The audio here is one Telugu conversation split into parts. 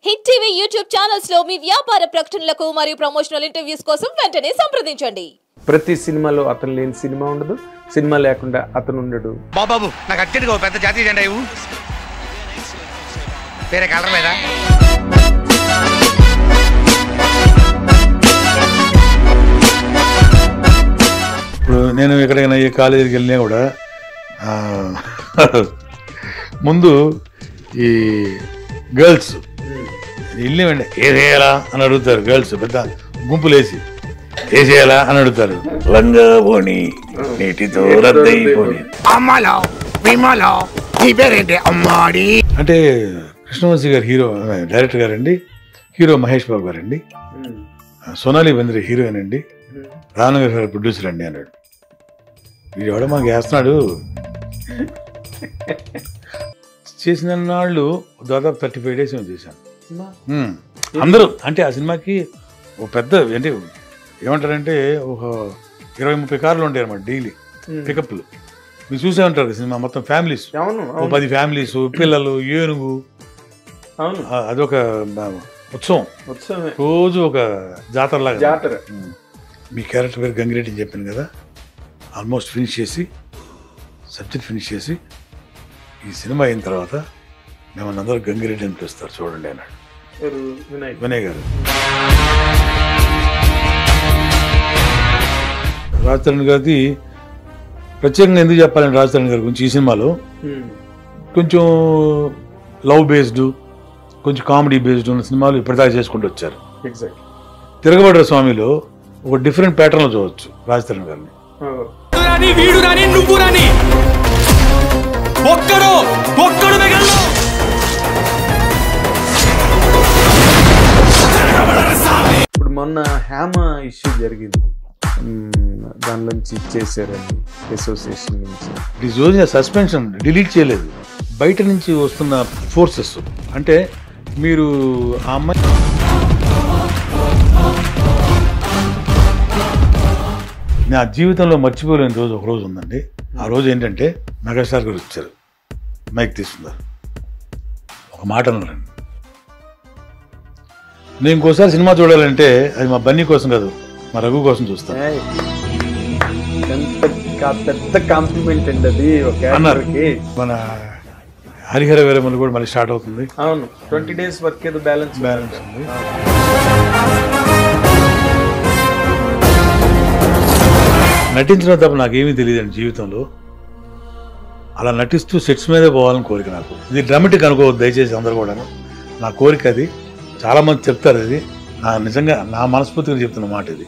హిట్ టీవీ యూట్యూబ్ ఛానల్స్ లో మీ వ్యాపార ప్రకటనలకు మరియు ప్రమోషనల్ ఇంటర్వ్యూస్ కోసం వెంటనే సంప్రదించండి. ప్రతి సినిమాలో అతను లేని సినిమా ఉండదు, సినిమా లేకుండా అతను ఉండడు. బాబు నాకు అత్యంత పెద్ద జాతీయ జెండా ఇవ్వు. వేరే కలర్ లేదా? ఇప్పుడు నేను ఎక్కడికైనా ఏ కాలేజీకి వెళ్ళినా కూడా ముందు ఈ గర్ల్స్ వెళ్ళినామండి ఏసేయాలా అని అడుగుతారు. గర్ల్స్ పెద్ద గుంపులేసి ఏసేయాలా అని అడుగుతారు. లంగా పోని నీటితో రద్దయిపోని అంటే కృష్ణవంశీ గారు హీరో డైరెక్టర్ గారండి, హీరో మహేష్ బాబు గారండి, సోనాలి బెంద్రే హీరోయిన్ అండి, రానగర్ గారు ప్రొడ్యూసర్ అండి అన్నాడు. వీడు ఎవడో మాకు వేస్తున్నాడు. చేసిన నాళ్ళు దాదాపు 35 days ఏమో చేశాను. అందరూ అంటే ఆ సినిమాకి ఒక పెద్ద అంటే ఏమంటారంటే ఒక 20-30 కార్లు ఉంటాయి అన్నమాట డైలీ పికప్లు. మీరు చూసే ఉంటారు సినిమా మొత్తం ఫ్యామిలీస్, 10 ఫ్యామిలీస్, పిల్లలు, ఏనుగు, అదొక ఉత్సవం, రోజు ఒక జాతరలాగా. మీ క్యారెక్టర్ పేరు గంగిరెడ్డి అని చెప్పాను కదా, ఆల్మోస్ట్ ఫినిష్ చేసి సబ్జెక్ట్ ఫినిష్ చేసి ఈ సినిమా అయిన తర్వాత మిమ్మల్ని అందరూ గంగిరెడ్డి అని పిలుస్తారు చూడండి అన్నాడు వినయ్ గారు. రాజతరణ్ గారిది ప్రత్యేకంగా ఎందుకు చెప్పాలంటే రాజతరణ్ గారి గురించి ఈ సినిమాలో కొంచెం లవ్ బేస్డ్, కొంచెం కామెడీ బేస్డ్ ఉన్న సినిమాలు ఇప్పటిదాకా చేసుకుంటూ వచ్చారు. తిరగబడ్డ స్వామిలో ఒక డిఫరెంట్ ప్యాటర్న్ లో చూడవచ్చు రాజతరణ్ గారిని. ఇప్పుడు మొన్న హ్యామ ఇష్యూ జరిగింది, దాని నుంచి ఇచ్చేసారండి అసోసియేషన్ నుంచి. ఈ రోజున సస్పెన్షన్ డిలీట్ చేయలేదు, బయట నుంచి వస్తున్న ఫోర్సెస్. అంటే మీరు ఆ అమ్మాయి నా జీవితంలో మర్చిపోలేని రోజు ఒక రోజు ఉందండి. ఆ రోజు ఏంటంటే మెగాస్టార్ గారు వచ్చారు, మైక్ తీసుకున్నారు, ఒక మాట అన్నారండి. నేను ఇంకోసారి సినిమా చూడాలంటే అది మా బన్నీ కోసం కాదు, మా రఘు కోసం చూస్తాను పెద్ద కాంప్లిమెంట్ అండి అది అన్నారు. మన హరిహర వీరమల్లి కూడా మళ్ళీ స్టార్ట్ అవుతుంది. అవును, 20 days వర్క్ ఏదో బ్యాలెన్స్ ఉంది. నటించడం తప్ప నాకేమీ తెలియదండి జీవితంలో. అలా నటిస్తూ సెట్స్ మీదే పోవాలని కోరిక నాకు. ఇది డ్రామాటిక్ అనుకోవద్దు దయచేసి అందరూ కూడా, నా కోరిక అది. చాలామంది చెప్తారు, అది నా నిజంగా నా మనస్ఫూర్తిగా చెప్తున్న మాట ఇది.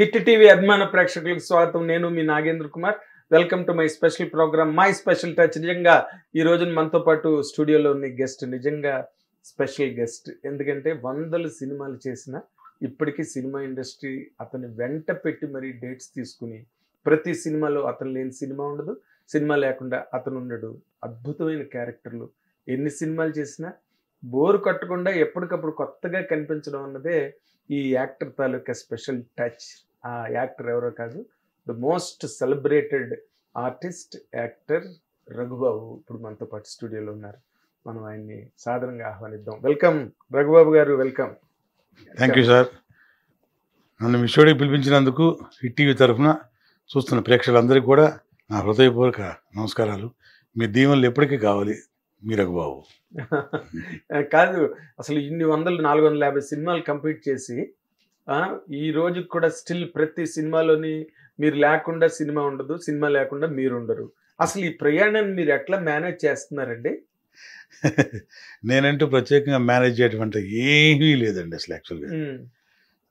హిట్ టీవీ అభిమాన ప్రేక్షకులకు స్వాగతం. నేను మీ Nagendra Kumar. Welcome to my special program my special touch. నిజంగా ఈ రోజు మనతో పాటు స్టూడియోలో ఉన్న గెస్ట్ నిజంగా స్పెషల్ గెస్ట్. ఎందుకంటే 100 సినిమాలు చేసిన ఇప్పటికీ సినిమా ఇండస్ట్రీ అతని వెంట పెట్టి మరీ డేట్స్ తీసుకుని ప్రతి సినిమాలో అతను లేని సినిమా ఉండదు, సినిమా లేకుండా అతను ఉండడు. అద్భుతమైన క్యారెక్టర్లు, ఎన్ని సినిమాలు చేసినా బోరు కట్టకుండా ఎప్పటికప్పుడు కొత్తగా కనిపించడం అన్నదే ఈ యాక్టర్ తాలూకా స్పెషల్ టచ్. ఆ యాక్టర్ ఎవరో కాదు, the most celebrated artist actor Raghubabu ఇప్పుడు మనతో పాటు స్టూడియోలో ఉన్నారు. మనం ఆయన్ని సాధారణంగా ఆహ్వానిద్దాం. వెల్కమ్ రఘుబాబు గారు, వెల్కమ్. Thank you sir. నన్ను మీ స్టూడియోకి పిలిపించినందుకు హిట్ టీవీ తరఫున చూస్తున్న ప్రేక్షకులందరికీ కూడా నా హృదయపూర్వక నమస్కారాలు. మీ దీవెనలు ఎప్పటికీ కావాలి మీ రఘుబాబు. కాదు, అసలు ఇన్ని 450 సినిమాలు కంప్లీట్ చేసి ఈ రోజుకి కూడా స్టిల్ ప్రతి సినిమాలోని మీరు లేకుండా సినిమా ఉండదు, సినిమా లేకుండా మీరు ఉండరు. అసలు ఈ ప్రయాణాన్ని మీరు ఎట్లా మేనేజ్ చేస్తున్నారండి? నేనంటూ ప్రత్యేకంగా మేనేజ్ చేయటువంటి ఏమీ లేదండి అసలు. యాక్చువల్గా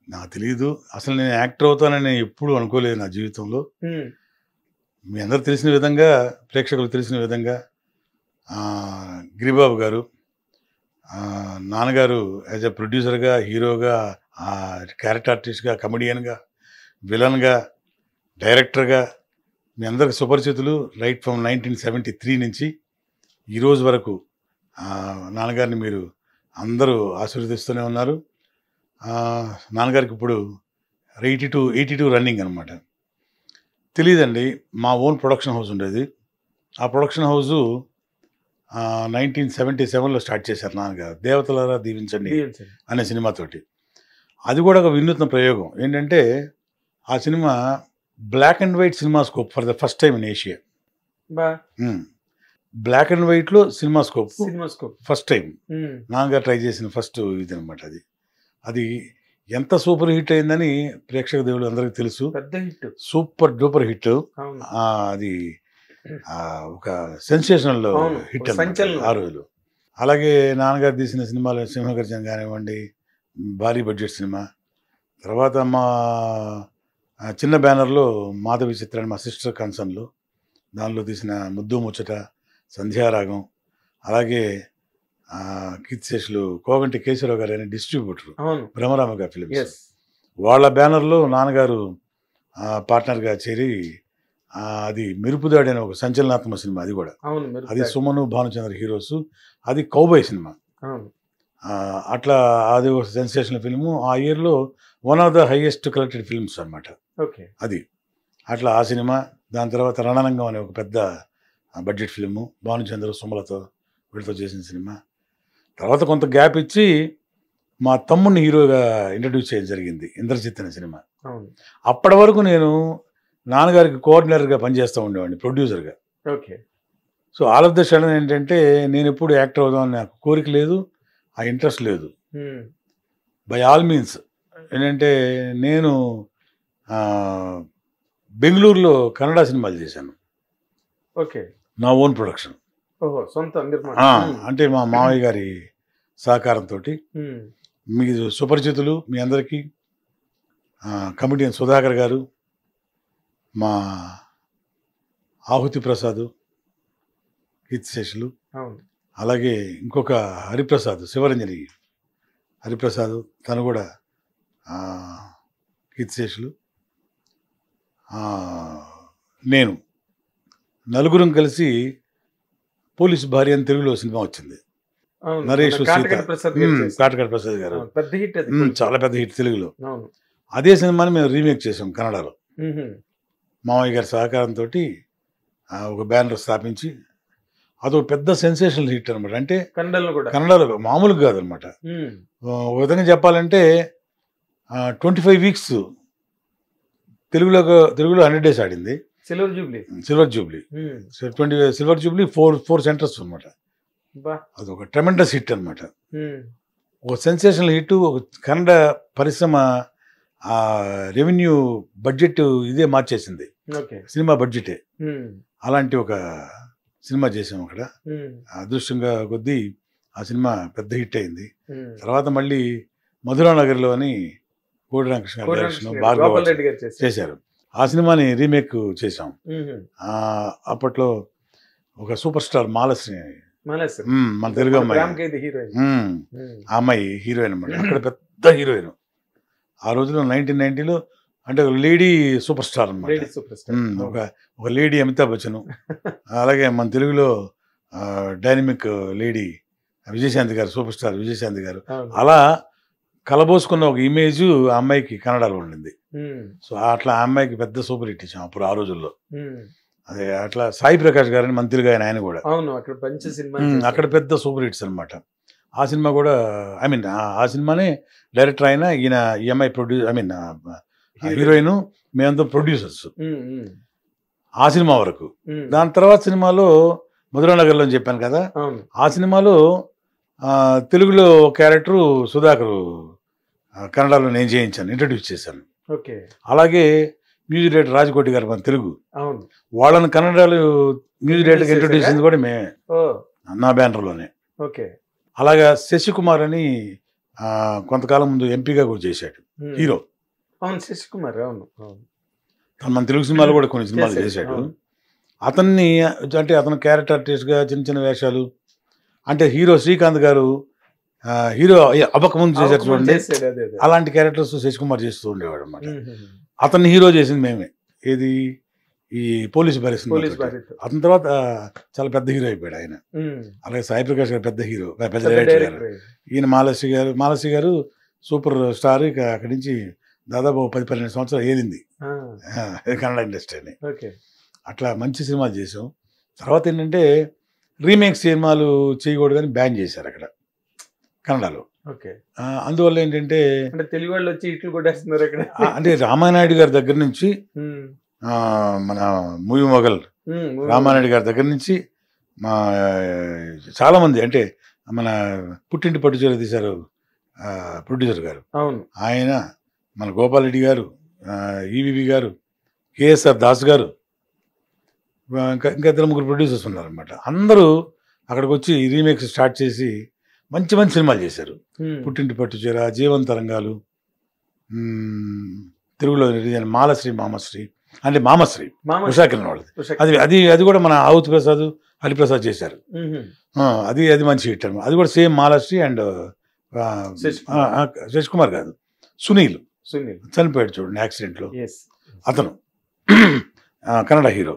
నాకు తెలియదు, అసలు నేను యాక్టర్ అవుతానని నేను ఎప్పుడు అనుకోలేదు నా జీవితంలో. మీ అందరు తెలిసిన విధంగా, ప్రేక్షకులు తెలిసిన విధంగా గిరిబాబు గారు, నాన్నగారు యాజ్ ఎ ప్రొడ్యూసర్గా, హీరోగా, క్యారెక్టర్ ఆర్టిస్ట్గా, కమెడియన్గా, విలన్గా, డైరెక్టర్గా మీ అందరికి సుపరిచితులు. రైట్ ఫ్రమ్ 1973 నుంచి ఈరోజు వరకు నాన్నగారిని మీరు అందరూ ఆశీర్వదిస్తూనే ఉన్నారు. నాన్నగారికి ఇప్పుడు 82 రన్నింగ్ అనమాట. తెలియదండి, మా ఓన్ ప్రొడక్షన్ హౌస్ ఉండేది. ఆ ప్రొడక్షన్ హౌసు 1977లో స్టార్ట్ చేశారు నాన్నగారు, దేవతలారా దీవించండి అనే సినిమాతోటి. అది కూడా ఒక వినూత్న ప్రయోగం. ఏంటంటే ఆ cinema black and white cinemascope for the first time in Asia. Black and వైట్లో సినిమాస్కోప్ ఫస్ట్ టైం నాన్నగారు ట్రై చేసిన ఫస్ట్ ఇది అనమాట. అది ఎంత సూపర్ హిట్ అయిందని ప్రేక్షక దేవుడు అందరికీ తెలుసు. పెద్ద హిట్, సూపర్ డూపర్ హిట్. అది ఒక సెన్సేషనల్ హిట్ ఆ రోజులు. అలాగే నాన్నగారు తీసిన సినిమాలు సింహగర్జన కానివ్వండి, భారీ బడ్జెట్ సినిమా. తర్వాత మా చిన్న బ్యానర్లో మాధవి చిత్ర మా సిస్టర్ కన్సర్న్లో, దానిలో తీసిన ముద్దు ముచ్చట, సంధ్యారాగం. అలాగే కీర్తిశేషులు కోగంటి కేశవరావు గారు అనే డిస్ట్రిబ్యూటర్ భ్రమరామగా ఫిలిమ్స్, వాళ్ళ బ్యానర్లో నాన్నగారు పార్ట్నర్గా చేరి అది మెరుపుదాడి అనే ఒక సంచలనాత్మక సినిమా. అది కూడా అది సుమను భానుచంద్ర హీరోస్. అది కౌబాయ్ సినిమా. అట్లా అది ఒక సెన్సేషనల్ ఫిల్ము. ఆ ఇయర్లో one of the highest collected films అనమాట అది. అట్లా ఆ సినిమా. దాని తర్వాత రణరంగం అనే ఒక పెద్ద బడ్జెట్ ఫిల్ము, భానుచంద్ర సుమలతో వీళ్ళతో చేసిన సినిమా. తర్వాత కొంత గ్యాప్ ఇచ్చి మా తమ్ముడిని హీరోగా ఇంట్రడ్యూస్ చేయడం జరిగింది, ఇంద్రజిత్ అనే సినిమా. అప్పటి వరకు నేను నాన్నగారికి కోఆర్డినేటర్గా పనిచేస్తూ ఉండేవాడిని, ప్రొడ్యూసర్గా. So all of the sudden ఏంటంటే నేను ఎప్పుడు యాక్టర్ అవుదామని నాకు కోరిక లేదు, ఆ ఇంట్రెస్ట్ లేదు. బై ఆల్ మీన్స్ ఏంటంటే నేను బెంగళూరులో కన్నడ సినిమాలు చేశాను, నా ఓన్ ప్రొడక్షన్. అంటే మా మావయ్య గారి సహకారంతో. మీకు సుపరిచితులు మీ అందరికీ కమిడియన్ సుధాకర్ గారు, మా ఆహుతి ప్రసాద్, కీర్తిశేషులు, అలాగే ఇంకొక హరిప్రసాద్, శివరంజని హరిప్రసాద్, తను కూడా కీర్తిశేషులు, నేను నలుగురం కలిసి పోలీసు భార్య అని తెలుగులో సినిమా వచ్చింది. నరేష్, కాటగడ ప్రసాద్ గారు, చాలా పెద్ద హిట్ తెలుగులో. అదే సినిమాని మేము రీమేక్ చేసాం కన్నడలో. మామయ్య గారి సహకారంతో ఒక బ్యానర్ స్థాపించి అదొక పెద్ద సెన్సేషనల్ హిట్ అనమాట. అంటే కన్నడలో మామూలుగా కాదనమాట. ఒక విధంగా చెప్పాలంటే 25 వీక్స్ తెలుగులో 100 days ఆడింది. సిల్వర్ జూబ్లీ 4 సెంటర్స్ అనమాట. అదొక ట్రెమెండస్ హిట్ అనమాట. ఒక సెన్సేషనల్ హిట్. ఒక కన్నడ పరిశ్రమ రెవెన్యూ బడ్జెట్ ఇదే మార్చేసింది, సినిమా బడ్జెటే. అలాంటి ఒక సినిమా చేసాం అక్కడ. అదృష్టంగా కొద్దీ ఆ సినిమా పెద్ద హిట్ అయింది. తర్వాత మళ్ళీ మధురానగర్లో అని కోడి రామకృష్ణ భార్గవ చేశారు. ఆ సినిమాని రీమేక్ చేసాం. అప్పట్లో ఒక సూపర్ స్టార్ మాలశ్రీ, మన తెలుగు అమ్మాయి, ఆ అమ్మాయి హీరోయిన్ అన్నమాట. అక్కడ పెద్ద హీరోయిన్ ఆ రోజులో 1990లో. అంటే ఒక లేడీ సూపర్ స్టార్ అన్నమాట. ఒక లేడీ అమితాబ్ బచ్చన్. అలాగే మన తెలుగులో డైనమిక్ లేడీ విజయశాంతి గారు, సూపర్ స్టార్ విజయశాంతి గారు. అలా కలబోసుకున్న ఒక ఇమేజ్ ఆ అమ్మాయికి కన్నడలో ఉండింది. సో అట్లా ఆ అమ్మాయికి పెద్ద సూపర్ హిట్ ఇచ్చాం అప్పుడు ఆ రోజుల్లో. అదే అట్లా సాయి ప్రకాష్ గారని మన తెలుగు ఆయన కూడా అక్కడ పెద్ద సూపర్ హిట్స్ అనమాట. ఆ సినిమా కూడా ఆ సినిమానే డైరెక్టర్ అయినా ఈయన ఈఎంఐ హీరోయిన్, మేమంతా ప్రొడ్యూసర్స్ ఆ సినిమా వరకు. దాని తర్వాత సినిమాలో మధురానగర్లో అని చెప్పాను కదా, ఆ సినిమాలో తెలుగులో క్యారెక్టరు సుధాకర్ కన్నడలో నేను చేయించాను, ఇంట్రడ్యూస్ చేశాను. అలాగే మ్యూజిక్ డైరెక్టర్ రాజకోటి గారు మన తెలుగు, వాళ్ళని కన్నడలో మ్యూజిక్ డైరెక్టర్గా ఇంట్రడ్యూస్ చేసింది కూడా నా బ్యానర్లోనే. అలాగా శశికుమార్ అని కొంతకాలం ముందు ఎంపీగా కూడా చేశాడు హీరో. శశికుమార్ తను మన తెలుగు సినిమాలు కూడా కొన్ని సినిమాలు చేశాడు. అతన్ని అంటే అతను క్యారెక్టర్ ఆర్టిస్ట్గా చిన్న చిన్న వేషాలు, అంటే హీరో శ్రీకాంత్ గారు హీరో అవ్వకముందు చేశారు చూడండి, అలాంటి క్యారెక్టర్స్ శశికుమార్ చేస్తూ ఉండేవాడు అన్నమాట. అతన్ని హీరో చేసింది మేమే. ఏది ఈ పోలీసు భార్య. అతని తర్వాత చాలా పెద్ద హీరో అయిపోయాడు ఆయన. అలాగే సాయి ప్రకాష్ గారు పెద్ద హీరో, పెద్ద డైరెక్టర్ గారు. ఈయన మాలశ్రీ గారు సూపర్ స్టార్. ఇక అక్కడి నుంచి దాదాపు 10-12 సంవత్సరాలు ఏలింది కన్నడ ఇండస్ట్రీని. ఓకే. అట్లా మంచి సినిమాలు చేసాం. తర్వాత ఏంటంటే రీమేక్ సినిమాలు చేయకూడదని బ్యాన్ చేశారు అక్కడ కన్నడలో. ఓకే. అందువల్ల ఏంటంటే అంటే తెలుగు వాళ్ళు వచ్చి ఇట్లు కొట్టేస్తున్నారు అక్కడ. అంటే రామానాయుడు గారి దగ్గర నుంచి మన మూవీ మొగల్ రామానాయుడు గారి దగ్గర నుంచి మా చాలామంది, అంటే మన పుట్టింటి పట్టుచీర తీశారు ప్రొడ్యూసర్ గారు, అవును ఆయన, మన గోపాల్ రెడ్డి గారు, ఈవీవి గారు, కేఎస్ఆర్ దాస్ గారు, ఇంకా 2-3 ప్రొడ్యూసర్స్ ఉన్నారనమాట. అందరూ అక్కడికి వచ్చి రీమేక్స్ స్టార్ట్ చేసి మంచి మంచి సినిమాలు చేశారు. పుట్టింటి పట్టుచీర, జీవంతరంగాలు, తెలుగులో మాలశ్రీ మామశ్రీ, అంటే మామశ్రీ ఉషాకిరణ్ వాళ్ళది. అది కూడా మన ఆవుత్ ప్రసాద్, హరిప్రసాద్ చేశారు. అది మంచి హిట్ అనమాట. అది కూడా సేమ్ మాలశ్రీ అండ్ శశ్ కుమార్ కాదు, సునీల్ చనిపోయాడు చూడండి యాక్సిడెంట్లో. అతను కన్నడ హీరో.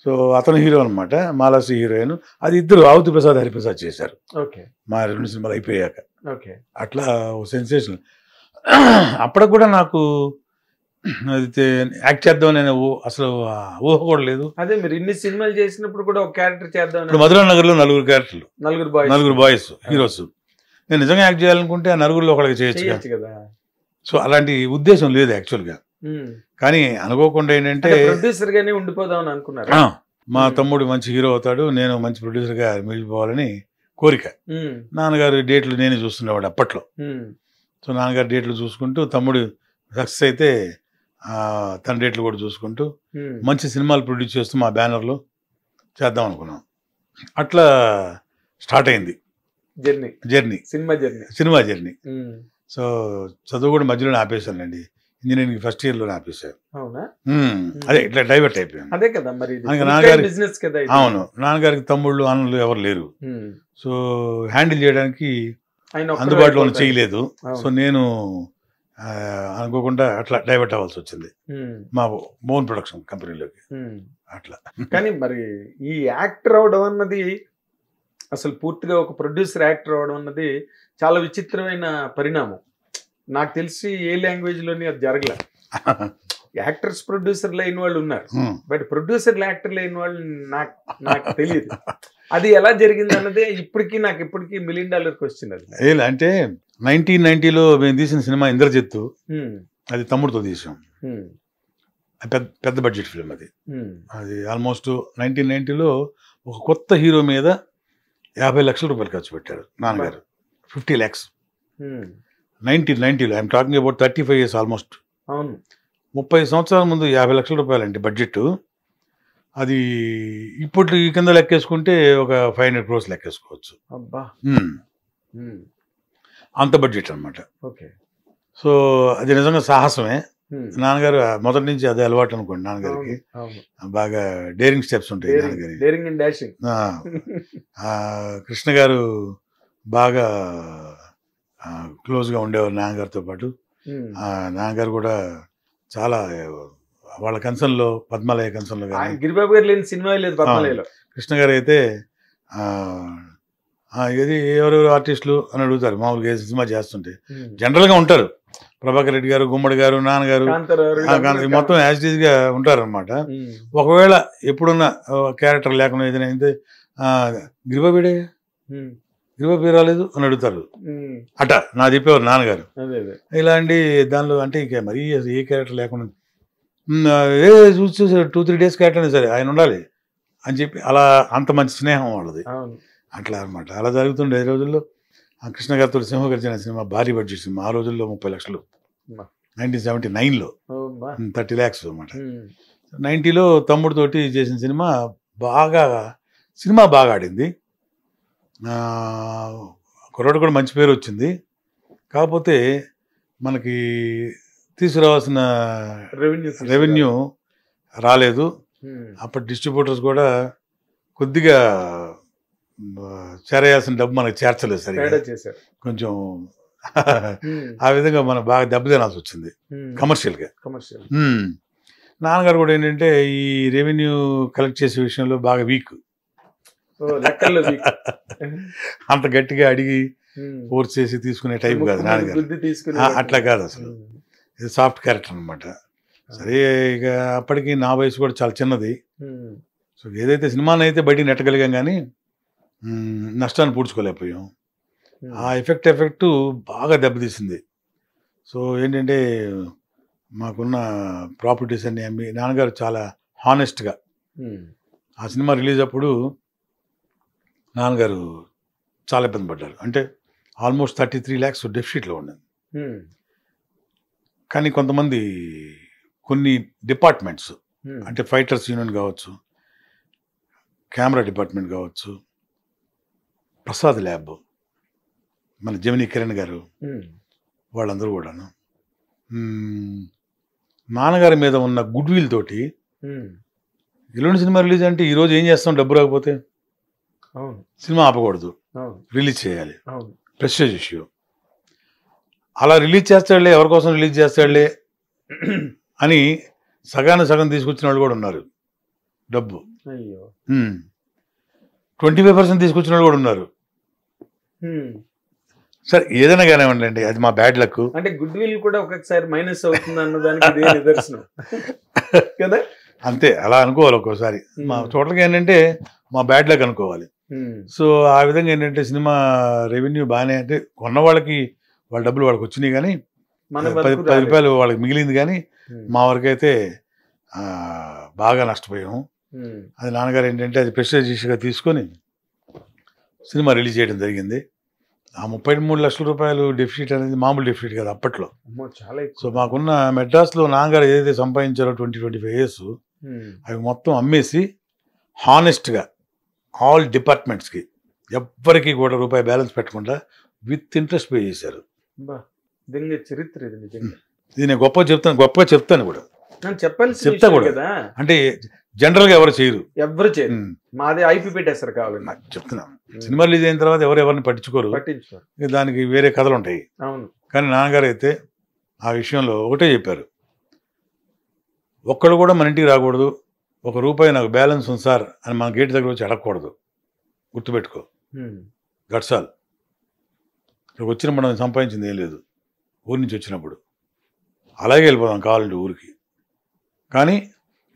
సో అతను హీరో అనమాట, మాలశ్రీ హీరోయిన్. అది ఇద్దరు ఆవుత్ ప్రసాద్, హరిప్రసాద్ చేశారు మా 2 సినిమాలు అయిపోయాక. అట్లా సెన్సేషన్. అప్పటికి కూడా నాకు అది యాక్ట్ చేద్దాం నేను అసలు ఊహ కూడా లేదు. అదే మీరు ఇన్ని సినిమాలు చేసినప్పుడు కూడా ఒక క్యారెక్టర్ చేద్దాం. ఇప్పుడు మధురా నగర్లో 4 క్యారెక్టర్లు, 4 బాయ్స్ హీరోస్. నేను నిజంగా యాక్ట్ చేయాలనుకుంటే ఆ 4గురిలో ఒకరికి చేయొచ్చు కదా. సో అలాంటి ఉద్దేశం లేదు యాక్చువల్గా. కానీ అనుకోకుండా ఏంటంటే ప్రొడ్యూసర్ గానే ఉండిపోదామని అనుకున్నారు. మా తమ్ముడు మంచి హీరో అవుతాడు, నేను మంచి ప్రొడ్యూసర్గా మిగిలిపోవాలని కోరిక. నాన్నగారు డేట్లు నేనే చూస్తుండేవాడు అప్పట్లో. సో నాన్నగారు డేట్లు చూసుకుంటూ, తమ్ముడు సక్సెస్ అయితే తన డేట్లు కూడా చూసుకుంటూ మంచి సినిమాలు ప్రొడ్యూస్ చేస్తూ మా బ్యానర్లో చేద్దాం అనుకున్నాం. అట్లా స్టార్ట్ అయింది జర్నీ, సినిమా జర్నీ. సో చదువు కూడా మధ్యలోనే ఆపేశానండి. Engineering first ఇయర్లోనే ఆపేశాను. అదే ఇట్లా డైవర్ట్ అయిపోయాను. అదే కదా మరి బిజినెస్ కదా. అవును, నాన్నగారికి తమ్ముళ్ళు అన్నలు ఎవరు లేరు. సో హ్యాండిల్ చేయడానికి అందుబాటులో చేయలేదు. సో నేను అనుకోకుండా అట్లా డైవర్ట్ అవ్వాల్సి వచ్చింది మా ఓన్ ప్రొడక్షన్ కంపెనీలోకి. అట్లా. కానీ మరి ఈ యాక్టర్ అవడం అన్నది, అసలు పూర్తిగా ఒక ప్రొడ్యూసర్ యాక్టర్ అవడం అన్నది చాలా విచిత్రమైన పరిణామం. నాకు తెలిసి ఏ లాంగ్వేజ్ లోని అది జరగలే. యాక్టర్స్ ప్రొడ్యూసర్లు అయిన వాళ్ళు ఉన్నారు, బట్ ప్రొడ్యూసర్లు యాక్టర్లు అయిన వాళ్ళు నాకు తెలియదు. అది ఎలా జరిగింది అన్నదే ఇప్పటికీ $1 మిలియన్ క్వశ్చన్. అది అంటే 1990లో మేము తీసిన సినిమా ఇంద్రజిత్తు, అది తమ్ముడితో తీసాం. పెద్ద బడ్జెట్ ఫిల్మ్ అది. అది ఆల్మోస్ట్ 1990లో ఒక కొత్త హీరో మీద 50 లక్షల రూపాయలు ఖర్చు పెట్టారు నాన్నగారు. 50 lakhs 1990లో. I'm talking about 35 years almost. అవును, 30 సంవత్సరాల ముందు 50 లక్షల రూపాయలు అంటే బడ్జెట్. అది ఇప్పుడు ఈ కింద లెక్కేసుకుంటే ఒక 500 crores లెక్కేసుకోవచ్చు. అంత బడ్జెట్ అనమాట. సో అది నిజంగా సాహసమే. నాన్నగారు మొదటి నుంచి అదే అలవాటు అనుకోండి. నాన్నగారికి బాగా డేరింగ్ స్టెప్స్ ఉంటాయి నాన్నగారికి. కృష్ణ గారు బాగా క్లోజ్గా ఉండేవారు నాన్నగారితో పాటు. నాన్నగారు కూడా చాలా వాళ్ళ కన్సర్న్లో, పద్మాలయ కన్సర్న్లో కానీ గిరిబాబు గారు లేని సినిమా లేదు పద్మాలయలో. కృష్ణ గారు అయితే ఇది ఎవరెవరు ఆర్టిస్టులు అని అడుగుతారు. మామూలుగా ఏ సినిమా చేస్తుంటే జనరల్గా ఉంటారు. ప్రభాకర్ రెడ్డి గారు, గుమ్మడి గారు, నాన్నగారు మొత్తం యాజ్ ఇట్ ఈజ్ గా ఉంటారనమాట. ఒకవేళ ఎప్పుడున్న క్యారెక్టర్ లేకుండా ఏదైనా అయితే గిరిబాబీడే, గిరిబాబీ రాలేదు అని అడుగుతారు. అట నా చెప్పేవారు నాన్నగారు. ఇలాంటి దానిలో అంటే ఇక మరీ ఏ క్యారెక్టర్ లేకుండా చూసి 2-3 days క్యారెక్టర్ సరే ఆయన ఉండాలి అని చెప్పి అలా అంత మంచి స్నేహం వాళ్ళది. అట్లా అనమాట. అలా జరుగుతుండే ఈ రోజుల్లో. కృష్ణ గారితో సింహగర్జన సినిమా భారీ బడ్జెట్ సినిమా. ఆ రోజుల్లో 30 లక్షలు 1979లో 30 lakhs అనమాట. 90లో తమ్ముడితోటి చేసిన సినిమా బాగా ఆడింది. కుర్రాడు కూడా మంచి పేరు వచ్చింది. కాకపోతే మనకి తీసుకురావాల్సిన రెవెన్యూ రాలేదు. అప్పటి డిస్ట్రిబ్యూటర్స్ కూడా కొద్దిగా చేరేయాల్సిన డబ్బు మనకు చేర్చలేదు సరిగ్గా. కొంచెం ఆ విధంగా మనం బాగా దెబ్బతినాల్సి వచ్చింది కమర్షియల్గా. నాన్నగారు కూడా ఏంటంటే ఈ రెవెన్యూ కలెక్ట్ చేసే విషయంలో బాగా వీక్. అంత గట్టిగా అడిగి ఫోర్స్ చేసి తీసుకునే టైప్ కాదు నాన్నగారు. బుద్ధి తీసుకుని అట్లా కాదు అసలు, ఇది సాఫ్ట్ క్యారెక్టర్ అనమాట. సరే ఇక అప్పటికి నా వయసు కూడా చాలా చిన్నది. సో ఏదైతే సినిమాని అయితే బయటికి నెట్టగలిగాం కానీ నష్టాన్ని పూడ్చుకోలేకపోయాం. ఆ ఎఫెక్ట్ బాగా దెబ్బతీసింది. సో ఏంటంటే మాకున్న ప్రాపర్టీస్ అన్ని అమ్మి నాన్నగారు చాలా హానెస్ట్గా ఆ సినిమా రిలీజ్ అప్పుడు నాన్నగారు చాలా ఇబ్బంది పడ్డారు. అంటే ఆల్మోస్ట్ 33 lakhs డెఫిసిట్లో ఉన్నది. కానీ కొంతమంది కొన్ని డిపార్ట్మెంట్స్ అంటే ఫైటర్స్ యూనియన్ కావచ్చు, కెమెరా డిపార్ట్మెంట్ కావచ్చు, ప్రసాద్ ల్యాబ్, మన జమినీ కిరణ్ గారు, వాళ్ళందరూ కూడాను నాన్నగారి మీద ఉన్న గుడ్ విల్ తోటి ఎల్లుండి సినిమా రిలీజ్ అంటే ఈరోజు ఏం చేస్తాం, డబ్బు రాకపోతే సినిమా ఆపకూడదు, రిలీజ్ చేయాలి, ప్రెస్టేజ్ ఇష్యూ. అలా రిలీజ్ చేస్తాడులే, ఎవరి కోసం రిలీజ్ చేస్తాడులే అని సగం తీసుకొచ్చిన వాళ్ళు కూడా ఉన్నారు. డబ్బు 25% తీసుకొచ్చిన వాళ్ళు కూడా ఉన్నారు. సరే ఏదైనా కానివ్వండి అండి, అది మా బ్యాడ్ లక్. అంటే గుడ్ విల్ కూడా ఒక్కొక్కసారి మైనస్ అవుతుంది అన్నదానికి ఇదే నిదర్శనం కదా. అంతే, అలా అనుకోవాలి ఒక్కోసారి. మా టోటల్గా ఏంటంటే మా బ్యాడ్ లక్ అనుకోవాలి. సో ఆ విధంగా ఏంటంటే సినిమా రెవెన్యూ బాగానే, అంటే కొన్న వాళ్ళకి వాళ్ళ డబ్బులు వాళ్ళకి వచ్చినాయి కానీ 10 రూపాయలు వాళ్ళకి మిగిలింది. కానీ మా వరకు అయితే బాగా నష్టపోయాము. అది నాన్నగారు ఏంటంటే అది ప్రెస్టేజ్ ఇష్యూగా తీసుకొని సినిమా రిలీజ్ చేయడం జరిగింది. ఆ 33 లక్షల రూపాయలు డెఫిసిట్ అనేది మామూలు డెఫిసిట్ కదా అప్పట్లో. సో మాకున్న మెడ్రాస్లో నాన్నగారు ఏదైతే సంపాదించారో 20-25 years అవి మొత్తం అమ్మేసి హానెస్ట్గా ఆల్ డిపార్ట్మెంట్స్కి ఎవ్వరికి కూడా రూపాయి బ్యాలెన్స్ పెట్టకుండా విత్ ఇంట్రెస్ట్ పే చేశారు. చరిత్ర ఇది నిజంగా. ఇది నేను గొప్పగా చెప్తాను కూడా, చెప్తా కూడా. అంటే జనరల్ గా ఎవరు చేయరు. మాది ఐపీ పెట్టేస్తారు కావాలి. చెప్తున్నాను, సినిమా రిలీజ్ అయిన తర్వాత ఎవరిని పట్టించుకోరు, దానికి వేరే కథలు ఉంటాయి. కానీ నాన్నగారు అయితే ఆ విషయంలో ఒకటే చెప్పారు, ఒక్కడు కూడా మన ఇంటికి రాకూడదు, 1 రూపాయి నాకు బ్యాలెన్స్ ఉంది సార్ అని మన గేట్ దగ్గర వచ్చి అడగకూడదు, గుర్తుపెట్టుకో, గట్సాల్. ఇక్కడికి వచ్చిన మనం సంపాదించింది ఏం లేదు, ఊరి నుంచి వచ్చినప్పుడు అలాగే వెళ్ళిపోదాం కావాలంటే ఊరికి. కానీ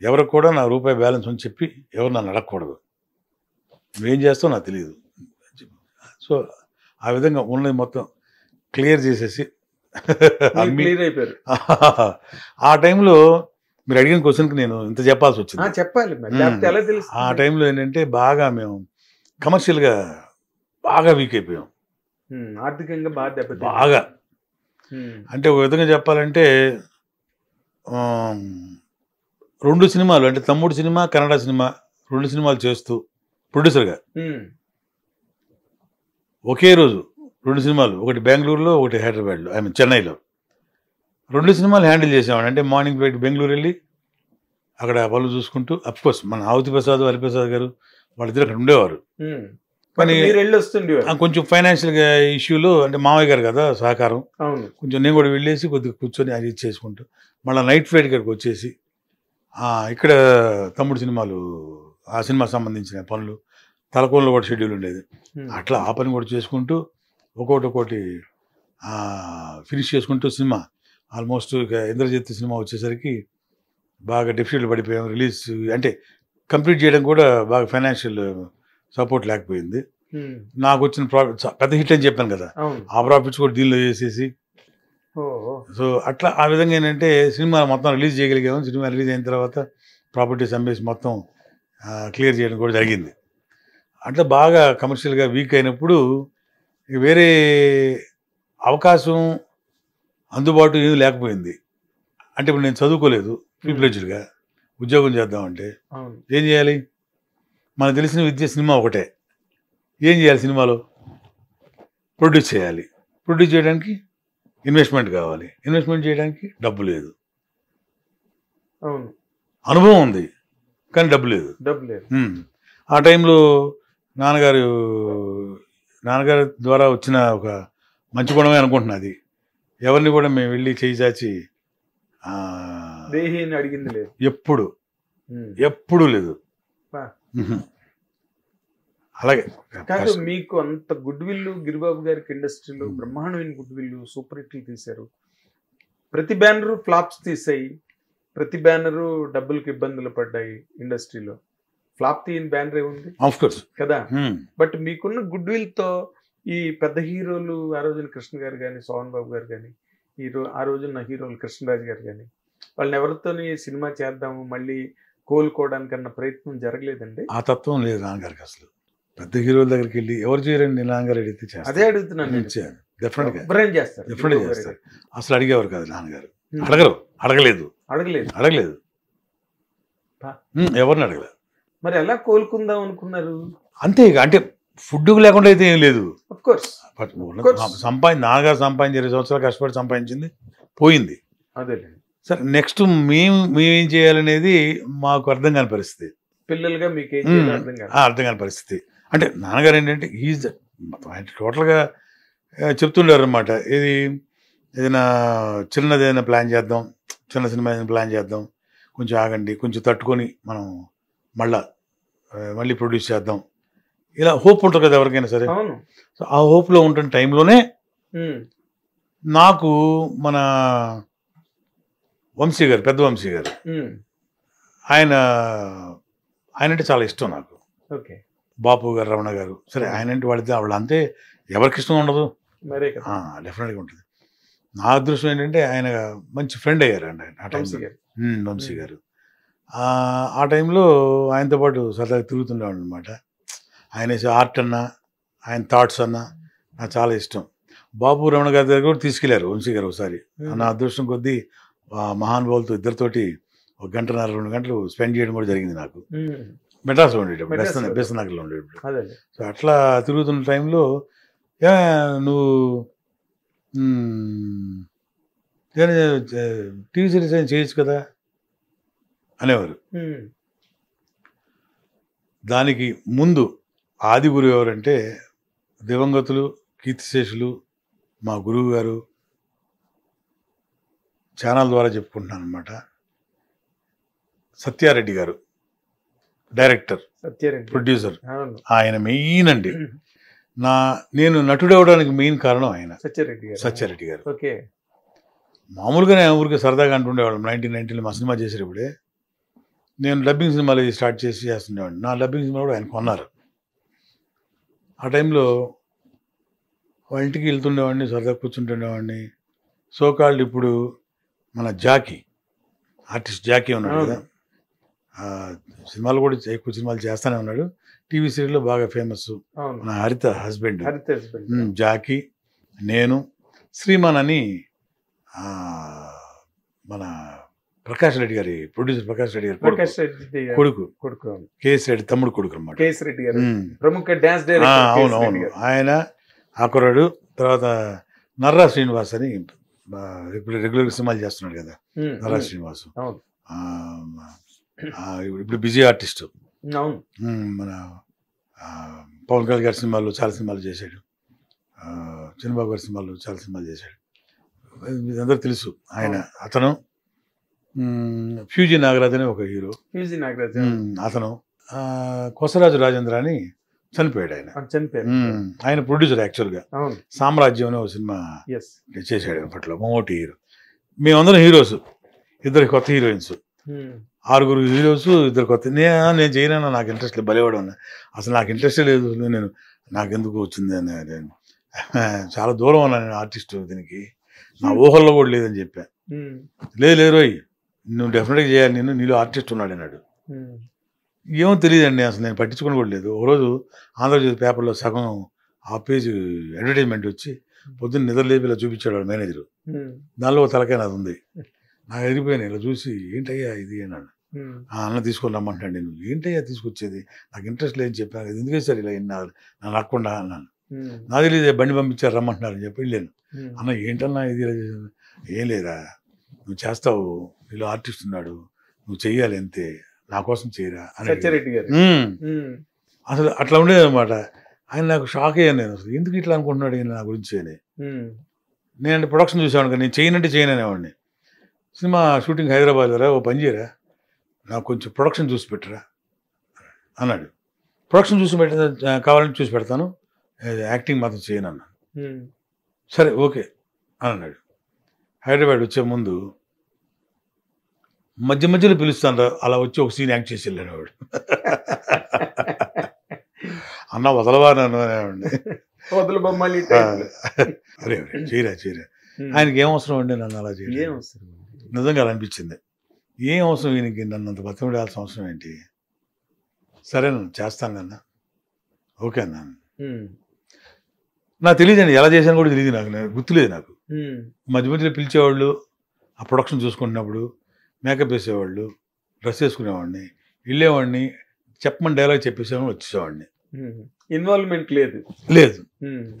ఎవరికి కూడా నా రూపాయి బ్యాలెన్స్ అని చెప్పి ఎవరు నన్ను అడగకూడదు, నువ్వేం చేస్తావు నాకు తెలియదు. సో ఆ విధంగా ఉన్నది మొత్తం క్లియర్ చేసేసి అయిపోయారు. ఆ టైంలో మీరు అడిగిన క్వశ్చన్కి నేను ఇంత చెప్పాల్సి వచ్చింది. చెప్పాలి. ఆ టైంలో ఏంటంటే బాగా మేము కమర్షియల్గా బాగా వీక్ అయిపోయాం, ఆర్థికంగా బాగా. అంటే ఒక విధంగా చెప్పాలంటే 2 సినిమాలు, అంటే తమ్ముడు సినిమా, కన్నడ సినిమా, 2 సినిమాలు చేస్తూ ప్రొడ్యూసర్గా ఒకే రోజు 2 సినిమాలు, ఒకటి బెంగళూరులో, ఒకటి హైదరాబాద్లో, చెన్నైలో 2 సినిమాలు హ్యాండిల్ చేసేవాడు. అంటే మార్నింగ్ బెంగళూరు వెళ్ళి అక్కడ పనులు చూసుకుంటూ, అఫ్కోర్స్ మన ఆవుతి ప్రసాద్, హరిప్రసాద్ గారు వాళ్ళిద్దరు అక్కడ ఉండేవారు. కానీ కొంచెం ఫైనాన్షియల్గా ఇష్యూలు, అంటే మామయ్య గారు కదా సహకారం, కొంచెం నేను కూడా వెళ్ళేసి కొద్దిగా కూర్చొని అది చేసుకుంటూ మళ్ళీ నైట్ ఫ్లైట్ ఇక్కడికి వచ్చేసి ఇక్కడ తమ్ముడు సినిమాలు, ఆ సినిమాకి సంబంధించిన పనులు, తలకోనలో కూడా షెడ్యూల్ ఉండేది, అట్లా ఆ పని కూడా చేసుకుంటూ ఒక్కొక్కటి ఫినిష్ చేసుకుంటూ సినిమా ఆల్మోస్ట్ ఇక ఇంద్రజిత్ సినిమా వచ్చేసరికి బాగా డెఫిసిట్లు పడిపోయాం. రిలీజ్ అంటే కంప్లీట్ చేయడం కూడా బాగా ఫైనాన్షియల్ సపోర్ట్ లేకపోయింది. నాకు వచ్చిన ప్రాఫిట్ పెద్ద హిట్ అని చెప్పాను కదా, ఆ ప్రాఫిట్స్ కూడా దీనిలో వేసేసి, సో అట్లా ఆ విధంగా ఏంటంటే సినిమా మొత్తం రిలీజ్ చేయగలిగాము. సినిమా రిలీజ్ అయిన తర్వాత ప్రాపర్టీస్ అమ్మేసి మొత్తం క్లియర్ చేయడం కూడా జరిగింది. అట్లా బాగా కమర్షియల్గా వీక్ అయినప్పుడు వేరే అవకాశం అందుబాటు ఏమీ లేకపోయింది. అంటే ఇప్పుడు నేను చదువుకోలేదు, ప్రీప్లెడ్జ్డ్గా ఉద్యోగం చేద్దామంటే ఏం చేయాలి? మనకు తెలిసిన విద్య సినిమా ఒకటే. ఏం చేయాలి? సినిమాలో ప్రొడ్యూస్ చేయాలి. ప్రొడ్యూస్ చేయడానికి ఇన్వెస్ట్మెంట్ కావాలి, ఇన్వెస్ట్మెంట్ చేయడానికి డబ్బు లేదు. అనుభవం ఉంది కానీ డబ్బు లేదు. ఆ టైంలో నాన్నగారు ద్వారా వచ్చిన ఒక మంచి గుణమే అనుకుంటున్నది. ఎవరిని కూడా మేము వెళ్ళి చేయి చాచి అడిగింది లేదు, ఎప్పుడు లేదు. అలాగే కాదు, మీకు అంత గుడ్ విల్ గిరిబాబు గారికి ఇండస్ట్రీలో బ్రహ్మాండమైన గుడ్ విల్, సూపర్ హిట్లు తీశారు. ప్రతి బ్యానరు ఫ్లాప్స్ తీసాయి, ప్రతి బ్యానరు డబ్బులకు ఇబ్బందులు పడ్డాయి. ఇండస్ట్రీలో ఫ్లాప్ తీయని బ్యానర్ ఏముంది ఆఫ్ కోర్స్ కదా. బట్ మీకున్న గుడ్ విల్ తో ఈ పెద్ద హీరోలు, ఆ రోజున కృష్ణ గారు కానీ, సోహన్ బాబు గారు కానీ, ఆ రోజున హీరోలు కృష్ణరాజు గారు కానీ, వాళ్ళని ఎవరితోని సినిమా చేద్దాము మళ్ళీ కోలుకోవడానికన్నా ప్రయత్నం జరగలేదండి? ఆ తత్వం లేదు నాన్నగారికి. అసలు పెద్ద హీరోల దగ్గరికి వెళ్ళి ఎవరు చేయరండి, నాన్నగారు అడిగితే చేస్తారు. అదే అడుగుతున్నాను. డెఫినెట్ గా చేస్తారు. అసలు అడిగేవారు కాదు నాన్నగారు. అడగలేదు. ఎవరిని అడగలేదు. మరి ఎలా కోలుకుందాం అనుకున్నారు? అంతే ఇక, అంటే ఫుడ్ లేకుండా అయితే ఏం లేదు. నాన్నగారు సంపాదించి 20 సంవత్సరాలు కష్టపడి సంపాదించింది పోయింది. అదే సరే, నెక్స్ట్ మేమేం చేయాలనేది మాకు అర్థం కాని పరిస్థితి. పిల్లలుగా మీకు అర్థం కాని పరిస్థితి. అంటే నాన్నగారు ఏంటంటే ఈజ్ టోటల్గా చెప్తుండారు అనమాట. ఏదైనా చిన్నదైనా ప్లాన్ చేద్దాం, చిన్న సినిమా ఏదైనా ప్లాన్ చేద్దాం, కొంచెం ఆగండి, కొంచెం తట్టుకొని మనం మళ్ళీ ప్రొడ్యూస్ చేద్దాం. ఇలా హోప్ ఉంటుంది కదా ఎవరికైనా సరే. సో ఆ హోప్లో ఉంటున్న టైంలోనే నాకు మన వంశీ గారు, పెద్ద వంశీ గారు, ఆయన అంటే చాలా ఇష్టం నాకు. బాపు గారు, రమణ గారు, సరే ఆయన అంటే వాళ్ళంతే ఎవరికి ఇష్టం ఉండదు, డెఫినెట్గా ఉంటుంది. నా అదృష్టం ఏంటంటే ఆయన మంచి ఫ్రెండ్ అయ్యారండి ఆయన ఆ టైంలో. వంశీ గారు ఆ టైంలో ఆయనతో పాటు సరదాగా తిరుగుతుండేవాడు అనమాట. ఆయన ఆర్ట్ అన్నా, ఆయన థాట్స్ అన్నా నాకు చాలా ఇష్టం. బాపు, రమణ గారి దగ్గర కూడా తీసుకెళ్లారు వంశీ గారు ఒకసారి. నా అదృష్టం కొద్దీ మహానుభావులతో ఇద్దరితోటి 1 గంటన్నర 2 గంటలు స్పెండ్ చేయడం కూడా జరిగింది నాకు. మెడ్రాస్లో ఉండేటప్పుడు, బెస్తనగర్లో ఉండేటప్పుడు. సో అట్లా తిరుగుతున్న టైంలో నువ్వు టీవీ సిరీస్ అయినా చేయొచ్చు కదా అనేవారు. దానికి ముందు ఆది గురువు ఎవరంటే దివంగతులు, కీర్తిశేషులు, మా గురువు గారు, ఛానల్ ద్వారా చెప్పుకుంటున్నాను అనమాట, సత్యారెడ్డి గారు, డైరెక్టర్, ప్రొడ్యూసర్. ఆయన మెయిన్ అండి. నేను నటుడు అవడానికి మెయిన్ కారణం ఆయన, సత్యారెడ్డి గారు. మామూలుగానే ఊరికి సరదాగా అంటుండేవాళ్ళం. 1990లో మా సినిమా చేసేటప్పుడే నేను డబ్బింగ్ సినిమాలు స్టార్ట్ చేస్తుండేవాడిని. నా డబ్బింగ్ సినిమా కూడా ఆయన కొన్నారు. ఆ టైంలో వాళ్ళ ఇంటికి వెళ్తుండేవాడిని, సరదా కూర్చుంటుండేవాడిని. సోకాల్డ్ ఇప్పుడు మన ఆర్టిస్ట్ జాకీ ఉన్నాడు కదా, సినిమాలు కూడా ఎక్కువ సినిమాలు చేస్తూనే ఉన్నాడు. టీవీ సీరియల్లో బాగా ఫేమస్. మన హరిత హస్బెండ్ జాకీ, నేను, శ్రీమాన్ అని మన ప్రకాష్ రెడ్డి గారి ప్రొడ్యూసర్, ప్రకాష్ రెడ్డి గారి కొడుకు, కేఎస్ రెడ్డి తమ్ముడు కొడుకు అనమాట. అవునవును, ఆయన ఆకురాడు. తర్వాత నర్రా శ్రీనివాస్ అని రెగ్యులర్ సినిమాలు చేస్తున్నాడు కదా, నర్రా శ్రీనివాస్. ఇప్పుడు బిజీ ఆర్టిస్ట్. మన పవన్ కళ్యాణ్ గారి సినిమాలు చాలా సినిమాలు చేశాడు, చిన్నబాబు గారి సినిమాలు చాలా సినిమాలు చేశాడు. అందరూ తెలుసు ఆయన. అతను ఫ్యూజీ నాగరాజ్ అనే ఒక హీరో, అతను కొసరాజు రాజేంద్ర అని చనిపోయాడు. ఆయన ప్రొడ్యూసర్. యాక్చువల్గా సామ్రాజ్యం అనే ఒక సినిమా చేశాడు అప్పట్లో, మమ్మూటి హీరో. మేమందరం హీరోస్, 2 కొత్త హీరోయిన్స్, 6 హీరోస్, 2 కొత్త. నేను చేయనన్నా, నాకు ఇంట్రెస్ట్ లేదు, బలివాడు అన్నా. అసలు నాకు ఇంట్రెస్టే లేదు, నాకెందుకు వచ్చింది అని. చాలా దూరం అన్నా నేను ఆర్టిస్ట్, దీనికి నా ఊహల్లో కూడా లేదని చెప్పా. లేదు రోయ్, నువ్వు డెఫినెట్గా చేయాలి, నీలో ఆర్టిస్ట్ ఉన్నాడు అన్నాడు. ఏమో తెలియదండి, అసలు నేను పట్టించుకుని కూడా లేదు. ఒకరోజు ఆంధ్రజ్యోతి పేపర్లో సగం ఆ పేజ్ అడ్వర్టైజ్మెంట్ వచ్చి పొద్దున్న నిద్రలేపి ఇలా చూపించాడు వాడు మేనేజరు. దానిలో తలకాయ నాది ఉంది. నాకు ఎదిరిపోయాను. ఇలా చూసి ఏంటయ్యా ఇది అన్నాడు. అన్న తీసుకొని రమ్మంటాడు. నేను ఏంటయ్యా తీసుకొచ్చేది, నాకు ఇంట్రెస్ట్ లేదని చెప్పాను, ఎందుకే సార్ ఇలా నన్ను రాకుండా అన్నాను. నాకు తెలియదు, బండి పంపించారు రమ్మంటున్నారు అని చెప్పి వెళ్ళాను. అన్న ఏంటన్నా ఇది, ఏం లేదా, నువ్వు చేస్తావు, నీలో ఆర్టిస్ట్ ఉన్నాడు, నువ్వు చెయ్యాలి అంతే, నా కోసం చేయరా అని. అసలు అట్లా ఉండేది అనమాట. ఆయన నాకు షాక్ అయ్యాను. నేను అసలు ఎందుకు ఇట్లా అనుకుంటున్నాడు ఈయన నా గురించి అని. నేను ప్రొడక్షన్ చూసేవాడిని కదా, నేను చేయనంటే చేయననేవాడిని. సినిమా షూటింగ్ హైదరాబాద్ రా, ఓ పని చేయరా, నాకు కొంచెం ప్రొడక్షన్ చూసి పెట్టరా అన్నాడు. ప్రొడక్షన్ చూసి కావాలని చూసి పెడతాను, యాక్టింగ్ మాత్రం చేయను అన్నాను. సరే ఓకే అని అన్నాడు. హైదరాబాద్ వచ్చే ముందు మధ్య మధ్యలో పిలుస్తాను, అలా వచ్చి ఒక సీన్ యాక్ట్ చేసి వెళ్ళాడు వాడు. అన్న వదలవా నన్ను అనేవాడిని. వదలు బొమ్మలి అరే చేయరా చేయరా, ఆయనకి ఏం అవసరం అండి నన్ను అలా చేయడం, నిజంగా అలా అనిపించింది. ఏం అవసరం ఈయనకి నన్ను అంత బతిమలాడాల్సిన అవసరం ఏంటి, సరే నన్ను చేస్తాను అన్న, ఓకే అన్నా. నాకు తెలియదండి ఎలా చేశాను కూడా తెలియదు, నాకు గుర్తులేదు. నాకు మధ్య మధ్యలో పిలిచేవాళ్ళు, ఆ ప్రొడక్షన్ చూసుకుంటున్నప్పుడు మేకప్ వేసేవాళ్ళు, డ్రెస్ వేసుకునేవాడిని, వెళ్ళేవాడిని, చెప్పమని డైలాగ్ చెప్పేసేవాడిని, వచ్చేసేవాడిని. ఇన్వాల్వ్మెంట్ లేదు లేదు,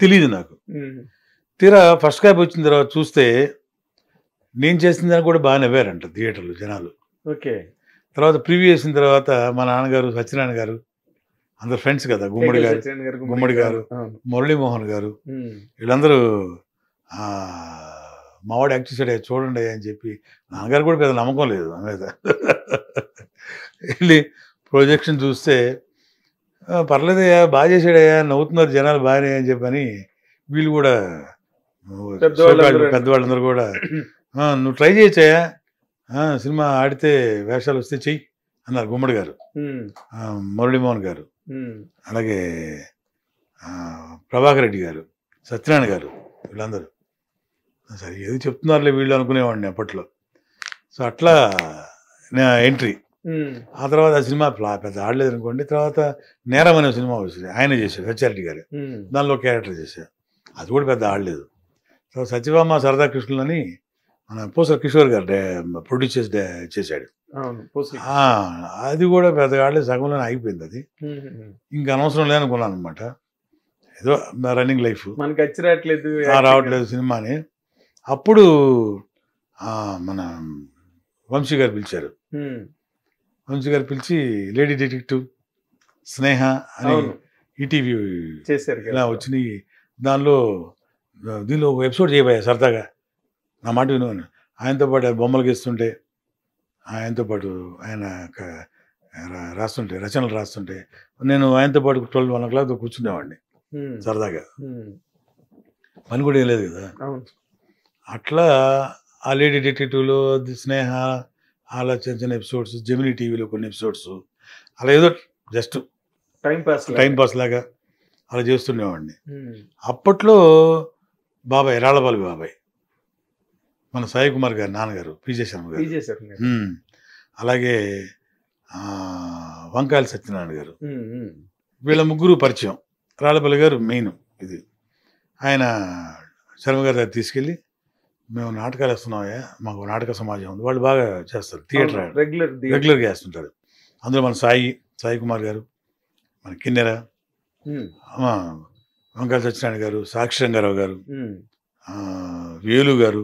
తెలియదు నాకు. తీరా ఫస్ట్ కాపీ వచ్చిన తర్వాత చూస్తే నేను చేసిన దాన్ని కూడా బాగా నవ్వారంట థియేటర్లో జనాలు. ఓకే. తర్వాత ప్రివ్యూ చేసిన తర్వాత మా నాన్నగారు, సత్యనారాయణ గారు, అందరు ఫ్రెండ్స్ కదా, గుమ్మడి గారు, మురళీమోహన్ గారు, వీళ్ళందరూ మావాడు యాక్ట్ చేశాడు చూడండి అని చెప్పి, నాన్నగారు కూడా పెద్ద నమ్మకం లేదు నా మీద. వెళ్ళి ప్రొజెక్షన్ చూస్తే పర్లేదయ్యా, బాగా చేశాడయ్యా, నవ్వుతున్నారు జనాలు బాగానే అని చెప్పని వీళ్ళు కూడా పెద్దవాళ్ళందరూ కూడా నువ్వు ట్రై చేయొచ్చాయా, సినిమా ఆడితే వేషాలు వస్తే చెయ్యి అన్నారు గుమ్మడి గారు, మురళీమోహన్ గారు, అలాగే ప్రభాకర్ రెడ్డి గారు, సత్యనారాయణ గారు, వీళ్ళందరూ. సరే ఏది చెప్తున్నారులే వీళ్ళు అనుకునేవాడిని అప్పట్లో. సో అట్లా ఎంట్రీ. ఆ తర్వాత ఆ సినిమా పెద్ద ఆడలేదు అనుకోండి. తర్వాత నేరం అనే సినిమా వచ్చింది, ఆయన చేశాడు, సత్యారెడ్డి గారు, దానిలో క్యారెక్టర్ చేశారు, అది కూడా పెద్ద ఆడలేదు. సో సత్యభామ సరదా కృష్ణులు అని మన పోసల కిషోర్ గారు ప్రొడ్యూస్ చేశాడు, అది కూడా పెద్దగా ఆడలేదు, సగంలోనే ఆగిపోయింది. అది ఇంకా అనవసరం లేదనుకున్నాను అనమాట, ఏదో రన్నింగ్ లైఫ్ మనకి వచ్చి రావట్లేదు సినిమా అని. అప్పుడు మన వంశీ గారు పిలిచారు, వంశీ గారు పిలిచి లేడీ డిటెక్టివ్, స్నేహ అని ఈటీవీ చేశారు ఇలా వచ్చినాయి, దీనిలో ఒక ఎపిసోడ్ చేయబోయా సరదాగా, నా మాట విను. ఆయనతో పాటు బొమ్మలు గీస్తుంటే, ఆయనతో పాటు ఆయన రాస్తుంటే, రచనలు రాస్తుంటే నేను ఆయనతో పాటు 12-1 o'clock కూర్చునేవాడిని సరదాగా, పని కూడా ఏం లేదు కదా. అట్లా ఆ లేడీ డిటెక్టివ్లో, స్నేహ, అలా చిన్న చిన్న ఎపిసోడ్స్, జెమినీ టీవీలో కొన్ని ఎపిసోడ్స్, అలా ఏదో జస్ట్ టైం పాస్ లాగా అలా చేస్తుండేవాడిని. అప్పట్లో బాబాయ్, రాళ్ళబాలి బాబాయ్, మన సాయి కుమార్ గారు నాన్నగారు, పిజే శర్మ గారు, అలాగే వంకాయల సత్యనారాయణ గారు, వీళ్ళ ముగ్గురు పరిచయం. రాళ్ళబాలి గారు మెయిన్. ఇది ఆయన శర్మ గారి దగ్గర తీసుకెళ్ళి, మేము నాటకాలు వేస్తున్నామయ్యా, మాకు నాటక సమాజం ఉంది, వాళ్ళు బాగా చేస్తారు, థియేటర్ రెగ్యులర్గా వేస్తుంటారు. అందులో మన సాయి కుమార్ గారు, మన కిన్నెర, వంకాయల సత్యనారాయణ గారు, సాక్షి రంగారావు గారు, వేలు గారు,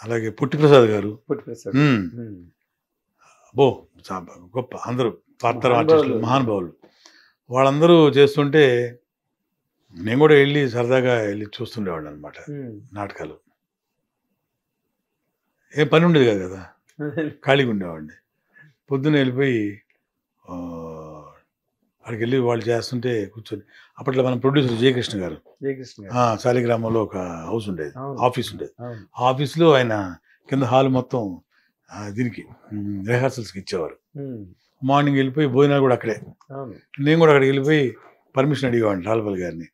అలాగే పుట్టిప్రసాద్ గారు, గొప్ప అందరూ పాత్ర ఆర్టిస్టులు, మహానుభావులు. వాళ్ళందరూ చేస్తుంటే నేను కూడా వెళ్ళి సరదాగా వెళ్ళి చూస్తుండేవాడిని అనమాట నాటకాలు. ఏం పని ఉండేది కాదు కదా, ఖాళీగా ఉండేవాడిని. పొద్దున్న వెళ్ళిపోయి అక్కడికి వెళ్ళి వాళ్ళు చేస్తుంటే కూర్చొని, అప్పట్లో మన ప్రొడ్యూసర్ జయకృష్ణ గారు, శాలిగ్రామంలో ఒక హౌస్ ఉండేది, ఆఫీస్ ఉండేది. ఆ ఆఫీస్లో ఆయన కింద హాల్ మొత్తం దీనికి రిహార్సల్స్కి ఇచ్చేవారు. మార్నింగ్ వెళ్ళిపోయి భోజనాలు కూడా అక్కడే. నేను కూడా అక్కడికి వెళ్ళిపోయి పర్మిషన్ అడిగేవాడిని రాళ్ళపల్లి గారిని,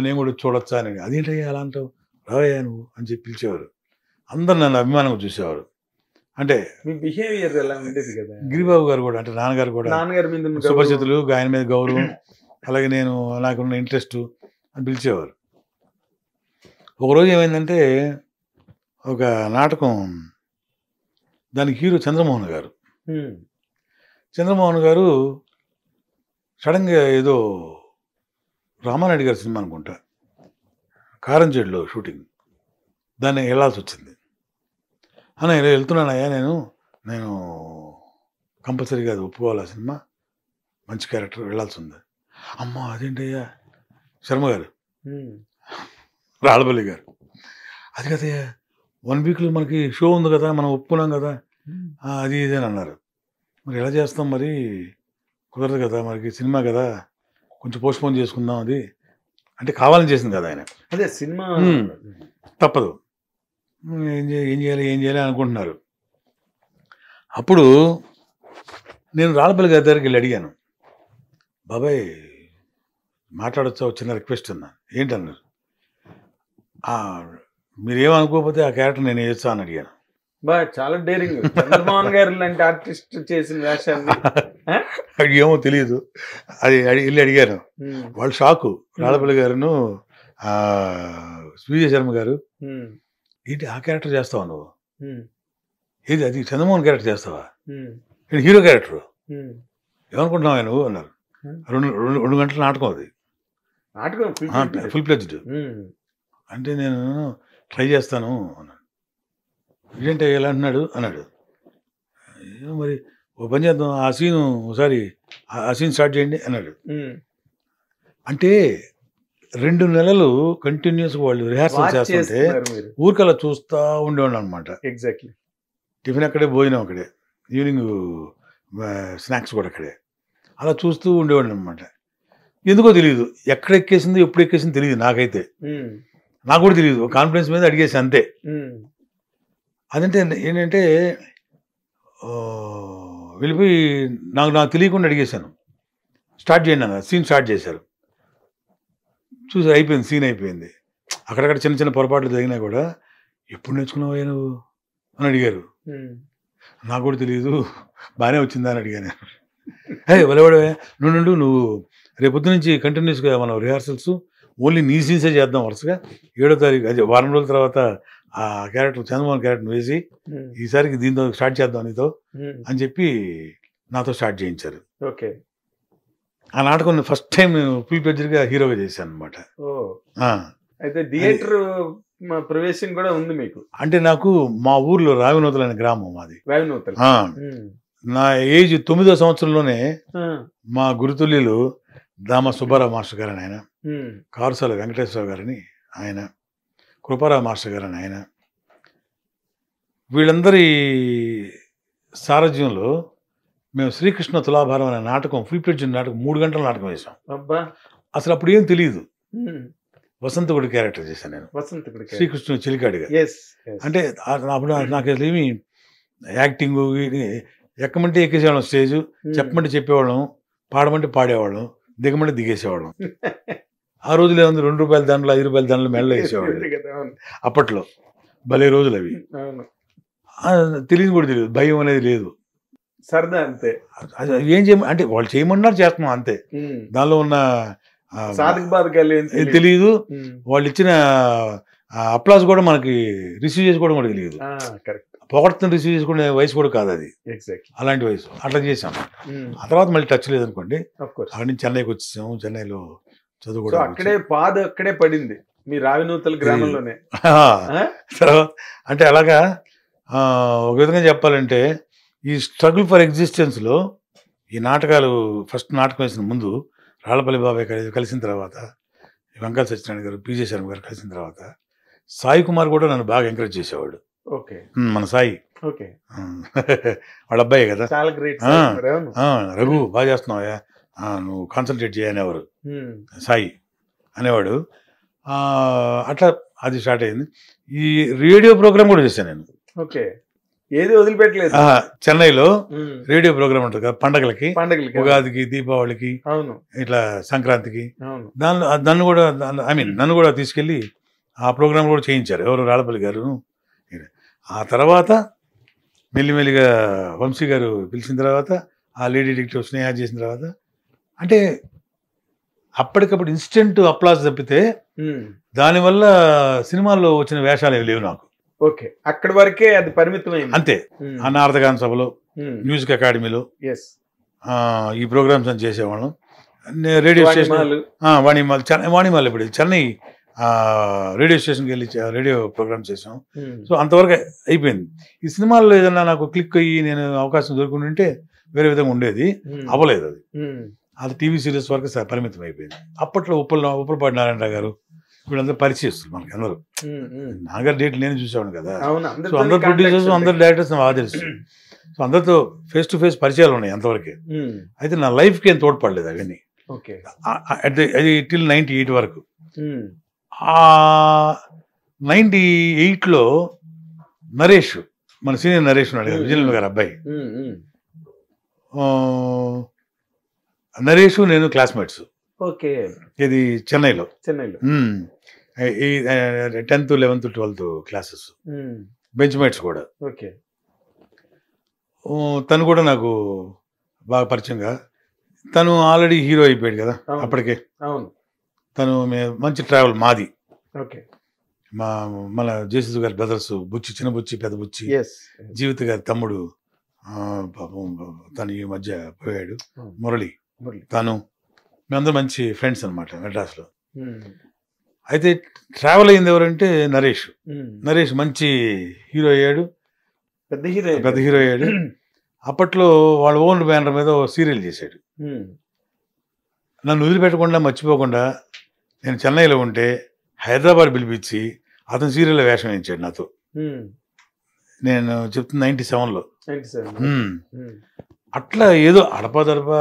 నేను కూడా చూడొచ్చా అని. అదేంటయ్యా అలా అంటావు, రావయ్యా నువ్వు అని చెప్పి పిలిచేవారు. అందరు నన్ను అభిమానంగా చూసేవారు. అంటే బిహేవియర్ ఎలా ఉండేది కదా. గిరిబాబు గారు కూడా, అంటే నాన్నగారు కూడా సుపరిచితులు, ఆయన మీద గౌరవం, అలాగే నేను నాకున్న ఇంట్రెస్ట్ అని పిలిచేవారు. ఒకరోజు ఏమైందంటే, ఒక నాటకం, దానికి హీరో చంద్రమోహన్ గారు. చంద్రమోహన్ గారు సడన్గా ఏదో రామానాయుడు గారి సినిమా అనుకుంటా, కారంచేడులో షూటింగ్, దాన్ని వెళ్ళాల్సి వచ్చింది. అన్న ఇలా వెళ్తున్నానయ్యా, నేను కంపల్సరీగా అది ఒప్పుకోవాలి, ఆ సినిమా మంచి క్యారెక్టర్, వెళ్ళాల్సి ఉంది. అమ్మ అదేంటయ్యా, శర్మ గారు, రాళ్ళపల్లి గారు, అది కదయ్యా 1 weekలో మనకి షో ఉంది కదా, మనం ఒప్పుకున్నాం కదా, అది ఇది అని అన్నారు. మరి ఎలా చేస్తాం, మరి కుదరదు కదా మనకి సినిమా కదా, కొంచెం పోస్ట్పోన్ చేసుకుందాం అది అంటే కావాలని చేసింది కదా ఆయన. అదే సినిమా తప్పదు, ఏం చేయాలి అనుకుంటున్నారు. అప్పుడు నేను రాళ్ళపల్లి గారి దగ్గరికి వెళ్ళి అడిగాను, బాబాయ్ మాట్లాడొచ్చా, చిన్న రిక్వెస్ట్ అన్నా. ఏంటన్నారు, మీరేమనుకోకపోతే ఆ క్యారెక్టర్ నేను వేస్తా అని అడిగాను. బా చాలా డేరింగ్. చంద్రమోహన్ గారు లాంటి ఆర్టిస్ట్ చేసిన వేషాన్ని ఏమో తెలియదు, అది వెళ్ళి అడిగాను. వాళ్ళు షాకు. రాళ్ళపల్లి గారును విజయ శర్మ గారు, ఏంటి ఆ క్యారెక్టర్ చేస్తావా నువ్వు, ఏది అది చంద్రమోహన్ క్యారెక్టర్ చేస్తావా, హీరో క్యారెక్టర్ ఏమనుకుంటున్నావా నువ్వు అన్నారు. 2 గంటల నాటకం అది, నాటకం ఫుల్ ప్లెజ్డ్. అంటే నేను ట్రై చేస్తాను అన్నాడు. ఇదేంటి ఎలా అంటున్నాడు అన్నాడు. మరి ఓ పని చేద్దాం, ఆ సీన్ ఒకసారి ఆ సీన్ స్టార్ట్ చేయండి అన్నాడు. అంటే 2 నెలలు కంటిన్యూస్గా వాళ్ళు రిహార్సల్ చేస్తుంటే ఊరికలా చూస్తూ ఉండేవాళ్ళు అనమాట. ఎగ్జాక్ట్లీ. టిఫిన్ అక్కడే, భోజనం అక్కడే, ఈవినింగ్ స్నాక్స్ కూడా అక్కడే, అలా చూస్తూ ఉండేవాళ్ళు అనమాట. ఎందుకో తెలియదు, ఎక్కడ ఎక్కేసిందో ఎప్పుడు ఎక్కేసిందో తెలియదు నాకైతే, నాకు కూడా తెలియదు. కాన్ఫిడెన్స్ మీద అడిగేసి అంతే. అదంటే ఏంటంటే వెళ్ళిపోయి నాకు తెలియకుండా అడిగేశాను, స్టార్ట్ చేయండి అన్న. సీన్ స్టార్ట్ చేశారు, చూసి అయిపోయింది, సీన్ అయిపోయింది. అక్కడక్కడ చిన్న చిన్న పొరపాట్లు జరిగినా కూడా ఎప్పుడు నేర్చుకున్నావా నువ్వు అని అడిగారు. నాకు కూడా తెలియదు, బాగానే వచ్చిందా అని అడిగాను. వలవడవే నువ్వు రేపొద్దు నుంచి కంటిన్యూస్గా మనం రిహార్సల్స్ ఓన్లీ నీ సీన్సే చేద్దాం వరుసగా. 7వ తారీఖు అదే వారం రోజుల తర్వాత ఆ క్యారెక్టర్ చంద్రమోహన్ క్యారెక్టర్ వేసి ఈసారికి దీంతో స్టార్ట్ చేద్దాం నీతో అని చెప్పి నాతో స్టార్ట్ చేయించారు. ఓకే. ఆ నాటకం ఫస్ట్ టైం నేను ఫుల్ ప్లెడ్జ్డ్గా హీరోగా చేశాను అనమాట. అయితే థియేటర్ ప్రవేశం కూడా ఉంది మీకు? అంటే నాకు మా ఊర్లో రావినూతల అనే గ్రామం మాది. రావినూతల. నా ఏజ్ 9వ సంవత్సరంలోనే మా గురుతుల్యులు దామ సుబ్బారావు మాస్టర్ గారని ఆయన, కారుసాల వెంకటేశ్వరరావు గారని ఆయన, కృపారావు మాస్టర్ గారని ఆయన, వీళ్ళందరి సారథ్యంలో మేము శ్రీకృష్ణ తులాభారం అనే నాటకం, ఫుల్ ప్లెడ్జ్డ్ నాటకం, 3 గంటల నాటకం వేసాం. అసలు అప్పుడు ఏం తెలియదు. వసంతకుడి క్యారెక్టర్ చేశాను నేను, శ్రీకృష్ణుడు చెలికాడిగా. అంటే అప్పుడు నాకు అసలు ఏమి యాక్టింగ్ ఎక్కమంటే ఎక్కేసేవాళ్ళం, స్టేజ్ చెప్పమంటే చెప్పేవాళ్ళం, పాడమంటే పాడేవాళ్ళం, దిగమంటే దిగేసేవాళ్ళం. ఆ రోజులు ఏముంది, 2 రూపాయల దండలు 5 రూపాయల దండలు మెడలో వేసేవాళ్ళు అప్పట్లో. భలే రోజులు అవి. తెలియదు కూడా తెలియదు, భయం అనేది లేదు, సరదా అంతే. ఏం అంటే వాళ్ళు చేయమన్నారు చేస్తున్నాం అంతే. దానిలో ఉన్న తెలియదు, వాళ్ళు ఇచ్చిన అప్లాస్ కూడా మనకి రిసీవ్ చేసుకోవడం కూడా తెలియదు. పొగడ్తను రిసీవ్ చేసుకునే వయసు కూడా కాదు అది, అలాంటి వయసు. అట్లా చేసాం. ఆ తర్వాత మళ్ళీ టచ్ లేదనుకోండి. అక్కడి నుంచి చెన్నైకి వచ్చేసాము, చెన్నైలో చదువుకోవడం. అక్కడే పడింది మీ రావినూతల గ్రామంలోనే. తర్వాత అంటే అలాగా ఒక విధంగా చెప్పాలంటే ఈ స్ట్రగుల్ ఫర్ ఎగ్జిస్టెన్స్లో ఈ నాటకాలు, ఫస్ట్ నాటకం వేసిన ముందు రాళ్ళపల్లి బాబాయ్ కలిసిన తర్వాత, వెంకట సత్యనారాయణ గారు, పిజే శర్మ గారు కలిసిన తర్వాత, సాయి కుమార్ కూడా నన్ను బాగా ఎంకరేజ్ చేసేవాడు. ఓకే. మన సాయి, ఓకే, వాళ్ళ అబ్బాయి కదా, చాలా గ్రేట్. రఘు బాగా చేస్తున్నావా, నువ్వు కాన్సన్ట్రేట్ చేయనేవారు సాయి అనేవాడు. అట్లా అది స్టార్ట్ అయింది. ఈ రేడియో ప్రోగ్రామ్ కూడా చేశాను నేను. ఓకే. ఏది వదిలిపెట్టలేదు. చెన్నైలో రేడియో ప్రోగ్రామ్ ఉంటుంది కదా, పండగలకి, ఉగాదికి, దీపావళికి, ఇట్లా సంక్రాంతికి. దానిలో నన్ను కూడా తీసుకెళ్ళి ఆ ప్రోగ్రామ్ కూడా చేయించారు ఎవరు, రాళ్ళపల్లి గారు. ఆ తర్వాత మెల్లిమెల్లిగా వంశీ గారు పిలిచిన తర్వాత, ఆ లేడీ డిటెక్టివ్ స్నేహ చేసిన తర్వాత, అంటే అప్పటికప్పుడు ఇన్స్టెంట్ అప్లాస్ తప్పితే దానివల్ల సినిమాల్లో వచ్చిన వేషాలు ఏమి లేవు నాకు. ఓకే. అక్కడి వరకే అది పరిమితమైంది అంతే. ఆ నారదగాన సభలో, మ్యూజిక్ అకాడమీలో ఈ ప్రోగ్రామ్స్ అని చేసేవాళ్ళం. రేడియో స్టేషన్ వాణిమాల్ ఇప్పుడు చెన్నై రేడియో స్టేషన్కి వెళ్ళి రేడియో ప్రోగ్రామ్స్ చేసాం. సో అంతవరకు అయిపోయింది. ఈ సినిమాల్లో ఏదన్నా నాకు క్లిక్ అయ్యి నేను అవకాశం దొరుకుంటుంటే వేరే విధంగా ఉండేది, అవ్వలేదు. అది టీవీ సీరియల్స్ వరకు పరిమితం అయిపోయింది. అప్పట్లో ఉప్పలపాటి నారాయణరావు గారు వీళ్ళందరూ పరిచయస్తులు మనకి అందరూ. నాగారు డేట్లు నేను చూసేవాడు కదా. సో అందరు ప్రొడ్యూసర్స్, అందరు డైరెక్టర్స్ నాకు తెలుసు. సో అందరితో ఫేస్ టు ఫేస్ పరిచయాలు ఉన్నాయి అంతవరకే. అయితే నా లైఫ్కి ఏం తోడ్పడలేదు అవన్నీ. ఓకే. అది టిల్ 98 వరకు. ఆ 98లో నరేష్, మన సీనియర్ నరేష్ ఉన్నాడు కదా, విజయలక్ష్మి గారు అబ్బాయి. నరేష్ నేను క్లాస్మేట్స్. ఓకే. ఇది చెన్నైలో. 10th 11th 12th classes, bench mates కూడా. ఓకే. తను కూడా నాకు బాగా పరిచయంగా, తను ఆల్రెడీ హీరో అయిపోయాడు కదా అప్పటికే. అవును. తను మంచి ట్రావెల్ మాది. ఓకే. మన జేసీ గారి బ్రదర్స్, బుచ్చి, చిన్న బుచ్చి, పెద్ద బుచ్చి, జీవిత గారి తమ్ముడు పాపం తను ఈ మధ్య పోయాడు, మురళి. తను మేమందరం మంచి ఫ్రెండ్స్ అనమాట మెడ్రాస్లో. అయితే ట్రావెల్ అయింది ఎవరంటే నరేష్. నరేష్ మంచి హీరో అయ్యాడు, పెద్ద హీరో అయ్యాడు. అప్పట్లో వాళ్ళ ఓన్ బ్యానర్ మీద సీరియల్ చేశాడు. నన్ను వదిలిపెట్టకుండా, మర్చిపోకుండా, నేను చెన్నైలో ఉంటే హైదరాబాద్ పిలిపించి అతను సీరియల్లో వేషం వేయించాడు నాతో. నేను చెప్తున్నా 97లో. అట్లా ఏదో అడపదడప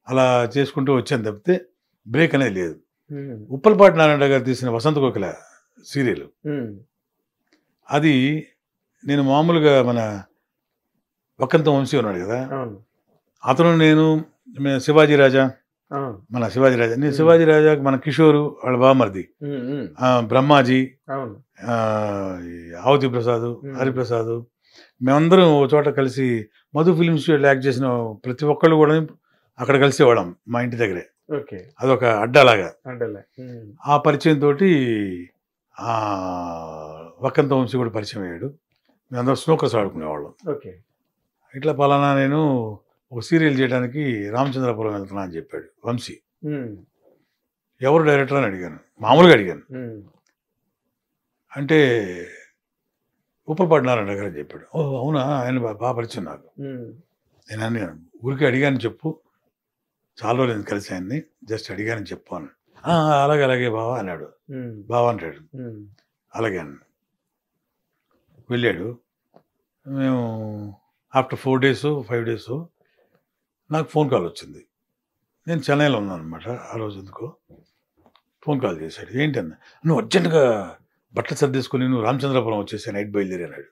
అలా చేసుకుంటూ వచ్చాను తప్పితే బ్రేక్ అనేది లేదు. ఉప్పలపాటి నారాయణ గారు తీసిన వసంత కోకిల సీరియల్, అది నేను మామూలుగా మన వక్కంత వంశీ ఉన్నాడు కదా, అతను నేను శివాజీ రాజా, మన శివాజీ రాజా, నేను శివాజీ రాజాకి మన కిషోరు వాళ్ళ బామర్ది, బ్రహ్మాజీ, ఆవుతి ప్రసాద్, హరిప్రసాద్, మేమందరం ఒక చోట కలిసి మధు ఫిలిమ్స్ యాక్ట్ చేసిన ప్రతి ఒక్కళ్ళు కూడా అక్కడ కలిసేవాళ్ళం మా ఇంటి దగ్గరే. అదొక అడ్డాలాగా. ఆ పరిచయం తోటి వక్కంత వంశీ కూడా పరిచయం అయ్యాడు. మేమందరం స్నూకర్స్ ఆడుకునేవాళ్ళం. ఇట్లా పలానా నేను ఒక సీరియల్ చేయడానికి రామచంద్రపురం వెళ్తున్నా అని చెప్పాడు వంశీ. ఎవరు డైరెక్టర్ అని అడిగాను, మామూలుగా అడిగాను. అంటే ఉప్పలపాటి నారాయణ గారు అని చెప్పాడు. ఓ అవునా, ఆయన బాగా పరిచయం నాకు. నేను అడిగాను, ఊరికి అడిగాను చెప్పు, చాలా రోజులు కలిసి ఆయన్ని, జస్ట్ అడిగానని చెప్పు అని. అలాగే అలాగే బావా అన్నాడు. బావా అంటాడు. అలాగే అన్న. వెళ్ళాడు. మేము ఆఫ్టర్ 4 days 5 days నాకు ఫోన్ కాల్ వచ్చింది. నేను చెన్నైలో ఉన్నాను అనమాట ఆ రోజు. ఎందుకో ఫోన్ కాల్ చేశాడు. ఏంటన్నా, నువ్వు అర్జెంటుగా బట్టలు సర్దేసుకొని నువ్వు రామచంద్రపురం వచ్చేసి నైట్ బయలుదేరి అన్నాడు.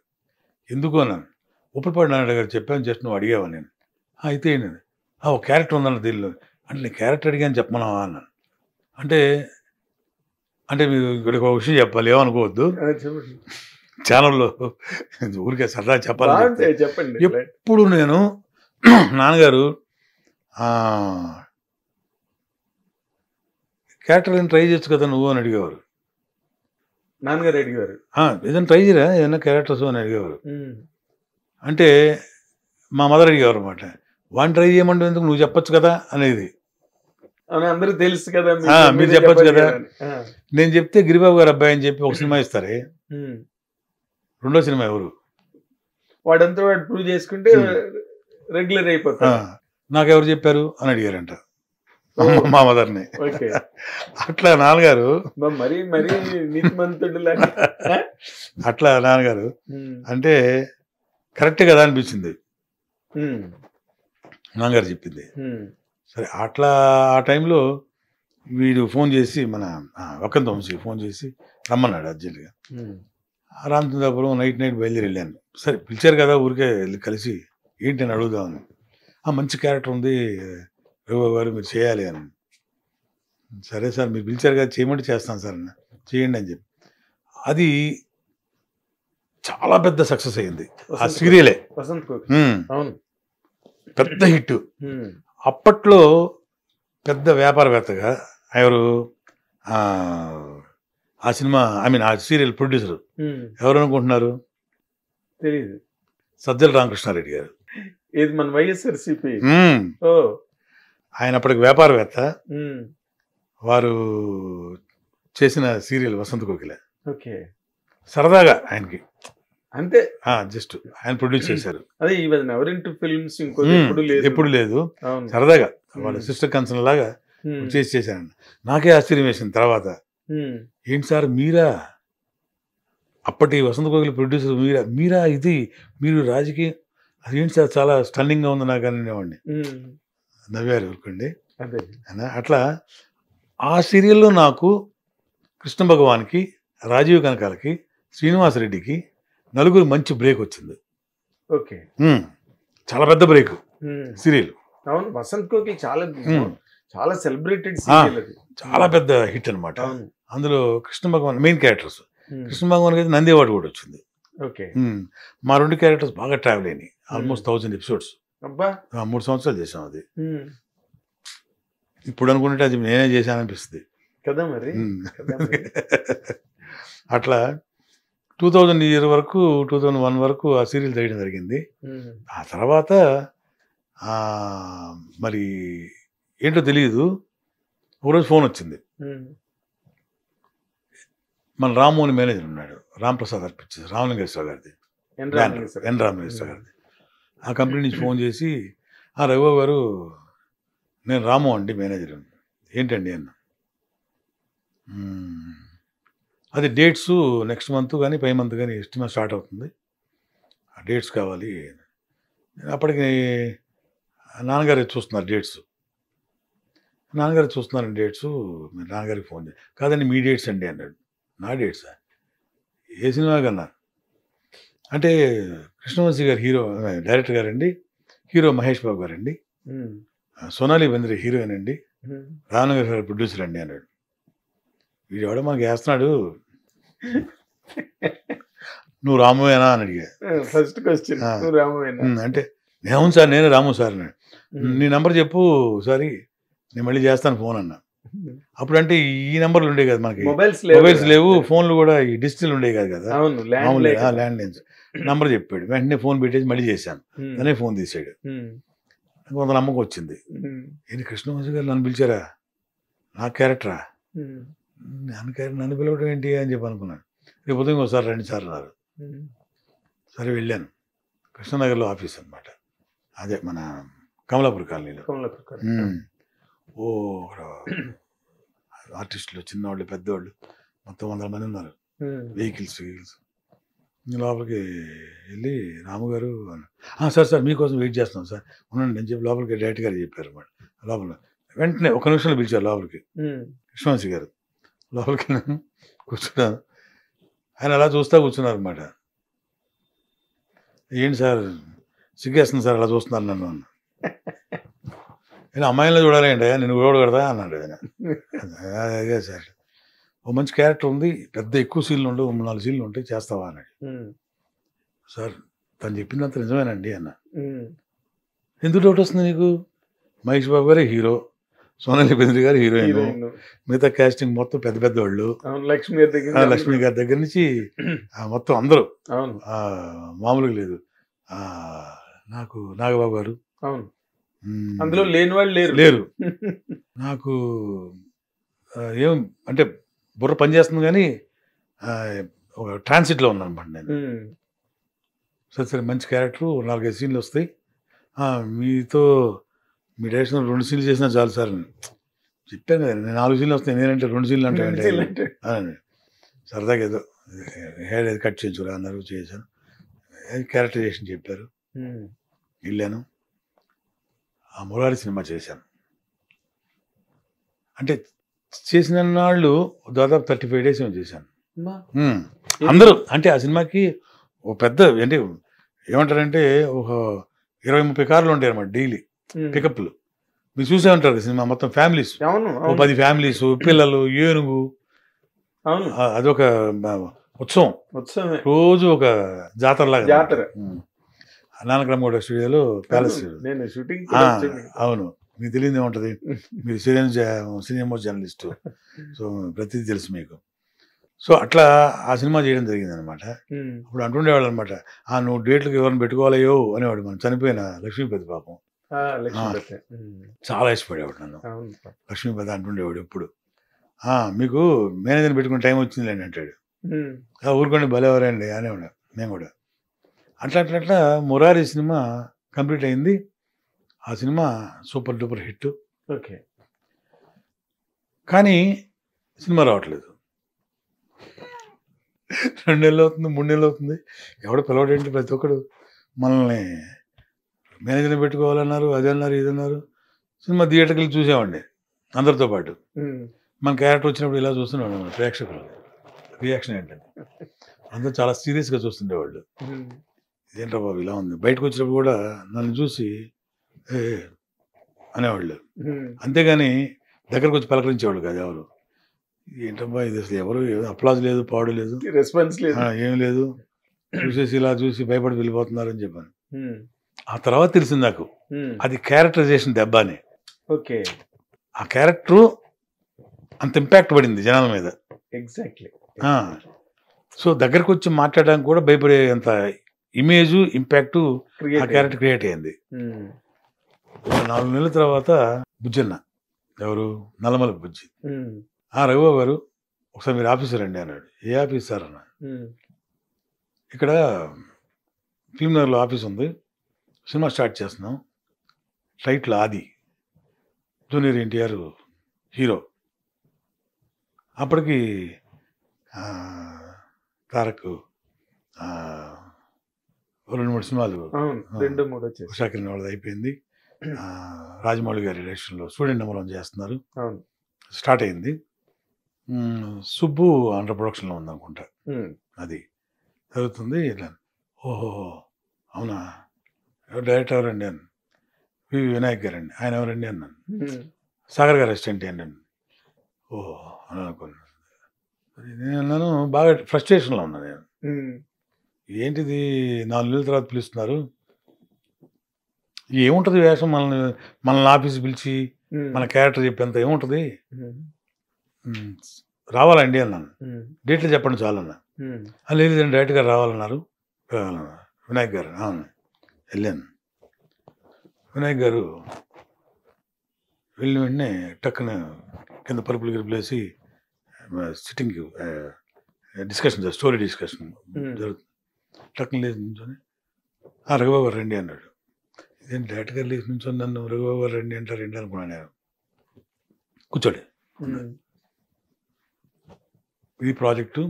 ఎందుకు అన్నాను. ఉప్పలపాటి నారాయణ గారు చెప్పాను, జస్ట్ నువ్వు అడిగావా నేను. అయితే ఏంటండి, ఒక క్యారెక్టర్ ఉందన్న దీనిలో. అంటే నేను క్యారెక్టర్ అడిగాను చెప్పమన్నావా అన్నాను. అంటే మీరు ఇక్కడ ఒక విషయం చెప్పాలి, ఏమనుకోవద్దు, ఛానల్లో ఊరికే సరదా చెప్పాలి. చెప్పండి. ఎప్పుడు నేను నాన్నగారు క్యారెక్టర్ ఏదైనా ట్రై చేయొచ్చు కదా నువ్వు అని అడిగేవారు. నాన్నగారు అడిగేవారు, ఏదైనా ట్రై చేయరా ఏదైనా క్యారెక్టర్స్ అని అడిగేవారు. అంటే మా మదర్ అడిగేవారు అనమాట, వాడిని ట్రై చేయమంటే ఎందుకు, నువ్వు చెప్పొచ్చు కదా అనేది. అందరూ తెలుసు కదా, మీరు చెప్పొచ్చు కదా. నేను చెప్తే గిరిబాబు గారు అబ్బాయి అని చెప్పి ఒక సినిమా ఇస్తారే, రెండో సినిమా ఎవరు, వాడంతా వాడు ప్రూవ్ చేసుకుంటే రెగ్యులర్ అయిపోతా. నాకెవరు చెప్పారు అని అడిగారంట మా మదర్ని. అట్లా నాన్నగారు మరీ నీతిమంతుడు అట్లా నాన్నగారు అంటే కరెక్ట్ కదా అనిపించింది నాన్నగారు చెప్పింది. సరే అట్లా ఆ టైంలో వీడు ఫోన్ చేసి, మన వక్కంత వంశీ ఫోన్ చేసి రమ్మన్నాడు అర్జెంట్గా. రామచంద్రపురం నైట్ బయలుదేరి వెళ్ళాను. సరే పిలిచారు కదా ఊరికే వెళ్ళి కలిసి ఏంటి అని అడుగుదామని. మంచి క్యారెక్టర్ ఉంది రఘు గారు, మీరు చేయాలి అని. సరే సార్ మీరు పిలిచారు కదా, చేయమంటే చేస్తాను సార్ అన్న, చేయండి అని చెప్పి. అది చాలా పెద్ద సక్సెస్ అయింది ఆ సీరియలే. పెద్ద హిట్. అప్పట్లో పెద్ద వ్యాపారవేత్తగా ఎవరు ఆ సినిమా, ఆ సీరియల్ ప్రొడ్యూసర్ ఎవరు అనుకుంటున్నారు? తెలియదు. సజ్జల రామకృష్ణారెడ్డి గారు. ఇది మన వైఎస్ఆర్సీపీ. ఆయన అప్పటికి వ్యాపారవేత్త. వారు చేసిన సీరియల్ వసంత కోకిల. సరదాగా ఆయనకి అంతే, జస్ట్ ఆయన ప్రొడ్యూస్ చేశారు. అదే ఫిల్మ్స్ ఎప్పుడు లేదు, సరదాగా వాళ్ళ సిస్టర్ కన్సర్న్ లాగా చేశాను. నాకే ఆశ్చర్యం వేసింది తర్వాత, ఏంటి సార్ మీరా, అప్పటి వసంత కోకిల ప్రొడ్యూసర్ మీరా ఇది, మీరు రాజకీయం అది ఏంటి సార్ చాలా స్టన్నింగ్గా ఉంది నాకు అనేవాడిని. నవ్వారు ఊరుకోండి. అదే అట్లా ఆ సీరియల్లో నాకు కృష్ణ భగవాన్కి, రాజీవ్ కనకాలకి, శ్రీనివాసరెడ్డికి నలుగురు మంచి బ్రేక్ వచ్చింది. ఓకే. చాలా పెద్ద బ్రేక్ సీరియల్. అవును, వసంత్ కోకిల్ చాలా చాలా సెలబ్రేటెడ్ సీరియల్ అది. చాలా పెద్ద హిట్ అనమాట. అందులో కృష్ణ భగవాన్ మెయిన్ క్యారెక్టర్స్. కృష్ణ భగవాన్ అయితే నంది అవార్డు కూడా వచ్చింది. ఓకే. మా 2 క్యారెక్టర్స్ బాగా ట్రావెల్ అయినాయి. Almost 1000 episodes. అబ్బా, 3 సంవత్సరాలు చేసాం అది. ఇప్పుడు అనుకుంటే అది నేనే చేశాను అనిపిస్తుంది కదా మరి. అట్లా 2000 ఇయర్ వరకు 2001 వరకు ఆ సీరియల్ చేయడం జరిగింది. ఆ తర్వాత మరి ఏంటో తెలియదు, ఒకరోజు ఫోన్ వచ్చింది. మన రాము అని మేనేజర్ ఉన్నాడు, రామ్ ప్రసాద్ అర్పించేసి, రామలింగేశ్వర గారిది, ఎన్ రామలింగేశ్వర గారిది. ఆ కంపెనీ నుంచి ఫోన్ చేసి, రఘుబాబు గారు నేను రాము అండి మేనేజర్. ఏంటండి అన్న. అది డేట్స్ నెక్స్ట్ మంత్ కానీ పై మంత్ కానీ సినిమా స్టార్ట్ అవుతుంది, ఆ డేట్స్ కావాలి. అప్పటికి నాన్నగారు చూస్తున్నారు డేట్స్. నాన్నగారు చూస్తున్నారండి డేట్స్. మీరు నాన్నగారికి ఫోన్ చేసి, కాదండి మీ డేట్స్ అండి అన్నాడు. నా డేట్సా? ఏ సినిమా కన్నా అంటే కృష్ణవంశీ గారు హీరో, డైరెక్టర్ గారండి, హీరో మహేష్ బాబు గారండి, సోనాలి బెంద్రే హీరోయిన్ అండి, రామనగర్ గారు ప్రొడ్యూసర్ అండి అన్నాడు. వీడు ఎవడో మనకి వేస్తున్నాడు, నువ్వు రామువేనా అని అడిగా. ఫస్ట్ క్వశ్చన్ రామువేనా అంటే అవును సార్ నేనే రాము సార్ అన్నాడు. నీ నెంబర్ చెప్పు సారీ నేను మళ్ళీ చేస్తాను ఫోన్ అన్నా. అప్పుడు అంటే ఈ నెంబర్లు ఉండేవి కదా మనకి, మొబైల్స్ లేవు, ఫోన్లు కూడా ఈ డిజిటల్ ఉండేవి కాదు కదా, ల్యాండ్ లైన్స్. నెంబర్ చెప్పాడు, వెంటనే ఫోన్ పెట్టేసి మళ్ళీ చేశాను. అనే ఫోన్ తీసాడు. కొంత నమ్మకం వచ్చింది. ఏంటి కృష్ణవంశీ గారు నన్ను పిలిచారా, నా క్యారెక్టరా, నన్ను పిలవడం ఏంటి అని చెప్పి అనుకున్నాను. రేపు ఉదయం ఒకసారి రండి సార్ అన్నారు. సరే వెళ్ళాను. కృష్ణనగర్లో ఆఫీస్ అనమాట, అదే మన కమలాపూర్ కాలనీలో. ఓ ఆర్టిస్టులు, చిన్నవాళ్ళు పెద్దవాళ్ళు మొత్తం 100 మంది ఉన్నారు. వెహికల్స్ లోపలికి వెళ్ళి రాముగారు సార్ మీకోసం వెయిట్ చేస్తున్నాం సార్ ఉండండి అని చెప్పి లోపలికి డైరెక్టర్ గారు చెప్పారు అన్నమాట. లోపల వెంటనే 1 నిమిషంలో పిలిచారు లోపలికి. కృష్ణవంశీ గారు లోపలికి కూర్చున్నాను. ఆయన అలా చూస్తా కూర్చున్నారు అనమాట. ఏంటి సార్ సిగ్గేస్తుంది సార్ అలా చూస్తున్నారు నన్ను అన్న. నేను అమ్మాయిలో చూడాలి ఏంటి, నేను చూడకూడదా అన్నాడు ఆయన. అదే సార్ ఓ మంచి క్యారెక్టర్ ఉంది, పెద్ద ఎక్కువ సీన్లు ఉండవు, 3-4 సీన్లు ఉంటాయి, చేస్తావా అన్నాడు. సార్ తను చెప్పిందంత నిజమేనండి అన్న. ఎందుకు డౌట్ వస్తుంది నీకు? మహేష్ బాబు గారే హీరో, సోనాలి బెంద్రే గారు హీరోయిన్, మిగతా కాస్టింగ్ మొత్తం పెద్ద పెద్ద వాళ్ళు, లక్ష్మి గారి దగ్గర నుంచి మొత్తం అందరూ మామూలుగా లేదు. నాకు నాగబాబు గారు అందులో లేని వాళ్ళు లేరు. నాకు ఏం అంటే బుర్ర పనిచేస్తుంది కానీ ఒక ట్రాన్సిట్లో ఉన్నాను అనమాట నేను. సరే మంచి క్యారెక్టరు, 4-5 సీన్లు వస్తాయి, మీతో మీ డైరెక్షన్ 2 సీన్లు చేసినా చాలు సార్ అని చెప్పాను కదా. నేను 4 సీన్లు వస్తాయి, నేనంటే 2 సీన్లు అంటే సరదాగా ఏదో హెయిర్ ఏది కట్ చేయించురా అన్నారు, చేశాను. క్యారెక్టరైజేషన్ చెప్పారు, వెళ్ళాను. ఆ మురారి సినిమా చేశాను. అంటే చేసిన నాళ్ళు దాదాపు 35 days ఏమో చేశాను. అందరూ అంటే ఆ సినిమాకి ఒక పెద్ద అంటే ఏమంటారంటే ఒక 20-30 కార్లు ఉంటాయి అన్నమాట డైలీ పికప్లు. మీరు చూసే ఉంటారు సినిమా మొత్తం ఫ్యామిలీస్, 10 ఫ్యామిలీస్, పిల్లలు, ఏనుగు, అదొక ఉత్సవం, రోజు ఒక జాతరలాగా. నానక్రమగౌడ స్టూడియోలో ప్యాలెస్. అవును, మీకు తెలియదు ఏముంటుంది, మీరు సినిమా జర్నలిస్టు, సో ప్రతిదీ తెలుసు మీకు. సో అట్లా ఆ సినిమా చేయడం జరిగింది అనమాట. అప్పుడు అంటుండేవాళ్ళు అనమాట, నువ్వు డేట్లకు ఎవరిని పెట్టుకోవాలయో అనేవాడు. మనం చనిపోయిన లక్ష్మీపతి పాపం చాలా ఇష్టపడేవాడు నన్ను. లక్ష్మీపతి అంటుండేవాడు ఎప్పుడు, మీకు మేనేజర్ని పెట్టుకునే టైం వచ్చిందిలేండి అంటాడు. ఊరుకోండి భలేవారండి అనేవాడు. నేను కూడా అట్లా మురారి సినిమా కంప్లీట్ అయింది. ఆ cinema super duper hit. Okay. కానీ సినిమా రావట్లేదు. 2 నెలలు అవుతుంది, 3 నెలలు అవుతుంది, ఎవడో పిలవడేంటి, ప్రతి ఒక్కడు మనల్ని మేనేజర్ని పెట్టుకోవాలన్నారు, అది అన్నారు, ఇది అన్నారు. సినిమా థియేటర్కి వెళ్ళి చూసామండి అందరితో పాటు. మన క్యారెక్టర్ వచ్చినప్పుడు ఇలా చూస్తున్నాడు ప్రేక్షకులు రియాక్షన్ ఏంటంటే అందరూ చాలా సీరియస్గా చూస్తుండేవాళ్ళు. ఇదేంట్రా బాబు ఇలా ఉంది. బయటకు వచ్చినప్పుడు కూడా నన్ను చూసి ఏ అనేవాళ్ళు, అంతేగాని దగ్గరకు వచ్చి పలకరించేవాళ్ళు కాదు ఎవరు. ఏంటబ్బా ఇది అసలు ఎవరు అప్లాజ్ లేదు, పాడు లేదు, రెస్పాన్స్ లేదు, ఏం లేదు, చూసేసి ఇలా చూసి భయపడి వెళ్ళిపోతున్నారని చెప్పాను. ఆ తర్వాత తెలిసింది నాకు అది క్యారెక్టరైజేషన్ దెబ్బ అని. ఓకే, ఆ క్యారెక్టరు అంత ఇంపాక్ట్ పడింది జనాల మీద. ఎగ్జాక్ట్లీ. సో దగ్గరకు వచ్చి మాట్లాడడానికి కూడా భయపడేంత ఇమేజ్ ఇంపాక్ట్ ఆ క్యారెక్టర్ క్రియేట్ అయ్యింది. 4 నెలల తర్వాత బుజ్జన్న, ఎవరు నల్లమల బుజ్జి, రఘుబాబు గారు ఒకసారి మీరు ఆఫీసర్ రండి అన్నాడు. ఏ ఆఫీస్ సార్ అన్న? ఇక్కడ ఫిల్మ్ నగర్లో ఆఫీస్ ఉంది, సినిమా స్టార్ట్ చేస్తున్నాం, టైటిల్ ఆది, జూనియర్ ఎన్టీఆర్ హీరో. అప్పటికి తారక్ 2-3 సినిమాలు ఉషాకిరణ్ వాళ్ళది అయిపోయింది. రాజమౌళి గారి డైరెక్షన్లో స్టూడెంట్ నెంబర్ 1 చేస్తున్నారు, స్టార్ట్ అయింది. సుబ్బు అండర్ ప్రొడక్షన్లో ఉందనుకుంటా, అది జరుగుతుంది. ఓహో అవునా, డైరెక్టర్ ఎవరండి అని, వినాయక్ గారండి. ఆయన ఎవరండి అన్నాను. సాగర్ గారు అసిస్టెంట్ అండి. ఓహో అని అనుకున్నాను. నేను అన్నాను, బాగా ఫ్రస్ట్రేషన్లో ఉన్నాను నేను. ఏంటిది 4 నెలల తర్వాత పిలుస్తున్నారు, ఏముంటుంది వేషం, మనల్ని ఆఫీస్ పిలిచి మన క్యారెక్టర్ చెప్పేంత ఏముంటుంది, రావాలండి అన్నాను. డేట్లు చెప్పండి చాలన్నా. లేదు డైరెక్ట్ గారు రావాలన్నారు. వినాయక్ గారు అవును వెళ్ళాను. వినాయక్ గారు వెళ్ళిన వెంటనే టక్కున కింద పరుపులు గిరుపులేసి సిట్టింగ్ డిస్కషన్, స్టోరీ డిస్కషన్ జరుగుతుంది. టక్కున లేచి నుంచొని రఘుబాబు గారు రండి అన్నాడు. ఇదేం డైరెక్ట్ గారు లేచి నుంచొని నన్ను రఘుబాబు గారు రండి అంటారు అనుకున్నాను నేను. కూర్చోండి, ఇది ప్రాజెక్టు,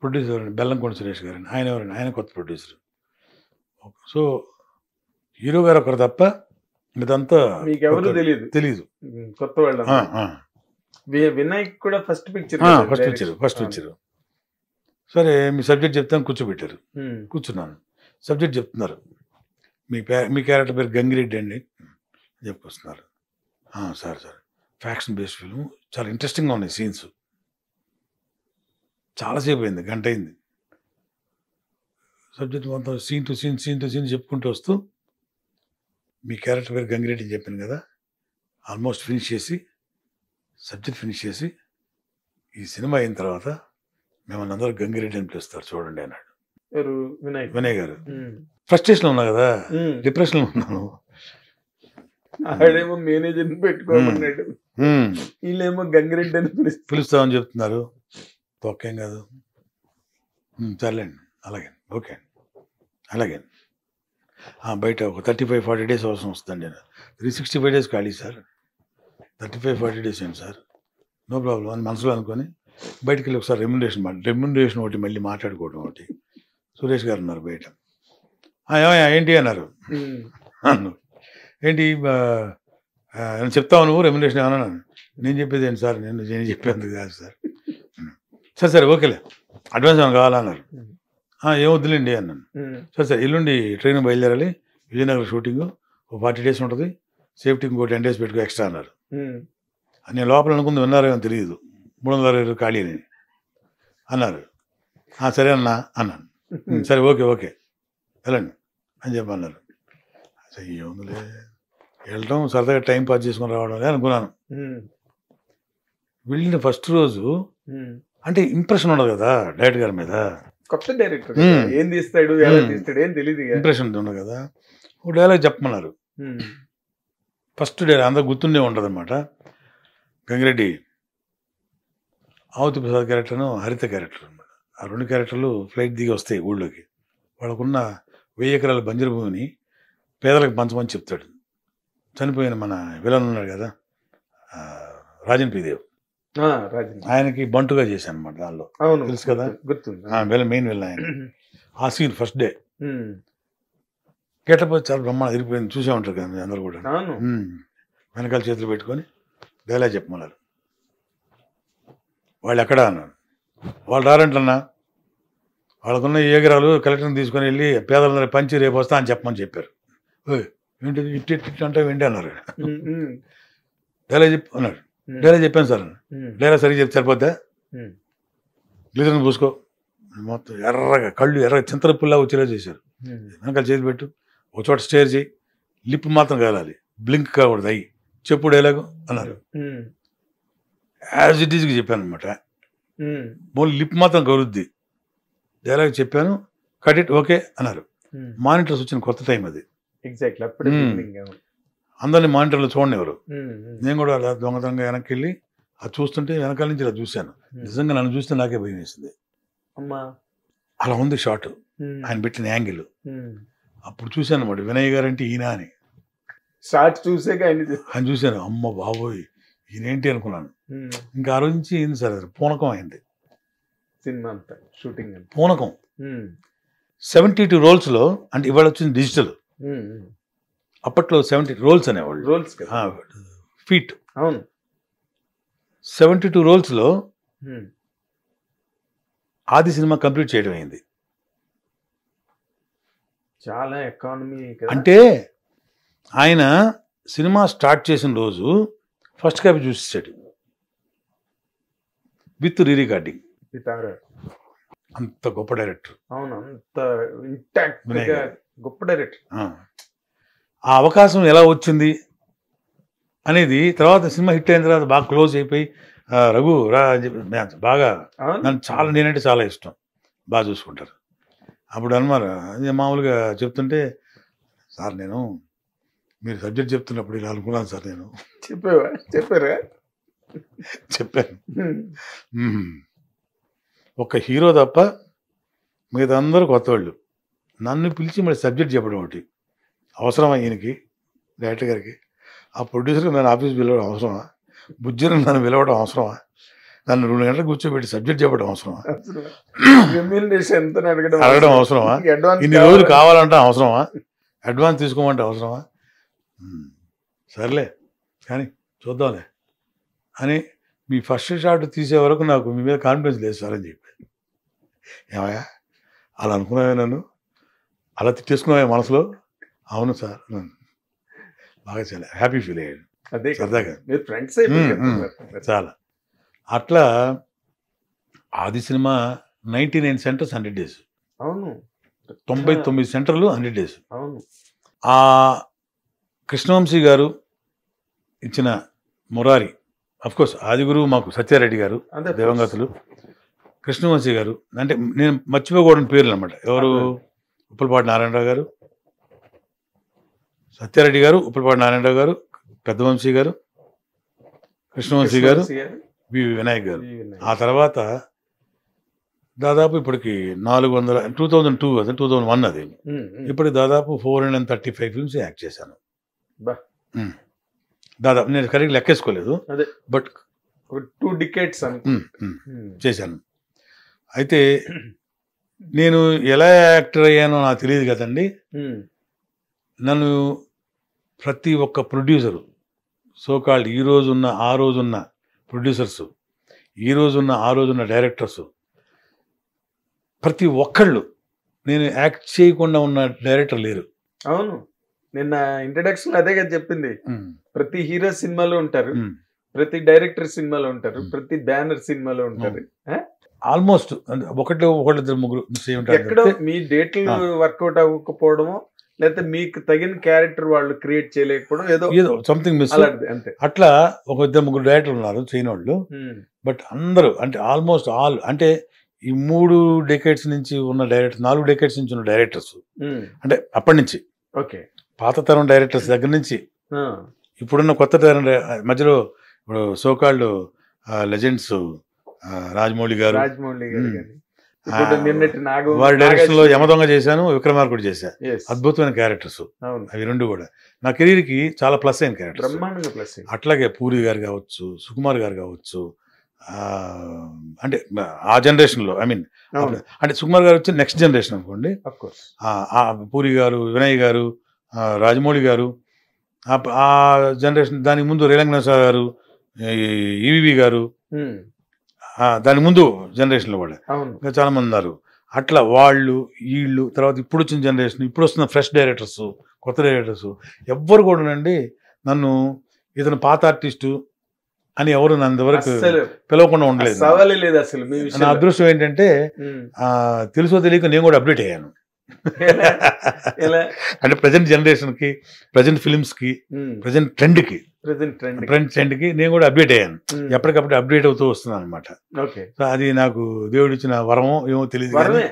ప్రొడ్యూసర్ బెల్లంకొండ సురేష్ గారండి. ఆయన ఎవరండి? ఆయన కొత్త ప్రొడ్యూసర్. సో హీరో గారు ఒకరు తప్ప ఇదంతా తెలీదు, కొత్త వాళ్ళు. వినాయక్ కూడా ఫస్ట్ పిక్చర్. సరే మీ సబ్జెక్ట్ చెప్తాను కూర్చోబెట్టారు. కూర్చున్నాను, సబ్జెక్ట్ చెప్తున్నారు. మీ క్యారెక్టర్ పేరు గంగిరెడ్డి అండి చెప్పుకొస్తున్నారు. సార్ ఫ్యాక్షన్ బేస్డ్ ఫిల్మ్, చాలా ఇంట్రెస్టింగ్గా ఉన్నాయి సీన్స్. చాలాసేపు అయింది, గంట అయింది. సబ్జెక్ట్ మొత్తం సీన్ టు సీన్ చెప్పుకుంటూ వస్తూ మీ క్యారెక్టర్ పేరు గంగిరెడ్డి అని చెప్పాను కదా, ఆల్మోస్ట్ ఫినిష్ చేసి సబ్జెక్ట్ ఫినిష్ చేసి ఈ సినిమా అయిన తర్వాత మిమ్మల్ని అందరూ గంగిరెడ్డి అని పిలుస్తారు చూడండి అన్నాడు వినయ్ గారు. ఫ్రస్ట్రేషన్లో ఉన్నా కదా, డిప్రెషన్లో ఉన్నాను. ఆడేమో మేనేజర్ పెట్టుకోమన్నాడు, వీళ్ళేమో గంగిరెడ్డి అని పిలుస్తామని చెప్తున్నారు. తొక్కేం కాదు, సర్లేండి అలాగే ఓకే అలాగే. బయట ఒక 35-40 డేస్ అవసరం వస్తుందండి. 365 డేస్ ఖాళీ సార్, 35-40 డేస్ ఏంటి సార్, నో ప్రాబ్లం అని మనసులో అనుకొని బయటికి వెళ్ళి ఒకసారి రెమ్యునరేషన్ ఒకటి మళ్ళీ మాట్లాడుకోవడం ఒకటి. సురేష్ గారు ఉన్నారు బయట. ఏంటి అన్నారు. ఏంటి చెప్తావు నువ్వు రెమ్యునరేషన్ ఏమన్నా? నేను చెప్పేది ఏంటి సార్, నేను చెప్పేందుకు కాదు సార్. సరే ఓకేలే, అడ్వాన్స్ ఏమైనా కావాలన్నారు. ఏం వద్దులేండి అన్నాను. సరే ఎల్లుండి ట్రైన్ బయలుదేరాలి, విజయనగరం షూటింగ్, 40 డేస్ ఉంటుంది, సేఫ్టీకి ఇంకో 10 డేస్ పెట్టుకో ఎక్స్ట్రా అన్నారు. నేను లోపల అనుకుంది విన్నారేమో తెలియదు, 360 ఖాళీ అని అన్నారు. సరే అన్నాను. సరే ఓకే వెళ్ళండి అని చెప్పన్నారు. అసలు ఏముందిలే వెళ్ళటం, సరదాగా టైం పాస్ చేసుకుని రావడం అనుకున్నాను. వెళ్ళిన ఫస్ట్ రోజు అంటే ఇంప్రెషన్ ఉండదు కదా డైరెక్టర్ గారి మీద, కొత్త డైరెక్టర్ ఏం తీస్తాడు ఎలా తీస్తాడు ఏం తెలియదు, ఇంప్రెషన్ ఉండదు కదా. ఒక డైలాగ్ చెప్పమన్నారు. ఫస్ట్ డైలాగ్ అందరూ గుర్తుండే ఉంటుంది అనమాట. గంగిరెడ్డి ఆవుతి ప్రసాద్ క్యారెక్టర్ను హరిత క్యారెక్టర్ అనమాట. ఆ 2 క్యారెక్టర్లు ఫ్లైట్ దిగి వస్తాయి ఊళ్ళోకి. వాళ్ళకున్న 1000 ఎకరాల బంజరు భూమిని పేదలకు పంచమని చెప్తాడు. చనిపోయిన మన విలన్ ఉన్నాడు కదా రాజన్ పీదేవ్, ఆయనకి బంటుగా చేశాను అనమాట దానిలో, తెలుసు కదా, మెయిన్ విలన్ ఆయన. ఆ సీన్ ఫస్ట్ డే గెటప్ చాలా బ్రహ్మాండం ఇరిపోయింది, చూసే ఉంటారు కదా మీరు అందరూ కూడా. అవును. వెనకాల చేతులు పెట్టుకొని డైలాగ్ చెప్పమన్నారు. వాళ్ళు ఎక్కడ అన్నాను. వాళ్ళు రారంటన్నా, వాళ్ళకున్న ఏగరాలు కలెక్టర్ని తీసుకొని వెళ్ళి పేదలందరూ పంచి రేపు వస్తా అని చెప్పమని చెప్పారు. ఏంటి ఇట్టి అంటే ఏంటి అన్నారు. డైలాగ్ చెప్పి అన్నాడు. డైలాగ్ చెప్పాను సార్. డైలాగ్ సరిగ్గా చెప్తే సరిపోద్దా, గ్లిజర్ని పూసుకో, మొత్తం ఎర్రగా కళ్ళు ఎర్రగా చింతల పుల్లా వచ్చేలా చేశారు. వెనకాల చేతి పెట్టు, ఒక చోట స్టేర్ చేయి, లిప్ మాత్రం కాలాలి, బ్లింక్ కాకూడదు, అయ్యి చెప్పు డైలాగు అన్నారు. యాజ్ ఇట్ ఈజ్కి చెప్పాను అనమాట. మళ్ళీ లిప్ మాత్రం కలుద్ది, డైలాగ్ చెప్పాను, కట్ ఇట్ ఓకే అన్నారు. మానిటర్స్ వచ్చిన కొత్త టైం అది. అందరినీ మానిటర్లో చూడనివ్వరు. నేను కూడా అలా దొంగతనంగా వెనక్కి వెళ్ళి అది చూస్తుంటే వెనకాల నుంచి ఇలా చూశాను. నిజంగా నన్ను చూస్తే నాకే భయం వేసింది. అలా ఉంది షాట్, ఆయన పెట్టిన యాంగిల్. అప్పుడు చూశాను అన్నమాట, వినయ్ గారు అంటే ఈయన అని. షార్ట్ చూసే ఆయన చూశాను, అమ్మ బాబోయ్ ఈయనేంటి అనుకున్నాను. ఇంకా ఆ రోజు నుంచి ఏంది సార్, పూనకం అయింది సినిమా అంతా షూటింగ్. పూనకం. 72 రోల్స్లో, అంటే ఇవాళ వచ్చింది డిజిటల్, అప్పట్లో 70 రోల్స్ అనేవాళ్ళు, రోల్స్ ఫీట్. అవును. 72 రోల్స్లో ఆది సినిమా కంప్లీట్ చేయడం అయింది. చాలా ఎకానమీ. అంటే ఆయన సినిమా స్టార్ట్ చేసిన రోజు ఫస్ట్ కాపీ చూసేసాడు విత్ రీ రికార్డింగ్. అంత గొప్ప డైరెక్టర్. అవును, అంత ఇంటాక్ట్ గొప్ప డైరెక్టర్. ఆ అవకాశం ఎలా వచ్చింది అనేది తర్వాత సినిమా హిట్ అయిన తర్వాత బాగా క్లోజ్ అయిపోయి రఘు రా బాగా నన్ను చాలా, నేనంటే చాలా ఇష్టం, బాగా చూసుకుంటారు. అప్పుడు అన్నమాట మామూలుగా చెప్తుంటే, సార్ నేను మీరు సబ్జెక్ట్ చెప్తున్నప్పుడు ఇలా అనుకున్నాను సార్, నేను చెప్పారా చెప్పాను. ఒక హీరో తప్ప మిగతా అందరూ కొత్త వాళ్ళు. నన్ను పిలిచి మళ్ళీ సబ్జెక్ట్ చెప్పడం ఒకటి అవసరమా ఈయనకి, డైరెక్టర్ గారికి? ఆ ప్రొడ్యూసర్కి నన్ను ఆఫీస్ పిలవడం అవసరమా? బుజ్జిని నన్ను పిలవడం అవసరమా? నన్ను 2 గంటలకు కూర్చోబెట్టి సబ్జెక్ట్ చెప్పడం అవసరమా? అడగడం అవసరమా? ఇన్ని రోజులు కావాలంటే అవసరమా? అడ్వాన్స్ తీసుకోమంటే అవసరమా? సర్లే కానీ చూద్దాంలే అని మీ ఫస్ట్ షాట్ తీసే వరకు నాకు మీ మీద కాన్ఫిడెన్స్ లేదు సార్ అని చెప్పి. ఏమయ్యా అలా అనుకున్నావే, నన్ను అలా తిట్టేసుకున్నావే మనసులో? అవును సార్, బాగా చాలా హ్యాపీ ఫీల్ అయ్యాడు. అదే సరదాగా ఫ్రెండ్స్ చాలా. అట్లా ఆది సినిమా 99 సెంటర్స్ 100 days. అవును, 99 సెంటర్లు 100 days. అవును. ఆ కృష్ణవంశీ గారు ఇచ్చిన మురారి, అఫ్కోర్స్ ఆది గురువు మాకు సత్యారెడ్డి గారు దివంగతులు, కృష్ణవంశీ గారు అంటే నేను మర్చిపోకూడని పేర్లు అనమాట. ఎవరు? ఉప్పలపాటి నారాయణరావు గారు, సత్యారెడ్డి గారు, ఉప్పలపాటి నారాయణరావు గారు, పెద్దవంశీ గారు, కృష్ణవంశీ గారు, వినాయక్ గారు. ఆ తర్వాత దాదాపు ఇప్పటికి 2002 అది 2001 అది. ఇప్పటికి దాదాపు 435 ఫిల్మ్స్ యాక్ట్ చేశాను. దాదాపు నేను కరెక్ట్ లెక్కేసుకోలేదు, బట్ 2 decades చేశాను. అయితే నేను ఎలా యాక్టర్ అయ్యానో నాకు తెలియదు కదండి. నన్ను ప్రతి ఒక్క ప్రొడ్యూసరు, సోకాల్డ్ ఈ రోజున్న ఆ రోజున్న ప్రొడ్యూసర్సు, ఈ రోజున్న ఆ రోజున్న డైరెక్టర్సు, ప్రతి ఒక్కళ్ళు, నేను యాక్ట్ చేయకుండా ఉన్న డైరెక్టర్ లేరు. అవును, నిన్న ఇంట్రడక్షన్ అదే కదా చెప్పింది. ప్రతి హీరో సినిమాలో ఉంటారు, ప్రతి డైరెక్టర్ సినిమాలో ఉంటారు, ప్రతి బ్యానర్ సినిమాలో ఉంటారు. ఆల్మోస్ట్ ఒకళ్ళిద్దరు ముగ్గురు ఎక్కడో మీ డేట్లు వర్కౌట్ అవ్వకపోవడమో, లేకపోతే మీకు తగిన క్యారెక్టర్ వాళ్ళు క్రియేట్ చేయలేకపోవడం, ఏదో సంథింగ్ మిస్ అంతే. అట్లా ఒక 2-3 డైరెక్టర్లు ఉన్నారు చేయని వాళ్ళు. బట్ అందరూ అంటే ఆల్మోస్ట్ ఆల్, అంటే ఈ 3 decades నుంచి ఉన్న డైరెక్టర్, 4 decades నుంచి ఉన్న డైరెక్టర్స్, అంటే అప్పటి నుంచి పాత తరం డైరెక్టర్స్ దగ్గర నుంచి ఇప్పుడున్న కొత్త తరం మధ్యలో ఇప్పుడు సోకాల్డ్ లెజెండ్స్ రాజమౌళి గారు, వారి డైరెక్షన్ లో యమదొంగ చేశాను, విక్రమార్కుడు చేశా. అద్భుతమైన క్యారెక్టర్స్ అవి 2 కూడా నా కెరీర్ కి చాలా ప్లస్ అయిన క్యారెక్టర్స్. అట్లాగే పూరి గారు కావచ్చు, సుకుమార్ గారు కావచ్చు, అంటే ఆ జనరేషన్లో ఐ మీన్ అవును. అంటే సుకుమార్ గారు వచ్చి నెక్స్ట్ జనరేషన్ అనుకోండి. Of course. పూరి గారు, వినయ్ గారు, రాజమౌళి గారు, ఆ జనరేషన్. దానికి ముందు రేలంగనాథ గారు, ఈవీవి గారు, ఉమ్, దాని ముందు జనరేషన్లో కూడా అవును. ఇంకా చాలా మంది ఉన్నారు. అట్లా వాళ్ళు వీళ్ళు తర్వాత ఇప్పుడు వచ్చిన జనరేషన్, ఇప్పుడు వస్తున్న ఫ్రెష్ డైరెక్టర్స్, కొత్త డైరెక్టర్స్ ఎవ్వరు కూడానండి నన్ను ఇతను పాత ఆర్టిస్టు అని ఎవరు నన్నంతవరకు అస్సలు పిలవకుండా ఉండలేదు. సవాలే లేదు అసలు మీ నా విషయంలో. అదృష్టం ఏంటంటే ఉమ్, తెలుసో తెలియక నేను కూడా అప్డేట్ అయ్యాను. ఎలా? అంటే ప్రజెంట్ జనరేషన్కి, ప్రజెంట్ ఫిలిమ్స్కి, ప్రజెంట్ ట్రెండ్కి ప్రెసెంట్ ట్రెండ్. ట్రెండ్కి నేను కూడా అప్డేట్ అయ్యాను. ఎప్పటికప్పుడు అప్డేట్ అవుతూ వస్తున్నాను అనమాట. ఓకే. సో అది నాకు దేవుడు ఇచ్చిన వరమో ఏమో తెలియదు కానీ. వరమే.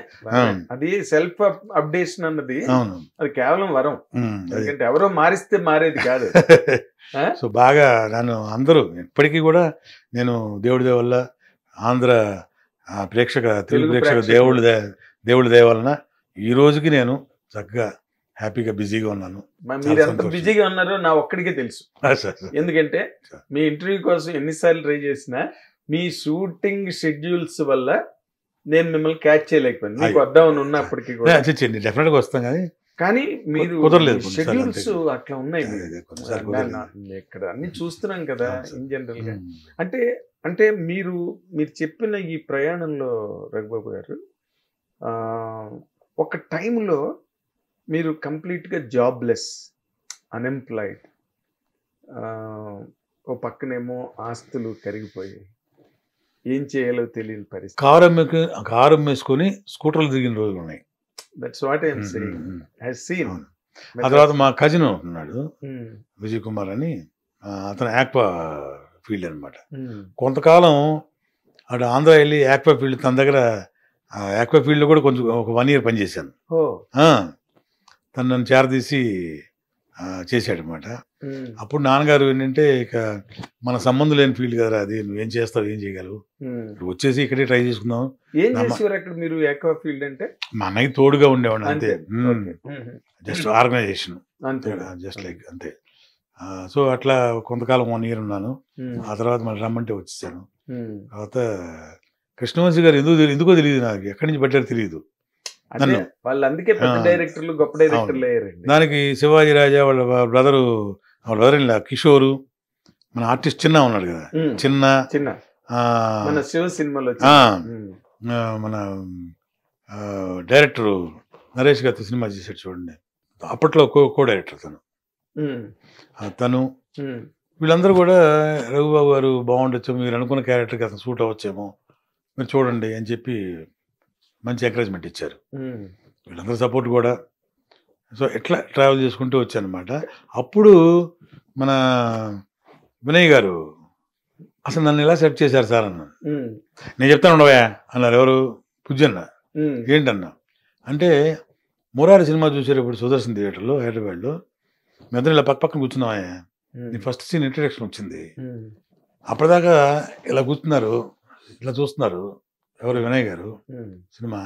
అది సెల్ఫ్ అప్డేషన్ అన్నది అవును. అది కేవలం వరం. అది. ఎందుకంటే ఎవరో మారిస్తే మారేది కాదు. సో బాగా నన్ను అందరూ ఇప్పటికీ కూడా నేను దేవుడి దయ వల్ల ఆంధ్ర తెలుగు ప్రేక్షక దేవుడి దయ వలన ఈ రోజుకి నేను చక్కగా హ్యాపీగా బిజీగా ఉన్నాను. మీరు ఎంత బిజీగా ఉన్నారో నా ఒక్కడికే తెలుసు. ఎందుకంటే మీ ఇంటర్వ్యూ కోసం ఎన్నిసార్లు ట్రై చేసినా మీ షూటింగ్ షెడ్యూల్స్ వల్ల నేను మిమ్మల్ని క్యాచ్ చేయలేకపోయాను. మీకు వద్దామని ఉన్నప్పటికీ కూడా. డెఫినెట్ గా వస్తాం కానీ మీరు కుదరలేదు. షెడ్యూల్స్ అట్లా ఉన్నాయి. ఇక్కడ అన్ని చూస్తున్నాం కదా ఇన్ జనరల్ గా. అంటే మీరు చెప్పిన ఈ ప్రయాణంలో రఘుబాబు గారు ఒక టైంలో మీరు కంప్లీట్గా జాబ్లెస్, అన్ఎంప్లాయిడ్, ఓ పక్కనేమో ఆస్తులు కరిగిపోయి ఏం చేయాలో తెలియని పరిస్థితి. కారు అమ్మేసుకొని స్కూటర్లు దిగిన రోజులు ఉన్నాయి. That's what I'm saying. I seen. ఆ తర్వాత మా కజిన్ ఉన్నాడు విజయ్ కుమార్ అని, అతను యాక్వా ఫీల్డ్ అనమాట. కొంతకాలం అటు ఆంధ్ర వెళ్ళి యాక్వా ఫీల్డ్, తన దగ్గర యాక్వా ఫీల్డ్లో కూడా కొంచెం ఒక 1 year పనిచేశాను. తను నన్ను చేరదీసి చేశాడనమాట. అప్పుడు నాన్నగారు ఏంటంటే ఇక మన సంబంధం లేని ఫీల్డ్ కదా అది, నువ్వేం చేస్తావు, ఏం చేయగలవు, వచ్చేసి ఇక్కడే ట్రై చేసుకుందాం. ఏం చేసేవారు అక్కడ మీరు యాక్వా ఫీల్డ్ అంటే? మా అన్నయ్య తోడుగా ఉండేవాడు అంతే. జస్ట్ ఆర్గనైజేషన్ జస్ట్ లైక్ అంతే. సో అట్లా కొంతకాలం 1 year ఉన్నాను. ఆ తర్వాత మళ్ళీ రమ్మంటే వచ్చేసాను. తర్వాత కృష్ణవంశీ గారు ఎందుకో తెలియదు, నాకు ఎక్కడి నుంచి పెట్టారో తెలియదు. వాళ్ళు అందుకే పెద్ద డైరెక్టర్లు, గొప్ప డైరెక్టర్లు అయ్యారండి. దానికి శివాజీ రాజా వాళ్ళ బ్రదర్ కిషోరు, మన ఆర్టిస్ట్ చిన్న ఉన్నాడు కదా, చిన్న మన శివ సినిమాలో మన డైరెక్టర్ నరేష్ గారితో సినిమా చేశాడు చూడండి, అప్పట్లో కో డైరెక్టర్ తను వీళ్ళందరూ కూడా రఘుబాబు గారు బాగుండొచ్చు, మీరు అనుకున్న క్యారెక్టర్కి అతను సూట్ అవ్వచ్చేమో, మీరు చూడండి అని చెప్పి మంచి ఎంకరేజ్మెంట్ ఇచ్చారు. వీళ్ళందరూ సపోర్ట్ కూడా. సో ఎట్లా ట్రావెల్ చేసుకుంటూ వచ్చానమాట. అప్పుడు మన వినయ్ గారు అసలు నన్ను ఎలా సెట్ చేశారు సార్ అన్న. నేను చెప్తాను ఉండవా అన్నారు. ఎవరు? పుజ్జన్న. ఏంటన్నా అంటే మురారి సినిమా చూసేటప్పుడు సుదర్శన్ థియేటర్లో హైదరాబాద్లో మెదడు ఇలా పక్కన కూర్చున్నావా, నీ ఫస్ట్ సీన్ ఇంట్రడక్షన్ వచ్చింది, అప్పటిదాకా ఇలా కూర్చున్నారు, ఇలా చూస్తున్నారు. ఎవరు? వినయ్ గారు. సినిమా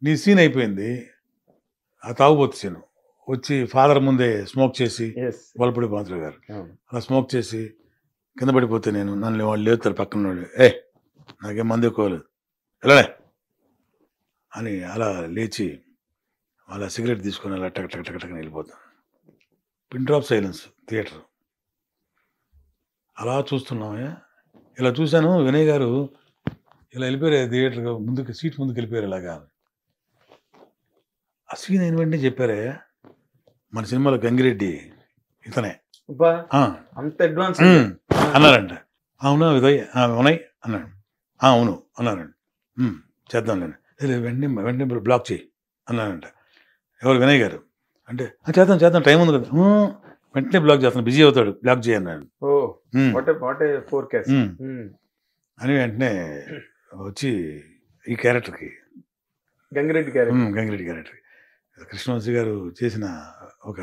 నీ సీన్ అయిపోయింది, ఆ తాగుబోతు సీన్ వచ్చి ఫాదర్ ముందే స్మోక్ చేసి, వలపూడి పాత్ర గారు అలా స్మోక్ చేసి కింద పడిపోతే నన్ను వాళ్ళు లేపుతారు పక్కన వాళ్ళు, నాకేం మంది ఎక్కువలేదు వెళ్ళలే అని అలా లేచి అలా సిగరెట్ తీసుకొని అలా టక్ టక్ టక్ టక్ వెళ్ళిపోతాను. Pin drop silence theatre. అలా చూస్తున్నామే. ఇలా చూశాను, వినయ్ గారు ఇలా వెళ్ళిపోయారు థియేటర్ ముందుకు, సీట్ ముందుకు వెళ్ళిపోయారు. ఇలాగా ఆ సీన్ అయిన వెంటనే చెప్పారే, మన సినిమాలో గంగిరెడ్డి ఇతనే అంత అడ్వాన్స్ అన్నారంట. అవునా విదయ్ ఉన్నాయి అన్నాడు. అవును అన్నారండి. చేద్దాం నేను వెంటనే బ్లాక్ చేయి అన్నారంట. ఎవరు? వినయ్ గారు. అంటే చేద్దాం టైం ఉంది కదా, వెంటనే బ్లాక్ చేస్తాను, బిజీ అవుతాడు, బ్లాక్ చేయి అన్నాడు. అని వెంటనే వచ్చి ఈ క్యారెక్టర్కి గంగిరెడ్డి క్యారెక్టర్ కృష్ణవంశీ గారు చేసిన ఒక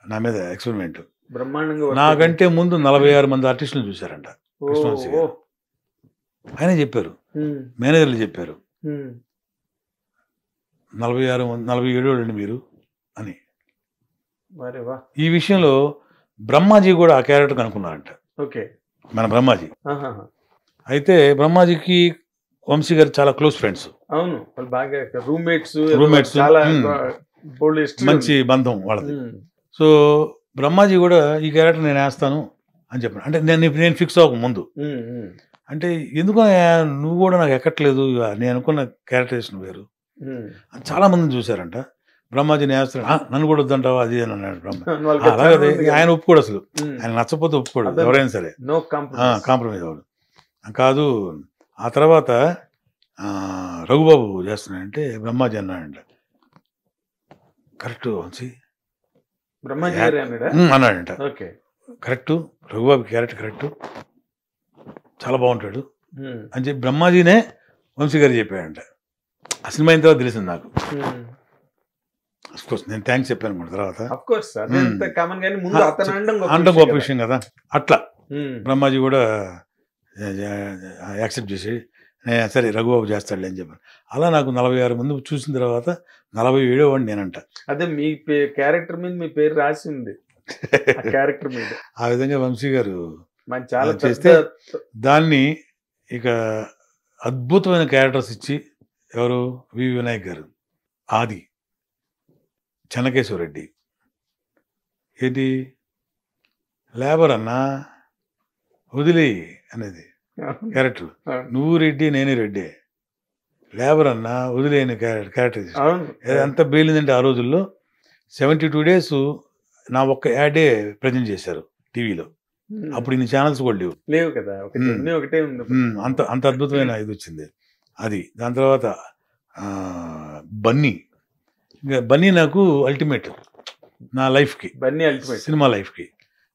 నా మీద ఎక్స్పెరిమెంట్. బ్రహ్మాండంగా. నాకంటే ముందు 46 మంది ఆర్టిస్టులు చూశారంట కృష్ణవంశీ గారు. ఆయన చెప్పారు, మేనేజర్లు చెప్పారు, 47 వాళ్ళండి మీరు అని. ఈ విషయంలో బ్రహ్మాజీ కూడా ఆ క్యారెక్టర్ అనుకున్నారంట. ఓకే. మన బ్రహ్మాజీ అయితే బ్రహ్మాజీకి వంశీ గారు చాలా క్లోజ్ ఫ్రెండ్స్, అవును, వాళ్ళు బాగా రూమ్మేట్స్ Roommates. చాలా Hmm. bold history మంచి ఉంది. బంధం వాళ్ళది. Hmm. సో బ్రహ్మాజీ కూడా ఈ క్యారెక్టర్ నేను వేస్తాను అని చెప్పాను. అంటే నేను ఫిక్స్ అవ్వక ముందు, Hmm. Hmm. అంటే ఎందుకు నువ్వు కూడా నాకు ఎక్కట్లేదు, నేను అనుకున్న క్యారెక్టరేషన్ వేరు Hmm. అని చాలా మందిని చూశారంట. బ్రహ్మాజీ వేస్తాడు, నన్ను కూడా వద్దంటావా అది అని అన్నాడు బ్రహ్మ. వాళ్ళకి అలాగే చాలా ఉంది ఆయన కదా. ఒప్పుకోడు అసలు, Hmm. ఆయన నచ్చపోతే ఒప్పుకోడు అదే. ఎవరైనా సరే, No compromise. కాంప్రమైజ్ అవ్వడు. కాదు ఆ తర్వాత రఘుబాబు చేస్తున్నాడంటే బ్రహ్మాజీ అన్నాడంట, కరెక్ట్ వంశీ బ్రహ్మాజీ గారే అన్నాడా? అన్నాడంట, okay. Correct Raghubabu character correct, చాలా బాగుంటాడు Hmm. అని చెప్పి బ్రహ్మాజీనే వంశీ గారు చెప్పాడంట. ఆ సినిమా అయిన తర్వాత తెలిసింది నాకు. Hmm. అఫ్కోర్స్ నేను థ్యాంక్స్ చెప్పాను అనుకోండి తర్వాత, Of course, అదంత కామన్ గానీ ముందు అతను అంత గొప్ప విషయం కదా. అట్లా Hmm. బ్రహ్మాజీ కూడా యాక్సెప్ట్ చేసి సరే రఘుబాబు చేస్తాడులే అని చెప్పాను. అలా నాకు 46 మంది చూసిన తర్వాత 47వ వాడిని నేనంట. అదే మీ క్యారెక్టర్ మీద మీ పేరు రాసి ఉంది ఆ క్యారెక్టర్ మీద. ఆ విధంగా వంశీ గారు మన చాలా చేస్తే పెద్ద దాన్ని ఇక అద్భుతమైన క్యారెక్టర్స్ ఇచ్చి, ఎవరు వి వినాయక్ గారు, ఆది, చెన్నకేశ్వరరెడ్డి, ఏంటి లేబర్ అన్నా వదిలే అనేది క్యారెక్టర్, నువ్వు రెడ్డి నేను రెడ్డి, లేబర్ అన్నా వదిలేని క్యారెక్టర్. అవును. ఎంత బేలిందంటే ఆ రోజుల్లో 72 days నా ఒక్క యాడే ప్రజెంట్ చేశారు టీవీలో. Hmm. అప్పుడు ఇన్ని ఛానల్స్ కూడా లేవు. లేవు కదా, ఒకటే ఉంది. అంత అంత అద్భుతమైన ఇది వచ్చింది అది. దాని తర్వాత బన్నీ, ఇంకా బన్నీ నాకు అల్టిమేట్ నా లైఫ్కి, బన్నీ అల్టిమేట్ సినిమా లైఫ్కి.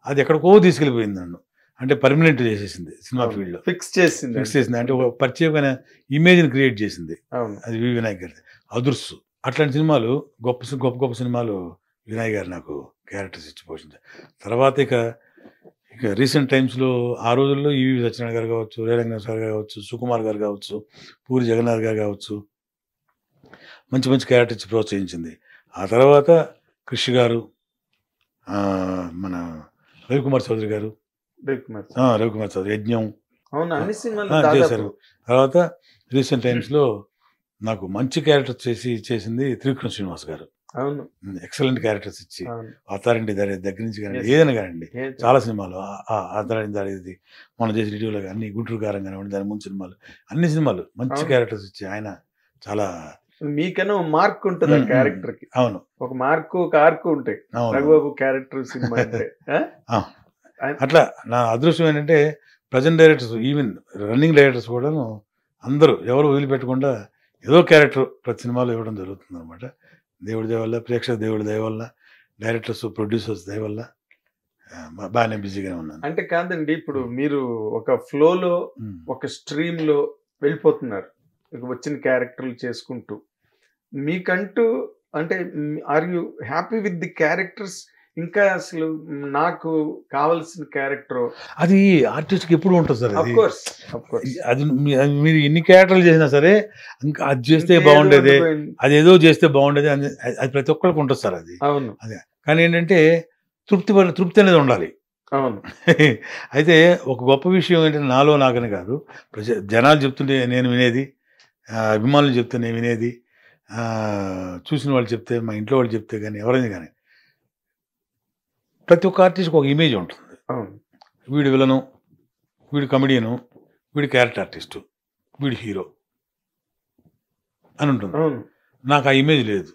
అది ఎక్కడికో తీసుకెళ్ళిపోయింది నన్ను, అంటే పర్మనెంట్ చేసేసింది సినిమా ఫీల్డ్లో, ఫిక్స్ చేసింది. ఫిక్స్ చేసింది. అంటే ఒక ప్రత్యేకమైన ఇమేజ్ని క్రియేట్ చేసింది. అవును. అది వి వినాయక్ గారి అదుర్సు. అట్లాంటి సినిమాలు గొప్ప గొప్ప గొప్ప సినిమాలు వినాయక్ గారు నాకు క్యారెక్టర్స్ ఇచ్చి పోషించారు. తర్వాత ఇక రీసెంట్ టైమ్స్లో ఆ రోజుల్లో ఈవి సత్యనారాయణ గారు కావచ్చు, రేలంగ సార్ గారు కావచ్చు, సుకుమార్ గారు కావచ్చు, పూరి జగన్నాథ్ గారు కావచ్చు, మంచి మంచి క్యారెక్టర్ ఇచ్చి ప్రోత్సహించింది. ఆ తర్వాత కృషి గారు, మన రవికుమార్ చౌదరి గారు, రవికుమార్ చౌదరి యజ్ఞం అవును, అన్ని సినిమాలు చేశారు. తర్వాత రీసెంట్ టైమ్స్లో నాకు మంచి క్యారెక్టర్ చేసింది త్రివిక్రమ్ శ్రీనివాస్ గారు. అవును, ఎక్సలెంట్ క్యారెక్టర్స్ ఇచ్చి అథారిటీ దగ్గర నుంచి కానీ Yes. ఏదైనా కానివ్వండి, చాలా సినిమాలు అథారిటీ దాడి మనం చేసిన ఇటీవల అన్ని గుంటూరు గారం కానివ్వండి, దాని ముందు సినిమాలు, అన్ని సినిమాలు మంచి అవును. క్యారెక్టర్స్ ఇచ్చి ఆయన చాలా మీకన్నా మార్క్ ఉంటుంది ఆ క్యారెక్టర్ కి. అవును ఒక మార్కు ఒక ఆర్కు ఉంటాయి అవును రఘుబాబు క్యారెక్టర్ సినిమా అంటే. అట్లా నా అదృష్టం ఏంటంటే present directors, even running directors కూడాను అందరూ ఎవరు వదిలిపెట్టకుండా ఏదో క్యారెక్టర్ ప్రతి సినిమాలో ఇవ్వడం జరుగుతుంది అనమాట. దేవుడి దయ వల్ల, ప్రేక్షక దేవుడి దయ వల్ల, డైరెక్టర్స్ ప్రొడ్యూసర్స్ దయ వల్ల బాగానే బిజీగానే ఉన్నాను. అంటే కాదండి, ఇప్పుడు మీరు ఒక ఫ్లోలో ఒక స్ట్రీమ్ లో వెళ్ళిపోతున్నారు వచ్చిన క్యారెక్టర్లు చేసుకుంటూ. మీకంటూ అంటే are you happy with the characters? ఇంకా అసలు నాకు కావాల్సిన క్యారెక్టర్ అది ఆర్టిస్ట్కి ఎప్పుడు ఉంటుంది సార్. అది అది మీరు ఎన్ని క్యారెక్టర్లు చేసినా సరే ఇంకా అది చేస్తే బాగుండేది, అది ఏదో చేస్తే బాగుండేది అని అది ప్రతి ఒక్కరికి ఉంటుంది సార్. అది అవును. అదే కానీ ఏంటంటే తృప్తి అనేది ఉండాలి. అవును. అయితే ఒక గొప్ప విషయం ఏంటంటే నాలో నాకని కాదు, జనాలు చెప్తుంటే నేను వినేది, అభిమానులు చెప్తే నేను వినేది, చూసిన వాళ్ళు చెప్తే, మా ఇంట్లో వాళ్ళు చెప్తే కానీ ఎవరైనా కానీ ప్రతి ఒక్క ఆర్టిస్ట్కి ఒక ఇమేజ్ ఉంటుంది. వీడు విలను, వీడు కమెడియను, వీడు క్యారెక్టర్ ఆర్టిస్టు, వీడు హీరో అని ఉంటుంది. నాకు ఆ ఇమేజ్ లేదు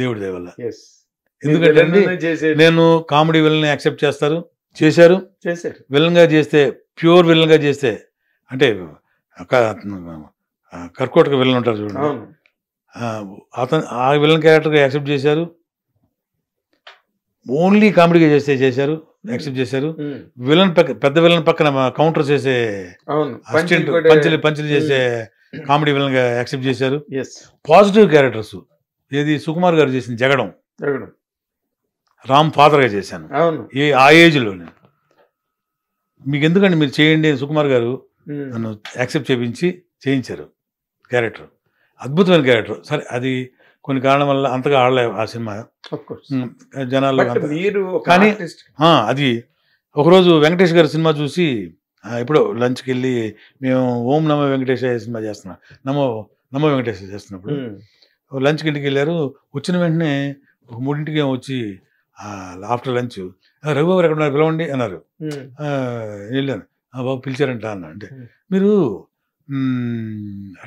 దేవుడి దయ వల్ల. ఎందుకంటే నేను కామెడీ విలన్ యాక్సెప్ట్ చేశారు, విలన్ గా చేస్తే, ప్యూర్ విలన్ గా చేస్తే, అంటే కర్కోటక విలన్ ఉంటారు చూడండి, అతను ఆ విలన్ క్యారెక్టర్ యాక్సెప్ట్ చేశారు. ఓన్లీ కామెడీగా చేశారు, యాక్సెప్ట్ చేశారు. విలన్ పెద్ద విలన్ పక్కన కౌంటర్ చేసే పంచులు చేసే కామెడీ విలన్ గా యాక్సెప్ట్ చేశారు. పాజిటివ్ క్యారెక్టర్స్ ఏది సుకుమార్ గారు చేసిన జగడం, రామ్ ఫాదర్ గా చేశాను ఆ ఏజ్ లోనే. మీకు ఎందుకంటే మీరు చేయండి, సుకుమార్ గారు నన్ను యాక్సెప్ట్ చేయించారు క్యారెక్టర్, అద్భుతమైన క్యారెక్టర్. సరే అది కొన్ని కారణం వల్ల అంతగా ఆడలే ఆ సినిమా జనాల్లో. కానీ అది ఒకరోజు వెంకటేష్ గారి సినిమా చూసి ఇప్పుడు లంచ్కి వెళ్ళి మేము ఓం నమో వెంకటేశ్వర సినిమా చేస్తున్నాం, నమో వెంకటేశ్వర చేస్తున్నప్పుడు లంచ్కి ఇంటికి వెళ్ళారు. వచ్చిన వెంటనే ఒక 3ంటికి వచ్చి ఆఫ్టర్ లంచ్ రఘుబాబు ఎక్కడ ఉన్నారు పిలవండి అన్నారు. వెళ్ళాను. బాబు పిలిచారంట అన్న. అంటే మీరు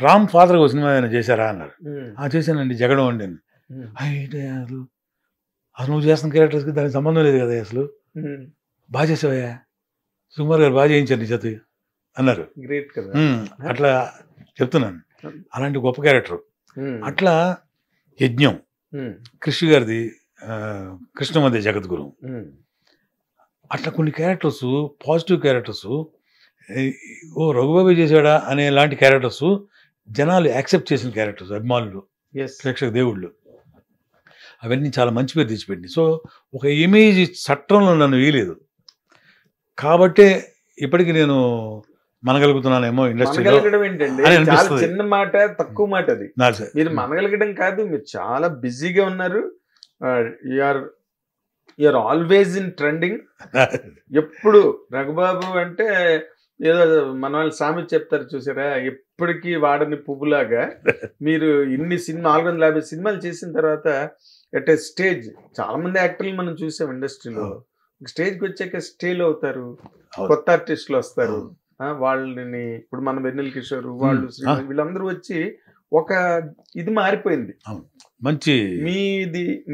రామ్ ఫాదర్ ఒక సినిమా ఏమైనా చేశారా అన్నారు. చేశానండి, జగడం అండి అని. అయితే అసలు నువ్వు చేస్తున్న క్యారెక్టర్స్కి దానికి సంబంధం లేదు కదా, అసలు బాగా చేసావయ్యా, సుకుమార్ గారు బాగా చేయించారు నీ చేతి అన్నారు. గ్రేట్ కదా. అట్లా చెప్తున్నాను, అలాంటి గొప్ప క్యారెక్టర్. అట్లా యజ్ఞం కృష్ణ గారిది కృష్ణమదే జగద్గురు. అట్లా కొన్ని క్యారెక్టర్స్, పాజిటివ్ క్యారెక్టర్స్, ఓ రఘుబాబు చేశాడా అనే లాంటి క్యారెక్టర్స్ జనాలు యాక్సెప్ట్ చేసిన క్యారెక్టర్స్, అభిమానులు, ప్రేక్షక దేవుళ్ళు, అవన్నీ చాలా మంచి పేరు తెచ్చిపెట్టింది. సో ఒక ఇమేజ్ చట్టంలో నన్ను వేయలేదు కాబట్టే ఇప్పటికి నేను మనగలుగుతున్నానేమో ఇండస్ట్రీలో ఏంటండి. చాలా చిన్న మాట, తక్కువ మాట అది. మీరు మనగలగడం కాదు, మీరు చాలా బిజీగా ఉన్నారు. You're always in trending. ఎప్పుడు రఘుబాబు అంటే ఏదో మన వాళ్ళు సామెత చెప్తారు చూసారా, ఎప్పటికీ వాడని పువ్వులాగా మీరు ఇన్ని 450 సినిమాలు చేసిన తర్వాత ఎట్ ఏ స్టేజ్, చాలా మంది యాక్టర్లు మనం చూసాం ఇండస్ట్రీలో, స్టేజ్కి వచ్చాక స్టేల్ అవుతారు, కొత్త ఆర్టిస్టులు వస్తారు. వాళ్ళని ఇప్పుడు మన వెన్నెల కిషోర్ వాళ్ళు వీళ్ళందరూ వచ్చి ఒక ఇది మారిపోయింది. మంచి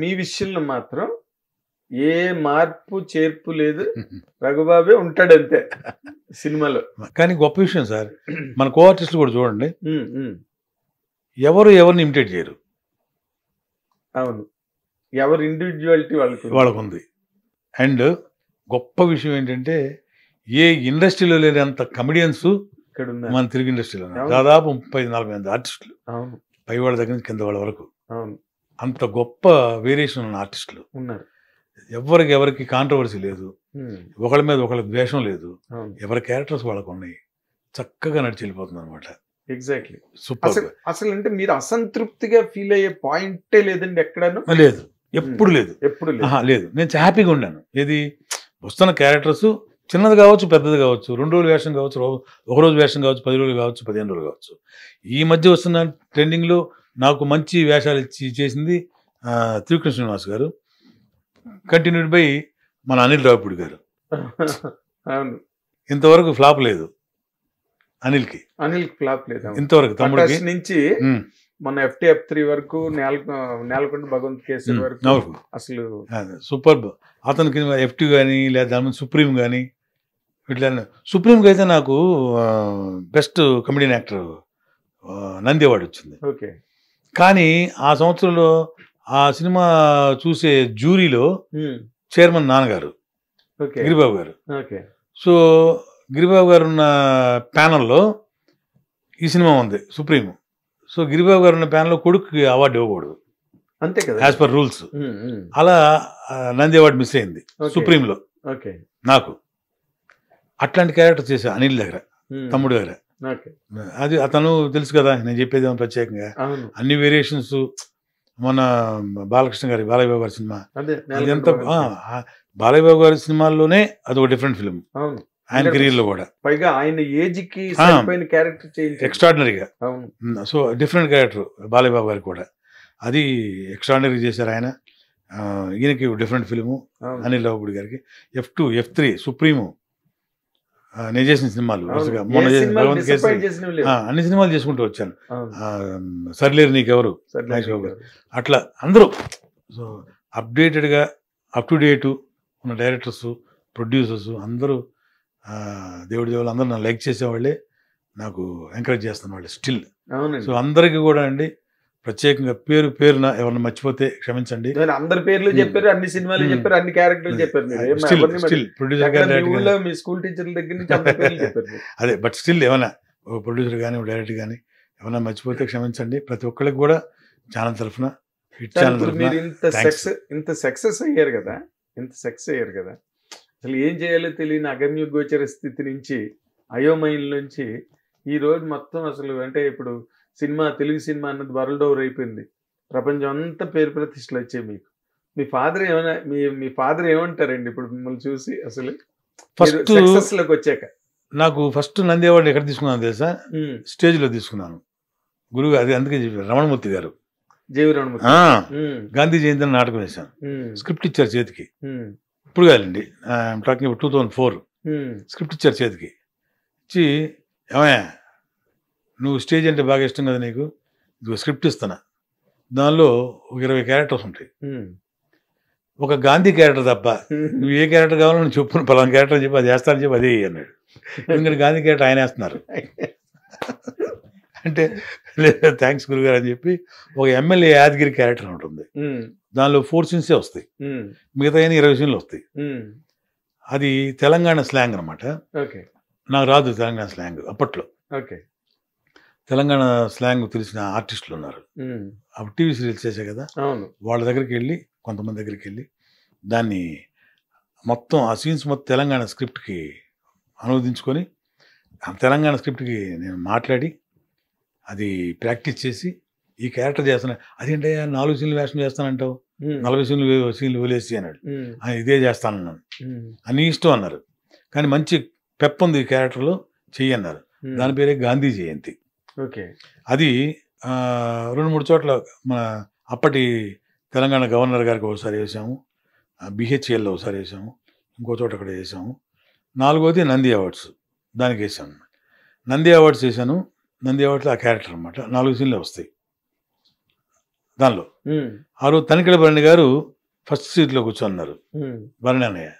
మీ విషయంలో మాత్రం ఏ మార్పు చేర్పు లేదు, రఘుబాబే ఉంటాడు అంతే సినిమాలో. కానీ గొప్ప విషయం సార్, మన కో ఆర్టిస్టులు కూడా చూడండి, ఎవరిని ఇమిటేట్ చేయరు. అవును, ఎవరు ఇండివిజువాలిటీ వాళ్ళకు ఉంది. అండ్ గొప్ప విషయం ఏంటంటే ఏ ఇండస్ట్రీలో లేనంత కమెడియన్స్ మన తెలుగు ఇండస్ట్రీలో దాదాపు 30-40 మంది ఆర్టిస్టులు, పై వాళ్ళ దగ్గర నుంచి కింద వాళ్ళ వరకు అంత గొప్ప వేరియేషన్ ఉన్న ఆర్టిస్టులు ఉన్నారు. ఎవరికి కాంట్రవర్సీ లేదు, ఒకళ్ళ మీద ఒకళ్ళకి ద్వేషం లేదు, ఎవరి క్యారెక్టర్స్ వాళ్ళకు ఉన్నాయి, చక్కగా నడిచి వెళ్ళిపోతుంది అనమాట. ఎగ్జాక్ట్లీ. సూపర్. అసలు అంటే మీరు అసంతృప్తిగా ఫీల్ అయ్యే పాయింటే లేదండి ఎక్కడను? లేదు, ఎప్పుడు లేదు. లేదు, నేను హ్యాపీగా ఉన్నాను. ఏది వస్తున్న క్యారెక్టర్స్ చిన్నది కావచ్చు, పెద్దది కావచ్చు, 2 రోజులు వేషం కావచ్చు, 1 రోజు వేషం కావచ్చు, 10 రోజులు కావచ్చు, 15 రోజులు కావచ్చు. ఈ మధ్య వస్తున్న ట్రెండింగ్లో నాకు మంచి వేషాలు ఇచ్చి చేసింది త్రివిక్రమ్ శ్రీనివాస్ గారు, కంటిన్యూడ్ బై మన అనిల్ రావిపూడి గారు. ఇంతవరకు ఫ్లాప్ లేదు అనిల్కి ఫ్లాప్ లేదు ఇంతవరకు. తమ్ముడికి నుంచి మన FTF3 వరకు, నేలకొండ భగవంత్ కేసరి వరకు అసలు సూపర్. అతనికి FT కానీ లేదా దాని ముందు సుప్రీం కానీ ఇట్లా. సుప్రీంకి అయితే నాకు best comedian actor Nandi award వచ్చింది. ఓకే. కానీ ఆ సంవత్సరంలో ఆ సినిమా చూసే జ్యూరీలో చైర్మన్ నాన్నగారు గిరిబాబు గారు. సో గిరిబాబు గారు ఉన్న ప్యానల్లో ఈ సినిమా ఉంది సుప్రీం. సో గిరిబాబు గారు ఉన్న ప్యానల్లో కొడుకుకి అవార్డు ఇవ్వకూడదు, అంతే కదా, యాజ్ పర్ రూల్స్. అలా నంది అవార్డు మిస్ అయింది సుప్రీంలో నాకు. అట్లాంటి క్యారెక్టర్ చేశా అనిల్ దగ్గర, తమ్ముడు దగ్గర. అది అతను తెలుసు కదా, నేను చెప్పేది ఏమో ప్రత్యేకంగా అన్ని వేరియేషన్స్. మన బాలకృష్ణ గారి బాలయ్య బాబు గారి సినిమా, అది ఎంత బాలయ్య బాబు గారి సినిమాల్లోనే అది ఒక డిఫరెంట్ ఫిల్మ్ ఆయన కెరీర్ లో కూడా. పైగా ఆయన ఏజ్ కి ఎక్స్ట్రాడినరీగా. So different character Balayya Babu గారికి కూడా, అది ఎక్స్ట్రాడినరీ చేశారు ఆయన. ఈయనకి డిఫరెంట్ ఫిల్ము అనిల్ రావుపూడి గారికి. F2, F3, సుప్రీము నేను చేసిన సినిమాలు మొన్న భగవంత్ కేసరి అన్ని సినిమాలు చేసుకుంటూ వచ్చాను. సర్లేరు నీకెవరు, అట్లా అందరూ. సో అప్డేటెడ్గా అప్ టు డేటు ఉన్న డైరెక్టర్స్, ప్రొడ్యూసర్స్ అందరూ, దేవుడి అందరూ నన్ను లైక్ చేసేవాళ్ళే, నాకు ఎంకరేజ్ చేస్తున్న వాళ్ళే స్టిల్. సో అందరికీ కూడా అండి ప్రత్యేకంగా పేరున ఎవరిని మర్చిపోతే క్షమించండి. అందరి పేర్లు చెప్పారు, అన్ని సినిమాలు చెప్పారు, అన్ని క్యారెక్టర్లు చెప్పారు. ప్రొడ్యూసర్ మీ స్కూల్ టీచర్ల దగ్గర నుంచి అదే. బట్ స్టిల్ ఏమైనా ప్రొడ్యూసర్ కానీ డైరెక్టర్ కానీ ఏమైనా మర్చిపోతే క్షమించండి. ప్రతి ఒక్కరికి కూడా ఛానల్ తరఫున, హిట్ ఛానల్ మీరు ఇంత సక్సెస్ అయ్యారు కదా, అసలు ఏం చేయాలో తెలియని అగమ్య గోచర స్థితి నుంచి, అయోమయం నుంచి ఈ రోజు మొత్తం అసలు అంటే ఇప్పుడు తెలుగు సినిమా అన్నది వరల్డ్ ఓవర్ అయిపోయింది, ప్రపంచం అంతా పేరు ప్రతిష్టలు వచ్చాయి మీకు. మీ ఫాదర్ ఏమంటారండి ఇప్పుడు మిమ్మల్ని చూసి, అసలు ఫస్ట్ సక్సెస్ లోకి వచ్చాక? నాకు ఫస్ట్ నంది అవార్డు ఎక్కడ తీసుకున్నాను తెలుసా? స్టేజ్లో తీసుకున్నాను. గురువు అది అందుకే చెప్పారు, రమణమూర్తి గారు. గాంధీ జయంతి నాటకం వేశాను. స్క్రిప్ట్ ఇచ్చారు చేతికి. ఇప్పుడు కాదండి, టాకింగ్ 2004. స్క్రిప్ట్ ఇచ్చారు చేతికి. ఇచ్చి, ఏమయ్యా నువ్వు స్టేజ్ అంటే బాగా ఇష్టం కదా నీకు, ఇది స్క్రిప్ట్ ఇస్తున్నా, దానిలో ఒక 20 క్యారెక్టర్స్ ఉంటాయి, ఒక గాంధీ క్యారెక్టర్ తప్ప నువ్వు ఏ క్యారెక్టర్ కావాలో నువ్వు చెప్పు, పలానా క్యారెక్టర్ చెప్పి అది వేస్తానని చెప్పి అదే అన్నాడు. ఎందుకంటే గాంధీ క్యారెక్టర్ ఆయన వేస్తున్నారు అంటే లేదా థ్యాంక్స్ గురుగారు అని చెప్పి ఒక ఎమ్మెల్యే యాదగిరి క్యారెక్టర్ ఉంటుంది, దానిలో 4 సీన్సే వస్తాయి, మిగతా 20 సీన్లు వస్తాయి. అది తెలంగాణ స్లాంగ్ అనమాట. నాకు రాదు తెలంగాణ స్లాంగ్ అప్పట్లో. తెలంగాణ స్లాంగ్ తెలిసిన ఆర్టిస్టులు ఉన్నారు, అప్పుడు టీవీ సీరియల్స్ చేసే కదా, వాళ్ళ దగ్గరికి వెళ్ళి, కొంతమంది దగ్గరికి వెళ్ళి దాన్ని మొత్తం ఆ సీన్స్ మొత్తం తెలంగాణ స్క్రిప్ట్కి అనువదించుకొని ఆ తెలంగాణ స్క్రిప్ట్కి నేను మాట్లాడి అది ప్రాక్టీస్ చేసి ఈ క్యారెక్టర్ చేస్తాను. అదేంటే 4 సీన్లు వేషం చేస్తానంటావు, 40 సీన్లు వదిలేసి అన్నాడు. ఇదే చేస్తానన్నాను. అని ఇష్టం అన్నారు, కానీ మంచి పెప్ ఉంది ఈ క్యారెక్టర్లో, చెయ్యి అన్నారు. దాని పేరే గాంధీ జయంతి. అది 2-3 చోట్ల మన అప్పటి తెలంగాణ గవర్నర్ గారికి ఒకసారి వేసాము, బిహెచ్ఎల్లో ఒకసారి వేసాము, ఇంకో చోట అక్కడ వేసాము. 4వది నంది అవార్డ్స్, దానికి వేసాను. నంది అవార్డ్స్ వేసాను. నంది అవార్డ్స్లో ఆ క్యారెక్టర్ అనమాట. 4 సీన్లే వస్తాయి దానిలో. ఆ రోజు తనికెళ్ళ భరణి గారు ఫస్ట్ సీట్లో కూర్చోన్నారు, భరణి అన్నయ్య.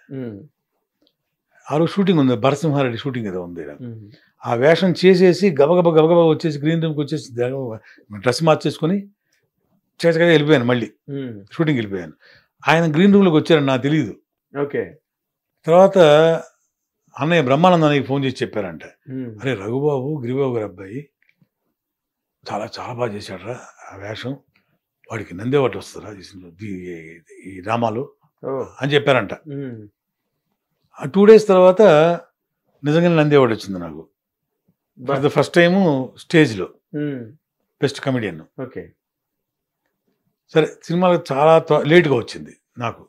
ఆ రోజు షూటింగ్ ఉంది, భరసింహారెడ్డి షూటింగ్ ఏదో ఉంది. ఆ వేషం చేసేసి గబగబా వచ్చేసి గ్రీన్ రూమ్కి వచ్చేసి డ్రెస్ మార్చేసుకొని చక్కగా వెళ్ళిపోయాను, మళ్ళీ షూటింగ్ వెళ్ళిపోయాను. ఆయన గ్రీన్ రూమ్లోకి వచ్చారని నాకు తెలియదు. తర్వాత అన్నయ్య బ్రహ్మానంద అన్నయ్యకి ఫోన్ చేసి చెప్పారంట, అరే రఘుబాబు గిరిబాబు గారి అబ్బాయి చాలా చాలా బాగా చేశాడరా ఆ వేషం, వాడికి నంది అవార్డు వస్తుందా ఈ డ్రామాలో అని చెప్పారంట. 2 డేస్ తర్వాత నిజంగానే నంది అవార్డు వచ్చింది నాకు. ఫస్ట్ టైము స్టేజ్లో బెస్ట్ కమెడియన్. సరే, సినిమాలో చాలా లేట్గా వచ్చింది నాకు.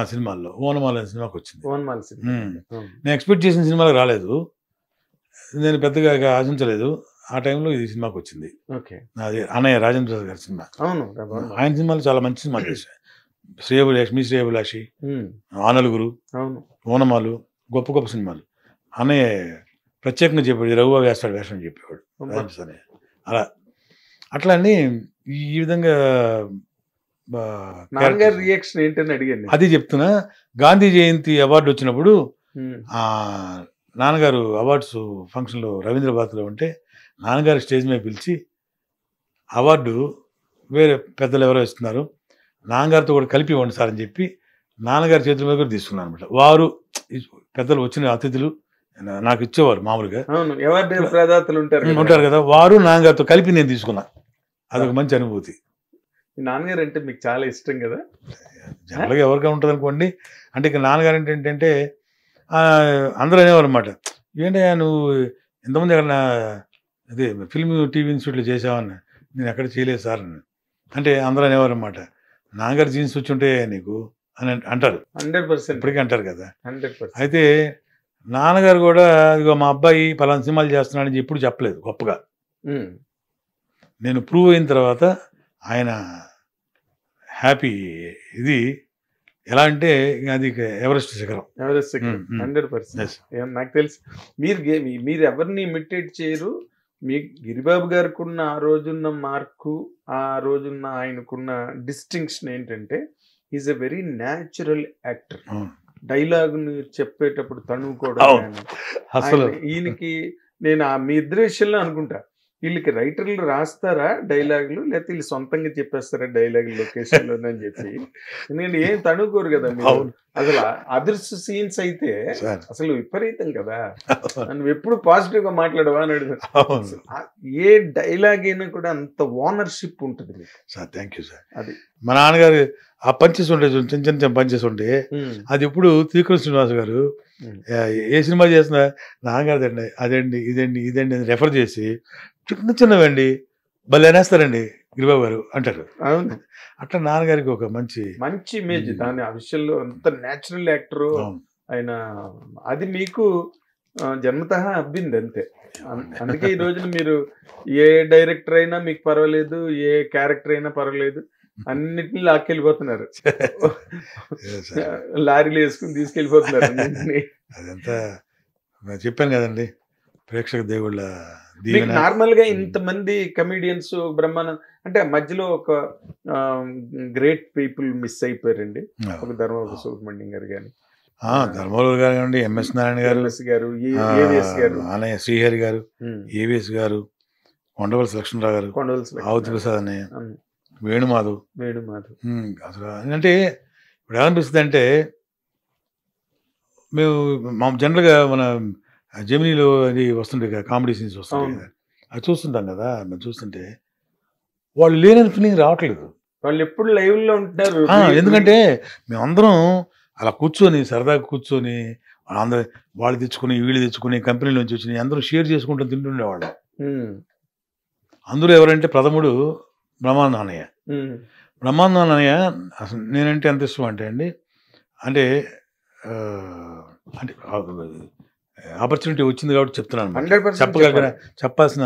సినిమాల్లో ఓనమాల సినిమాకి వచ్చింది. నేను ఎక్స్పెక్ట్ చేసిన సినిమాలకు రాలేదు, నేను పెద్దగా ఆశించలేదు. ఆ టైంలో ఇది సినిమాకి వచ్చింది. అది అన్నయ్య రాజేంద్ర ప్రసాద్ గారి సినిమా. ఆయన సినిమాలు చాలా మంచి సినిమాలు చేశారు. శ్రేయభిలాషి, ఆనలుగురు, ఓనమాలు, గొప్ప గొప్ప సినిమాలు. అన్నయ్య ప్రత్యేకంగా చెప్పాడు, రఘుబాబు వేస్తాడు వేషం అని చెప్పేవాడు. అట్లా అని ఈ విధంగా రియాక్షన్ ఏంటని అడిగాను. అది చెప్తున్నా. గాంధీ జయంతి అవార్డు వచ్చినప్పుడు నాన్నగారు అవార్డ్స్ ఫంక్షన్లో రవీంద్ర భారతిలో ఉంటే నాన్నగారు స్టేజ్ మీద పిలిచి అవార్డు వేరే పెద్దలు ఎవరో ఇస్తున్నారు, నాన్నగారితో కూడా కలిపి ఇవ్వండి సార్ అని చెప్పి నాన్నగారి చేతుల మీద కూడా తీసుకున్నాను అనమాట. వారు పెద్దలు వచ్చిన అతిథులు నాకు ఇచ్చేవారు మామూలుగా, ఉంటారు కదా, వారు నాన్నగారితో కలిపి నేను తీసుకున్నా. అదొక మంచి అనుభూతి. నాన్నగారు అంటే మీకు చాలా ఇష్టం కదా? జనరల్గా ఎవరికైనా ఉంటుంది అనుకోండి. అంటే ఇక నాన్నగారు అంటే ఏంటంటే అందరూ అనేవారు అనమాట, ఏంటయ్యా నువ్వు ఎంతమంది ఎక్కడ అదే ఫిల్మ్ టీవీ ఇన్స్టిట్యూట్లో చేసావని. నేను ఎక్కడ చేయలేదు సార్ అని అంటే అందరూ అనేవారు అనమాట, నాన్నగారు జీన్స్ వచ్చి ఉంటే నీకు అని అంటారు. 100% ఇప్పటికీ అంటారు కదా. 100%. అయితే నాన్నగారు కూడా ఇదిగో మా అబ్బాయి పలానా సినిమాలు చేస్తున్నాడని ఎప్పుడు చెప్పలేదు గొప్పగా. నేను ప్రూవ్ అయిన తర్వాత ఆయన హ్యాపీ. ఇది ఎలా అంటే అది ఎవరెస్ట్ శిఖరం. 100%. నాకు తెలుసు మీరు ఎవరిని ఇమిటేట్ చేయరు. మీ గిరిబాబు గారికి ఉన్న ఆ రోజున్న మార్కు, ఆ రోజున్న ఆయనకున్న డిస్టింక్షన్ ఏంటంటే is a very natural actor. Dialogue చెప్పేటప్పుడు తణుకోవడం అసలు ఈయనకి నేను మీ ఇద్దరి విషయంలో అనుకుంటా, వీళ్ళకి రైటర్లు రాస్తారా డైలాగులు, లేకపోతే వీళ్ళు సొంతంగా చెప్పేస్తారా డైలాగులు లొకేషన్ అని చెప్పి. ఎందుకంటే ఏం తణుకోరు కదా మీరు. అసలు అదర్స్ సీన్స్ అయితే అసలు విపరీతం కదా. నువ్వు ఎప్పుడు పాజిటివ్ గా మాట్లాడవా అని అడుగుతాను. ఏ డైలాగ్ అయినా కూడా అంత ఓనర్షిప్ ఉంటుంది సార్. Thank you sir. అది మా నాన్నగారు ఆ పంచెస్ ఉండే చిన్న చిన్న పంచెస్ ఉంటే అది ఇప్పుడు త్రికృష్ణ శ్రీనివాస్ గారు ఏ సినిమా చేసినా నాన్నగారు అదండి ఇదండి అని రెఫర్ చేసి చిన్నవండి భలే అనేస్తారండి గిరిబాబు గారు అంటారు. అవును, అట్లా నాన్నగారికి ఒక మంచి ఇమేజ్ దాని ఆ విషయంలో అంత న్యాచురల్ యాక్టర్ ఆయన. అది మీకు జన్మతః అబ్బింది అంతే. అందుకే ఈ రోజున మీరు ఏ డైరెక్టర్ అయినా మీకు పర్వాలేదు, ఏ క్యారెక్టర్ అయినా పర్వాలేదు, అన్నిటిని లాక్కెళ్ళిపోతున్నారు. లారీలు వేసుకుని తీసుకెళ్ళిపోతున్నారు అన్నింటినీ. అదంతా చెప్పాను కదండి, ప్రేక్షక దేవుళ్ళ దీవెన. నార్మల్ గా ఇంతమంది కమిడియన్స్ బ్రహ్మానంద్ అంటే మధ్యలో ఒక గ్రేట్ పీపుల్ మిస్ అయిపోయారండి. ఒక ధర్మవరపు సుబ్రహ్మణ్యం గారు కానీ, ధర్మవరం గారు కానివ్వండి, ఎంఎస్ నారాయణ గారు, ఏవిఎస్ గారు, అన్నయ్య శ్రీహరి గారు, ఏవిఎస్ గారు, కొండవలసి లక్ష్మణరావు గారు, ఆవుతి ప్రసాద్ అన్నయ్య, వేణుమాధవ్. అసలు అంటే ఇప్పుడు ఏమనిపిస్తుంది అంటే, మేము జనరల్గా మన జెమినీలో అది వస్తుండే కదా, కామెడీ సీన్స్ వస్తుంటాయి కదా, అది చూస్తుంటాం కదా. మనం చూస్తుంటే వాళ్ళు లేని ఫీలింగ్ రావట్లేదు. వాళ్ళు ఎప్పుడు లైవ్ లో ఉంటున్నారు. ఎందుకంటే మేమందరం అలా కూర్చొని సరదాగా కూర్చొని అందరూ వాళ్ళు తెచ్చుకుని వీళ్ళు తెచ్చుకుని కంపెనీ నుంచి వచ్చినాయి అందరూ షేర్ చేసుకుంటూ తింటుండేవాళ్ళు. అందులో ఎవరంటే ప్రథముడు బ్రహ్మానంద అన్నయ్య. బ్రహ్మానంద అన్నయ్య అసలు నేనంటే ఎంత ఇష్టం అంటే అండి, అంటే అంటే ఆపర్చునిటీ వచ్చింది కాబట్టి చెప్తున్నాను, చెప్పాల్సిన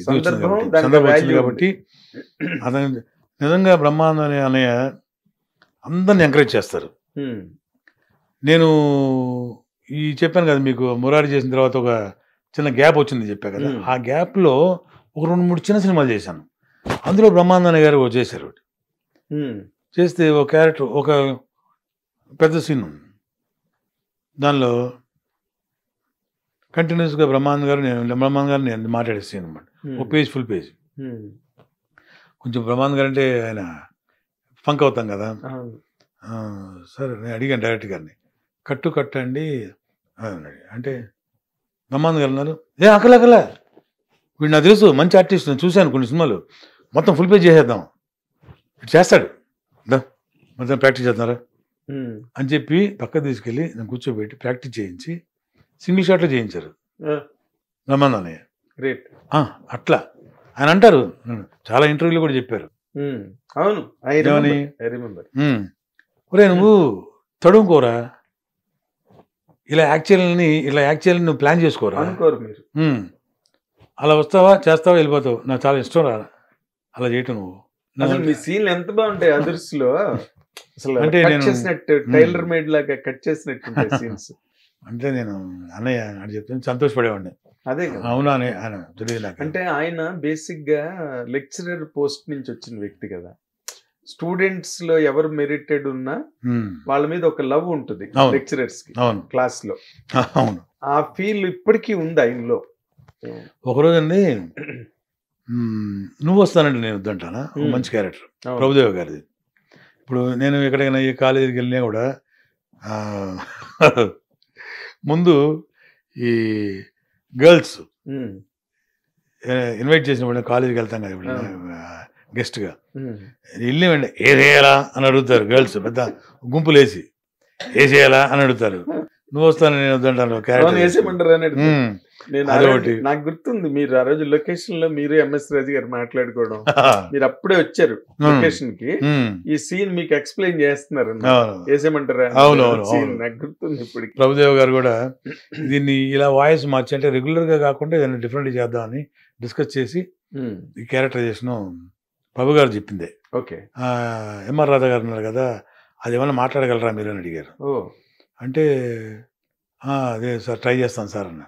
సందర్భం వచ్చింది కాబట్టి. అతను నిజంగా బ్రహ్మానంద అన్నయ్య అందరిని ఎంకరేజ్ చేస్తారు. నేను ఈ చెప్పాను కదా మీకు, మురారి చేసిన తర్వాత ఒక చిన్న గ్యాప్ వచ్చింది చెప్పా కదా, ఆ గ్యాప్లో ఒక 2-3 చిన్న సినిమాలు చేశాను. అందులో బ్రహ్మానంద గారు చేశారు. చేస్తే ఒక క్యారెక్టర్, ఒక పెద్ద సీన్ ఉంది దానిలో, కంటిన్యూస్గా బ్రహ్మానంద గారు నేను మాట్లాడే సీన్ అనమాట. ఒక పేజ్, ఫుల్ పేజ్. కొంచెం బ్రహ్మానంద గారు అంటే ఆయన ఫంక్ అవుతాం కదా. సరే నేను అడిగాను డైరెక్టర్ గారిని, కట్టండి అంటే బ్రహ్మానంద గారు అన్నారు, అక్కలా వీడు నాకు తెలుసు, మంచి ఆర్టిస్ట్, నేను చూశాను కొన్ని సినిమాలు, మొత్తం ఫుల్ పేజ్ చేసేద్దాం, ఇటు చేస్తాడు, మొత్తం ప్రాక్టీస్ చేస్తున్నారా అని చెప్పి పక్క తీసుకెళ్ళి నేను కూర్చోబెట్టి ప్రాక్టీస్ చేయించి సింగిల్ షాట్లో చేయించారు బ్రహ్మానంద అన్నయ్య. గ్రేట్. అట్లా ఆయన అంటారు, చాలా ఇంటర్వ్యూలు కూడా చెప్పారు. అవును, ఒరే నువ్వు తడుముకోరా, ఇలా యాక్చువల్ని నువ్వు ప్లాన్ చేసుకోరా, అనుకోరు మీరు, అలా వస్తావా చేస్తావా వెళ్ళిపోతావు, నాకు చాలా ఇష్టం రా అలా చేయటం. నువ్వు మీ సీన్లు ఎంత బాగుంటాయి అదర్స్లో, అసలు అంటే చేసినట్టు టైలర్ మేడ్ లాగా కట్ చేసినట్టు సీన్స్. అంటే నేను అన్నయ్య అని చెప్తే సంతోషపడేవాడిని. అదే అవునా అని ఆయన తెలియదు నాకు. అంటే ఆయన బేసిక్ గా లెక్చరర్ పోస్ట్ నుంచి వచ్చిన వ్యక్తి కదా, స్టూడెంట్స్ లో ఎవరు మెరిటెడ్ ఉన్నా వాళ్ళ మీద ఒక లవ్ ఉంటుంది లెక్చరర్స్ కి క్లాస్ లో. అవును, ఆ ఫీల్ ఇప్పటికీ ఉంది ఆయనలో. ఒకరోజు అండి, నువ్వు వస్తానంటే నేను వద్దంటానా, మంచి క్యారెక్టర్ ప్రభుదేవ గారిది. ఇప్పుడు నేను ఎక్కడికైనా ఈ కాలేజీకి వెళ్ళినా కూడా ముందు ఈ గర్ల్స్ ఇన్వైట్ చేసినప్పుడు కాలేజీకి వెళ్తాం కదా, ఇప్పుడు గెస్ట్గా వెళ్ళివండి ఏ చేయాలా అని అడుగుతారు గర్ల్స్, పెద్ద గుంపులు వేసి ఏ చేయాలా అని అడుగుతారు. నువ్వు వస్తాను నేను వద్దంటాను నాకు గుర్తుంది, మీరు ఆ రోజు లొకేషన్ లో మీరు ఎంఎస్ రాజు గారు మాట్లాడుకోవడం, మీరు అప్పుడే వచ్చారు లొకేషన్ కి, ఈ సీన్ మీకు ఎక్స్ప్లెయిన్ చేస్తున్నారు, వేసేయమంటారా? నాకు గుర్తుంది ఇప్పటికి. ప్రభుదేవ్ గారు కూడా దీన్ని ఇలా వాయిస్ మార్చి, అంటే రెగ్యులర్ గా కాకుండా ఏదైనా డిఫరెంట్ చేద్దామని డిస్కస్ చేసి ఈ క్యారెక్టరైజేషన్ ప్రభు గారు చెప్పిందే. ఓకే. ఎంఆర్ రాధా గారు ఉన్నారు కదా, అది ఏమన్నా మాట్లాడగలరా మీరు అని అడిగారు. అంటే అదే సార్ ట్రై చేస్తాను సార్ అన్న.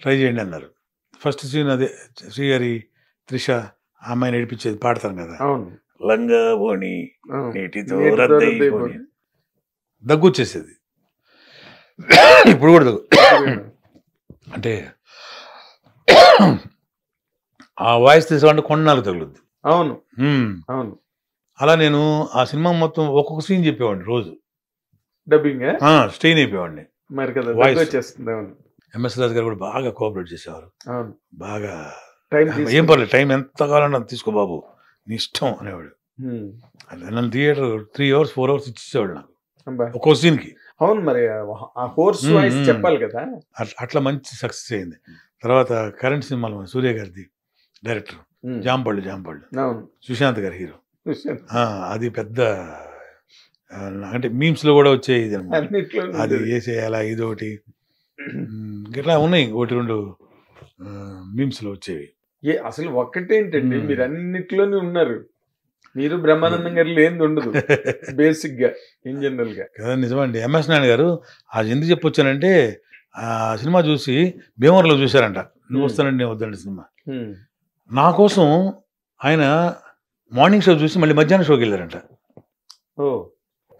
ట్రై చేయండి అన్నారు. ఫస్ట్ సీన్ అదే శ్రీహరి త్రిష అమ్మాయిని నడిపించేది పాడతాను కదా, లంగా పోని నీటితో దగ్గు వచ్చేసేది. ఇప్పుడు కూడా దగ్గు అంటే ఆ వాయిస్ తీసుకోవాలంటే కొన్నాళ్ళు తగులుద్ది. అవును అవును. అలా నేను ఆ సినిమా మొత్తం ఒక్కొక్క సీన్ చెప్పేవాడిని రోజు, డబ్బింగ్ స్ట్రెయిన్ అయిపోయేవాడిని. మరి కదా ఎంఎస్ రాజు గారు కూడా బాగా కోఆపరేట్ చేసేవారు. బాగా ఏం పర్లేదు, టైం ఎంత కావాలన్నా తీసుకో బాబు నీ ఇష్టం అనేవాడు. నన్ను థియేటర్ 3 hours 4 hours ఇచ్చేవాడు నాకు ఒక్కో సీన్కి. అవును, మరి ఆ హోర్స్ వాయిస్ చెప్పాలి కదా. అట్లా మంచి సక్సెస్ అయింది. తర్వాత కరెంట్ సినిమాలో సూర్య గారిది డైరెక్టర్ జాంపళ్ళు సుశాంత్ గారి హీరో, అది పెద్ద అంటే మీమ్స్ లో కూడా వచ్చేది అనమాట. అది వేసేయాలా ఇదొకటి ఇట్లా ఉన్నాయి ఒకటి రెండు మీమ్స్లో వచ్చేవి. అసలు ఒక్కటేంటండి, మీరు అన్నిట్లోనే ఉన్నారు. మీరు బ్రహ్మానందం గారు లేనిది ఉండదు బేసిక్ గా, ఇన్ జనరల్ గా కదా. నిజమండి. ఎంఎస్ నాయుడు గారు అది ఎందుకు చెప్పొచ్చానంటే, ఆ సినిమా చూసి భీమవరంలో చూశారంట. నువ్వు వస్తానండి నేను వద్దండి సినిమా. నా కోసం ఆయన మార్నింగ్ షో చూసి మళ్ళీ మధ్యాహ్నం షోకి వెళ్ళారంట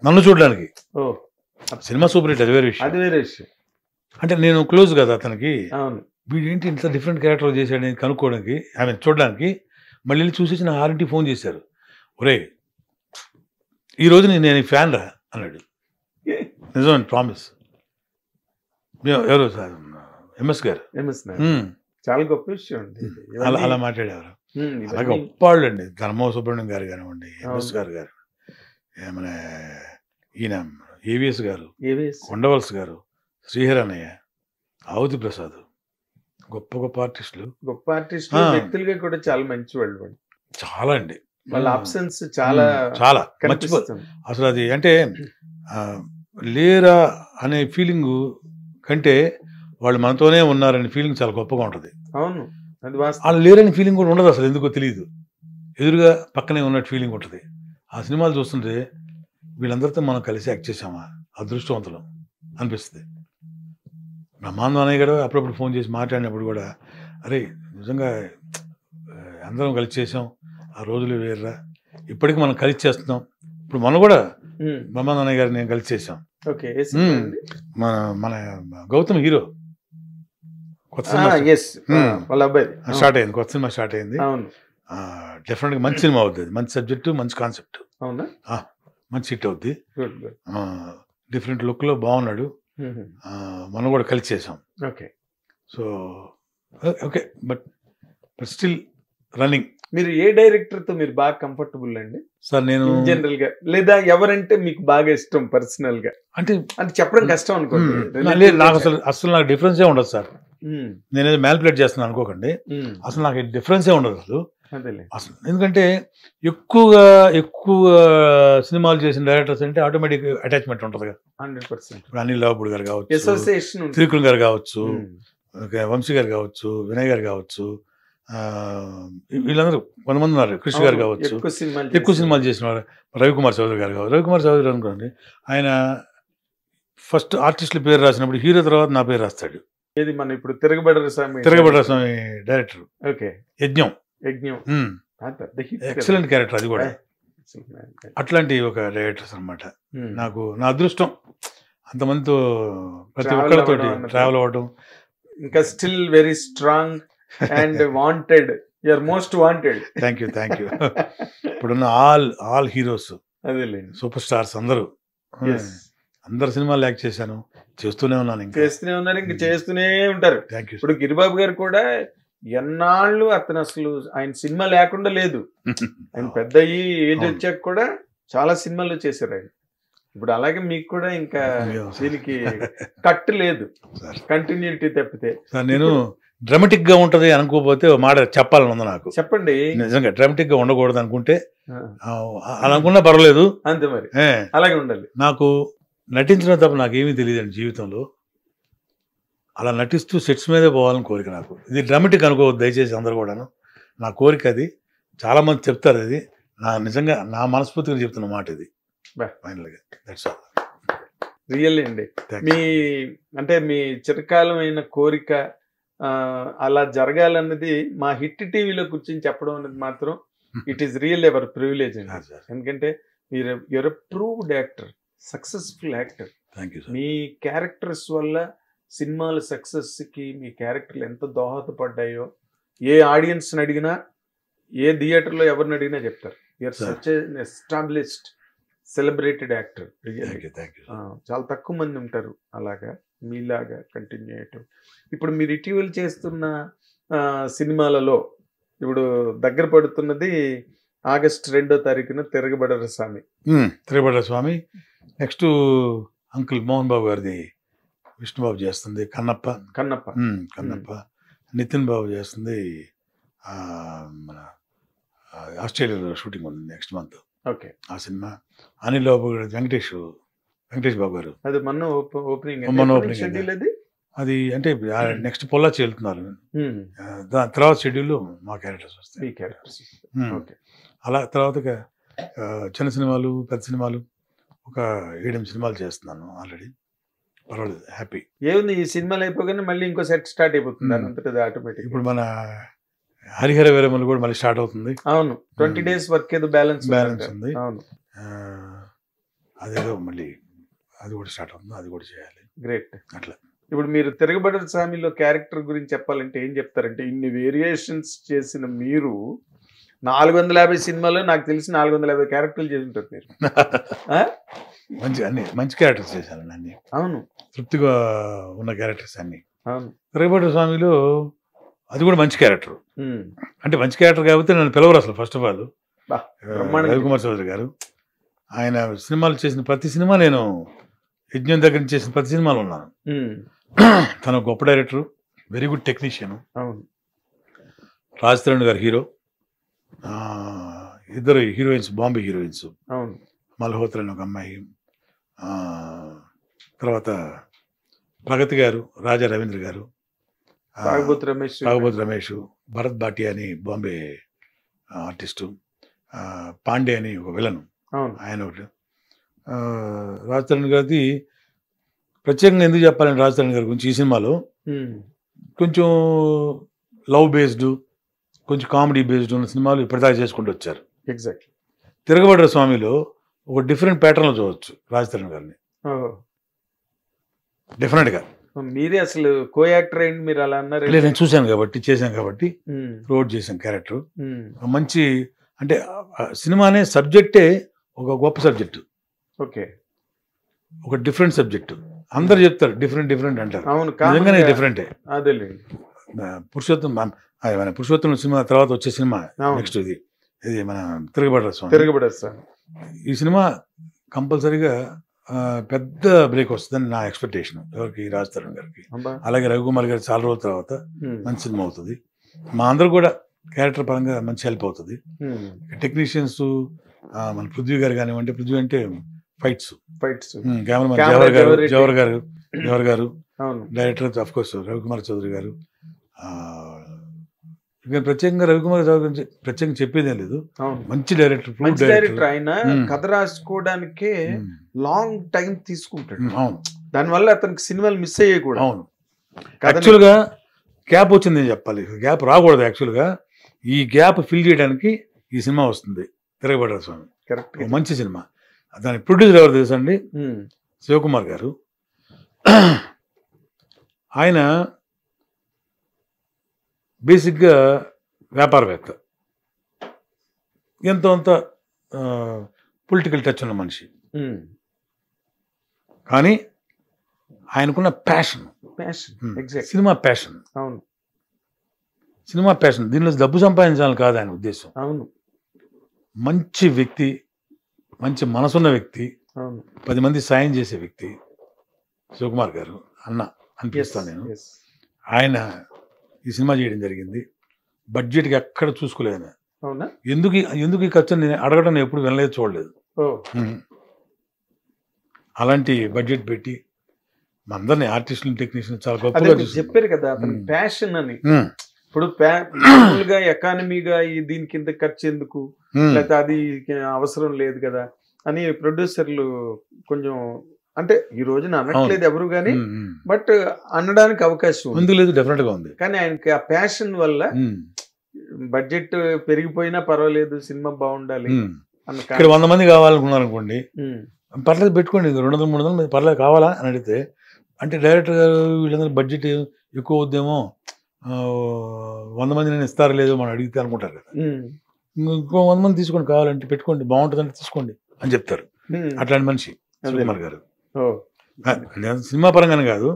నన్ను చూడడానికి. సినిమా సూపర్ హిట్, అది వేరే విషయం. అది వేరే విషయం. అంటే నేను క్లోజ్ కదా అతనికి. అవును. వీడేంటి ఇంత డిఫరెంట్ క్యారెక్టర్ చేశాడు అని కనుక్కోవడానికి, ఆమె చూడడానికి మళ్ళీ చూసేసి నా ఆరింటి ఫోన్ చేశారు. ఒరే ఈరోజు నేను ఫ్యాన్ రా అన్నాడు. నిజం, ప్రామిస్. ఎవరు సార్? ఎంఎస్ గారు. చాలా గొప్ప విషయం అండి. అలా మాట్లాడేవారు. అలాగే గొప్పవాళ్ళు అండి. ధర్మ సుబ్రహ్మణ్యం గారు కానివ్వండి, ఎంఎస్ గారు గారు, మన ఈయన ఏవిఎస్ గారు, కొండవలస గారు, శ్రీహరి అన్నయ్య, ఆవుతి ప్రసాద్, గొప్ప గొప్ప ఆర్టిస్టులు. గొప్ప ఆర్టిస్టులు వ్యక్తులుగా కూడా చాలా మంచి వాళ్ళు. చాలా అండి. వాళ్ళ అబ్సెన్స్ చాలా చాలా మర్చిపోతుంది అసలు. అది అంటే లేరా అనే ఫీలింగ్ కంటే వాళ్ళు మనతోనే ఉన్నారనే ఫీలింగ్ చాలా గొప్పగా ఉంటుంది. అవును, అది వాళ్ళు లేరని ఫీలింగ్ కూడా ఉండదు అసలు, ఎందుకో తెలియదు. ఎదురుగా పక్కనే ఉన్నట్టు ఫీలింగ్ ఉంటుంది. ఆ సినిమాలు చూస్తుంటే వీళ్ళందరితో మనం కలిసి యాక్ట్ చేసామా, అదృష్టవంతులం అనిపిస్తుంది. బ్రహ్మానందం అన్నయ్య గారు అప్పుడప్పుడు ఫోన్ చేసి మాట్లాడినప్పుడు కూడా, అరే నిజంగా అందరం కలిసి చేసాం, ఆ రోజులు వేర్రా, ఇప్పటికి మనం కలిసి చేస్తున్నాం. ఇప్పుడు మనం కూడా బ్రహ్మానందం అన్నయ్య గారు నేను కలిసి చేసాం. మన గౌతమ్ హీరో కొత్త సినిమా స్టార్ట్ అయింది. కొత్త సినిమా స్టార్ట్ అయింది. డెఫినెట్ గా మంచి సినిమా అవుతుంది. మంచి సబ్జెక్టు, మంచి కాన్సెప్ట్, మంచి హిట్ అవుద్ది. డిఫరెంట్ లుక్ లో బాగున్నాడు. మనం కూడా కలిసి చేసాం. So okay, but still running. మీరు ఏ డైరెక్టర్ తో మీరు బాగా కంఫర్టబుల్ అండి సార్? నేను జనరల్ గా, లేదా ఎవరంటే మీకు బాగా ఇష్టం పర్సనల్ గా? అంటే చెప్పడం కష్టం అనుకోండి. నాకు అసలు నాకు డిఫరెన్సే ఉండదు సార్. నేనేదో మ్యానిపులేట్ చేస్తున్నాను అనుకోకండి. అసలు నాకు డిఫరెన్సే ఉండదు అసలు. ఎందుకంటే ఎక్కువ సినిమాలు చేసిన డైరెక్టర్స్ అంటే ఆటోమేటిక్ అటాచ్మెంట్ ఉంటుంది కదా. 100%. ఇప్పుడు అనిల్ రావుపూడి గారు కావచ్చు, త్రివిక్రమ్ గారు కావచ్చు, వంశీ గారు కావచ్చు, వినయ్ గారు కావచ్చు, వీళ్ళందరూ కొంతమంది ఉన్నారు. కృష్ణ గారు కావచ్చు, ఎక్కువ సినిమాలు చేసిన వారు. రవికుమార్ చౌదరి గారు కావచ్చు. రవికుమార్ చౌదరి అనుకోండి, ఆయన ఫస్ట్ ఆర్టిస్టుల పేరు రాసినప్పుడు హీరో తర్వాత నా పేరు రాస్తాడు. ఏది మన ఇప్పుడు తిరగబడ్డ స్వామి డైరెక్టర్. యజ్ఞం ఎక్సలెంట్ క్యారెక్టర్, అది కూడా. అట్లాంటి ఒక డైరెక్టర్స్ అనమాట. నాకు నా అదృష్టం అంతమందితో ప్రతి ఒక్కరితోటి ట్రావెల్ అవ్వడం. ఇంకా still very strong and wanted. You are most wanted. Thank you. ఇప్పుడున్న ఆల్ హీరోస్, సూపర్ స్టార్స్ అందరూ, అందరు సినిమాలు యాక్ట్ చేశాను, చేస్తూనే ఉన్నాను, ఇంకా చేస్తూనే ఉంటారు. ఇప్పుడు గిరిబాబు గారు కూడా ఎన్నాళ్ళు అతను అసలు ఆయన సినిమా లేకుండా లేదు. ఆయన పెద్ద ఏజ్ వచ్చాక కూడా చాలా సినిమాలు చేశారు ఆయన. ఇప్పుడు అలాగే మీకు కూడా ఇంకా దీనికి కట్ లేదు, కంటిన్యూటీ తప్పితే. నేను డ్రామాటిక్ గా ఉంటది అనుకోకపోతే మాట చెప్పాలని ఉంది నాకు. చెప్పండి. నిజంగా డ్రామాటిక్ గా ఉండకూడదు అనుకుంటే అలా అనుకున్నా పర్వాలేదు, అంతే. మరి అలాగే ఉండాలి. నాకు నటించడం తప్ప నాకేమీ తెలియదండి జీవితంలో. అలా నటిస్తూ సెట్స్ మీదే పోవాలని కోరిక నాకు. ఇది డ్రామాటిక్ అనుకోవద్దు దయచేసి అందరు కూడాను. నా కోరిక అది. చాలా మంది చెప్తారు, అది నా నిజంగా నా మనస్ఫూర్తిగా చెప్తున్న మాట ఇది. ఫైనల్గా దట్స్ ఆల్. రియల్లీ అండి. మీ చిరకాలమైన కోరిక అలా జరగాలన్నది మా హిట్ టీవీలో కూర్చొని చెప్పడం అనేది మాత్రం it is real ever privilege అండి. ఎందుకంటే మీరు you're a proved actor, successful actor. మీ క్యారెక్టర్స్ వల్ల సినిమాల సక్సెస్ కి మీ క్యారెక్టర్లు ఎంత దోహదపడ్డాయో ఏ ఆడియన్స్ని అడిగినా, ఏ థియేటర్లో ఎవరిని అడిగినా చెప్తారు. You're such established celebrated actor. చాలా తక్కువ మంది ఉంటారు అలాగా మీలాగా కంటిన్యూ చేయటం. ఇప్పుడు మీరు ఇటీవల చేస్తున్న సినిమాలలో ఇప్పుడు దగ్గర పడుతున్నది ఆగస్ట్ 2వ తారీఖున తిరగబడ్డ స్వామి. నెక్స్ట్ అంకుల్ మోహన్ బాబు గారిది విష్ణుబాబు చేస్తుంది కన్నప్ప. నితిన్ బాబు చేస్తుంది. మన ఆస్ట్రేలియాలో షూటింగ్ ఉంది నెక్స్ట్ మంత్. ఆ సినిమా అనిల్ బాబు, వెంకటేష్ బాబు గారు. అది మొన్న ఓపెనింగ్. అది అంటే నెక్స్ట్ పొల్లాచి వెళ్తున్నారు. దాని తర్వాత షెడ్యూల్లో మా క్యారెక్టర్స్ వస్తాయి. ఈ క్యారెక్టర్స్. ఓకే. అలా తర్వాత చిన్న సినిమాలు, పెద్ద సినిమాలు ఒక 7-8 సినిమాలు చేస్తున్నాను ఆల్రెడీ. పర్వాలేదు, హ్యాపీ. ఏముంది, ఈ సినిమాలు అయిపోగానే మళ్ళీ ఇంకో సెట్ స్టార్ట్ అయిపోతుంది అంతటా ఆటోమేటిక్. ఇప్పుడు మన హరిహర వీరమలు కూడా మళ్ళీ స్టార్ట్ అవుతుంది. అవును, 20 days వర్క్ ఏదో బ్యాలెన్స్ ఉంది. అవును, అదేదో మళ్ళీ అది కూడా స్టార్ట్ అవుతుంది, అది కూడా చేయాలి. గ్రేట్. అట్లా ఇప్పుడు మీరు తిరగబడ్డ స్వామిలో క్యారెక్టర్ గురించి చెప్పాలంటే ఏం చెప్తారంటే, ఇన్ని వేరియేషన్స్ చేసిన మీరు 450 సినిమాలో నాకు తెలిసి 450 క్యారెక్టర్లు చేసి ఉంటారు మీరు. మంచి క్యారెక్టర్స్ చేశాను అన్ని. అవును, తృప్తిగా ఉన్న క్యారెక్టర్స్ అన్ని. అవును. తిరగబడ్డ స్వామిలో అది కూడా మంచి క్యారెక్టర్. అంటే మంచి క్యారెక్టర్ కాబట్టి నన్ను పిలవరు అసలు. First of all Ravikumar Chowdary గారు ఆయన సినిమాలు చేసిన ప్రతి సినిమా, నేను యజ్ఞం దగ్గర నుంచి చేసిన ప్రతి సినిమాలు ఉన్నాను. తన గొప్ప డైరెక్టర్, వెరీ గుడ్ టెక్నీషియన్. అవును. రాజ్ తరుణ్ గారు హీరో, ఇద్దరు హీరోయిన్స్ బాంబే హీరోయిన్స్. అవును. మల్హోత్రా అని ఒక అమ్మాయి, తర్వాత ప్రగతి గారు, రాజా రవీంద్ర గారు, తాగుబోతు రమేష్, భరత్ భాటియా అని బాంబే ఆర్టిస్టు, పాండే అని ఒక విలను, ఆయన ఒకటి. రాజ్ తరుణ్ గారిది ప్రత్యేకంగా ఎందుకు చెప్పాలని రాజ్ తరుణ్ గారి గురించి, ఈ సినిమాలో కొంచెం లవ్ బేస్డ్, కొంచెం కామెడీ బేస్డ్ ఉన్న సినిమాలు ఇప్పటిదాకా చేసుకుంటూ వచ్చారు. ఎగ్జాక్ట్లీ. తిరగబడ్డ స్వామిలో ఒక డిఫరెంట్ ప్యాటర్న్లో చూడవచ్చు రాజ్ తరుణ్ గారిని, డెఫినెట్గా. మీరే అసలు కో యాక్టర్ అయింది, మీరు అలా అన్నారు. నేను చూశాను కాబట్టి, చేశాను కాబట్టి రోడ్ చేశాను క్యారెక్టర్. మంచి అంటే సినిమానే సబ్జెక్టే ఒక గొప్ప సబ్జెక్టు. ఓకే. ఒక డిఫరెంట్ సబ్జెక్టు. అందరు చెప్తారు డిఫరెంట్ అంటారు. అవును, నిజంగానే డిఫరెంటే. అదేలేండి. పురుషోత్తం సినిమా తర్వాత వచ్చే సినిమా నెక్స్ట్ ఇది మన తిరగబడ్డ స్వామి. ఈ సినిమా కంపల్సరీగా పెద్ద బ్రేక్ వస్తుందని నా ఎక్స్పెక్టేషన్. ఎవరికి? రాజ్ తరుణ్ గారికి. అలాగే రవికుమార్ గారికి చాలా రోజుల తర్వాత మంచి సినిమా అవుతుంది. మా అందరూ కూడా క్యారెక్టర్ పరంగా మంచి హెల్ప్ అవుతుంది. టెక్నీషియన్స్ మన పృథ్వీ గారు కానివ్వండి, పృథ్వీ అంటే ఫైట్స్, కెమెరామెన్ జవహర్ గారు, director of course Ravikumar Chowdary గారు. ఇక ప్రత్యేకంగా రవికుమార్ చౌదరి గురించి ప్రత్యేకంగా చెప్పేదేం లేదు. మంచి డైరెక్టర్. ఆయన కథ రాసుకోవడానికే లాంగ్ టైం తీసుకుంటాడు. అవును. దానివల్ల అతనికి సినిమాలు మిస్ అయ్యాయి కూడా. అవును. యాక్చువల్గా గ్యాప్ వచ్చింది చెప్పాలి, గ్యాప్ రాకూడదు. యాక్చువల్గా ఈ గ్యాప్ ఫిల్ చేయడానికి ఈ సినిమా వస్తుంది, తిరగబడ్డ స్వామి. కరెక్ట్. మంచి సినిమా. దాని ప్రొడ్యూసర్ ఎవరు తెలుసా అండి? శివకుమార్ గారు. ఆయన బేసిక్గా వ్యాపారవేత్త, ఎంతో అంత పొలిటికల్ టచ్ ఉన్న మనిషి. కానీ ఆయనకున్న ప్యాషన్, సినిమా ప్యాషన్. అవును, సినిమా ప్యాషన్. దీనిలో డబ్బు సంపాదించాలని కాదు ఆయన ఉద్దేశం. అవును. మంచి వ్యక్తి, మంచి మనసున్న వ్యక్తి, 10 మంది సాయం చేసే వ్యక్తి శివకుమార్ గారు అన్న అనిపిస్తాను నేను. ఆయన ఈ సినిమా చేయడం జరిగింది. బడ్జెట్కి ఎక్కడ చూసుకోలేదు. అవునా? ఎందుకు ఈ ఖర్చు నేను అడగడం ఎప్పుడు వినలేదు, చూడలేదు. అలాంటి బడ్జెట్ పెట్టి మా అందరినీ ఆర్టిస్టులు, టెక్నీషియన్ చాలా గొప్పగా చెప్పారు కదా అతని ప్యాషన్ అని. ఇప్పుడు మామూలుగా ఎకానమీగా దీని కింద ఖర్చు ఎందుకు, లేకపోతే అది అవసరం లేదు కదా అని ప్రొడ్యూసర్లు కొంచెం, అంటే ఈ రోజున అనట్లేదు ఎవరు కానీ, బట్ అనడానికి అవకాశం ఉంది. లేదు, డెఫినెట్ గా ఉంది. కానీ ఆయనకి ఆ ప్యాషన్ వల్ల బడ్జెట్ పెరిగిపోయినా పర్వాలేదు, సినిమా బాగుండాలి. ఇక్కడ 100 మంది కావాలనుకున్నారు అనుకోండి, పర్లేదు పెట్టుకోండి, 200-300 మంది పర్లేదు కావాలా అని అడిగితే, అంటే డైరెక్టర్ గారు వీళ్ళందరూ బడ్జెట్ ఎక్కువ అవుద్దేమో, 100 మంది నేను ఇస్తారు లేదో మనం అడిగితే అనుకుంటారు కదా. ఇంకో 100 మంది తీసుకోండి, కావాలంటే పెట్టుకోండి, బాగుంటుందంటే తీసుకోండి అని చెప్తారు. అట్లాంటి మనిషి శివకుమార్ గారు. సినిమా పరంగానే కాదు,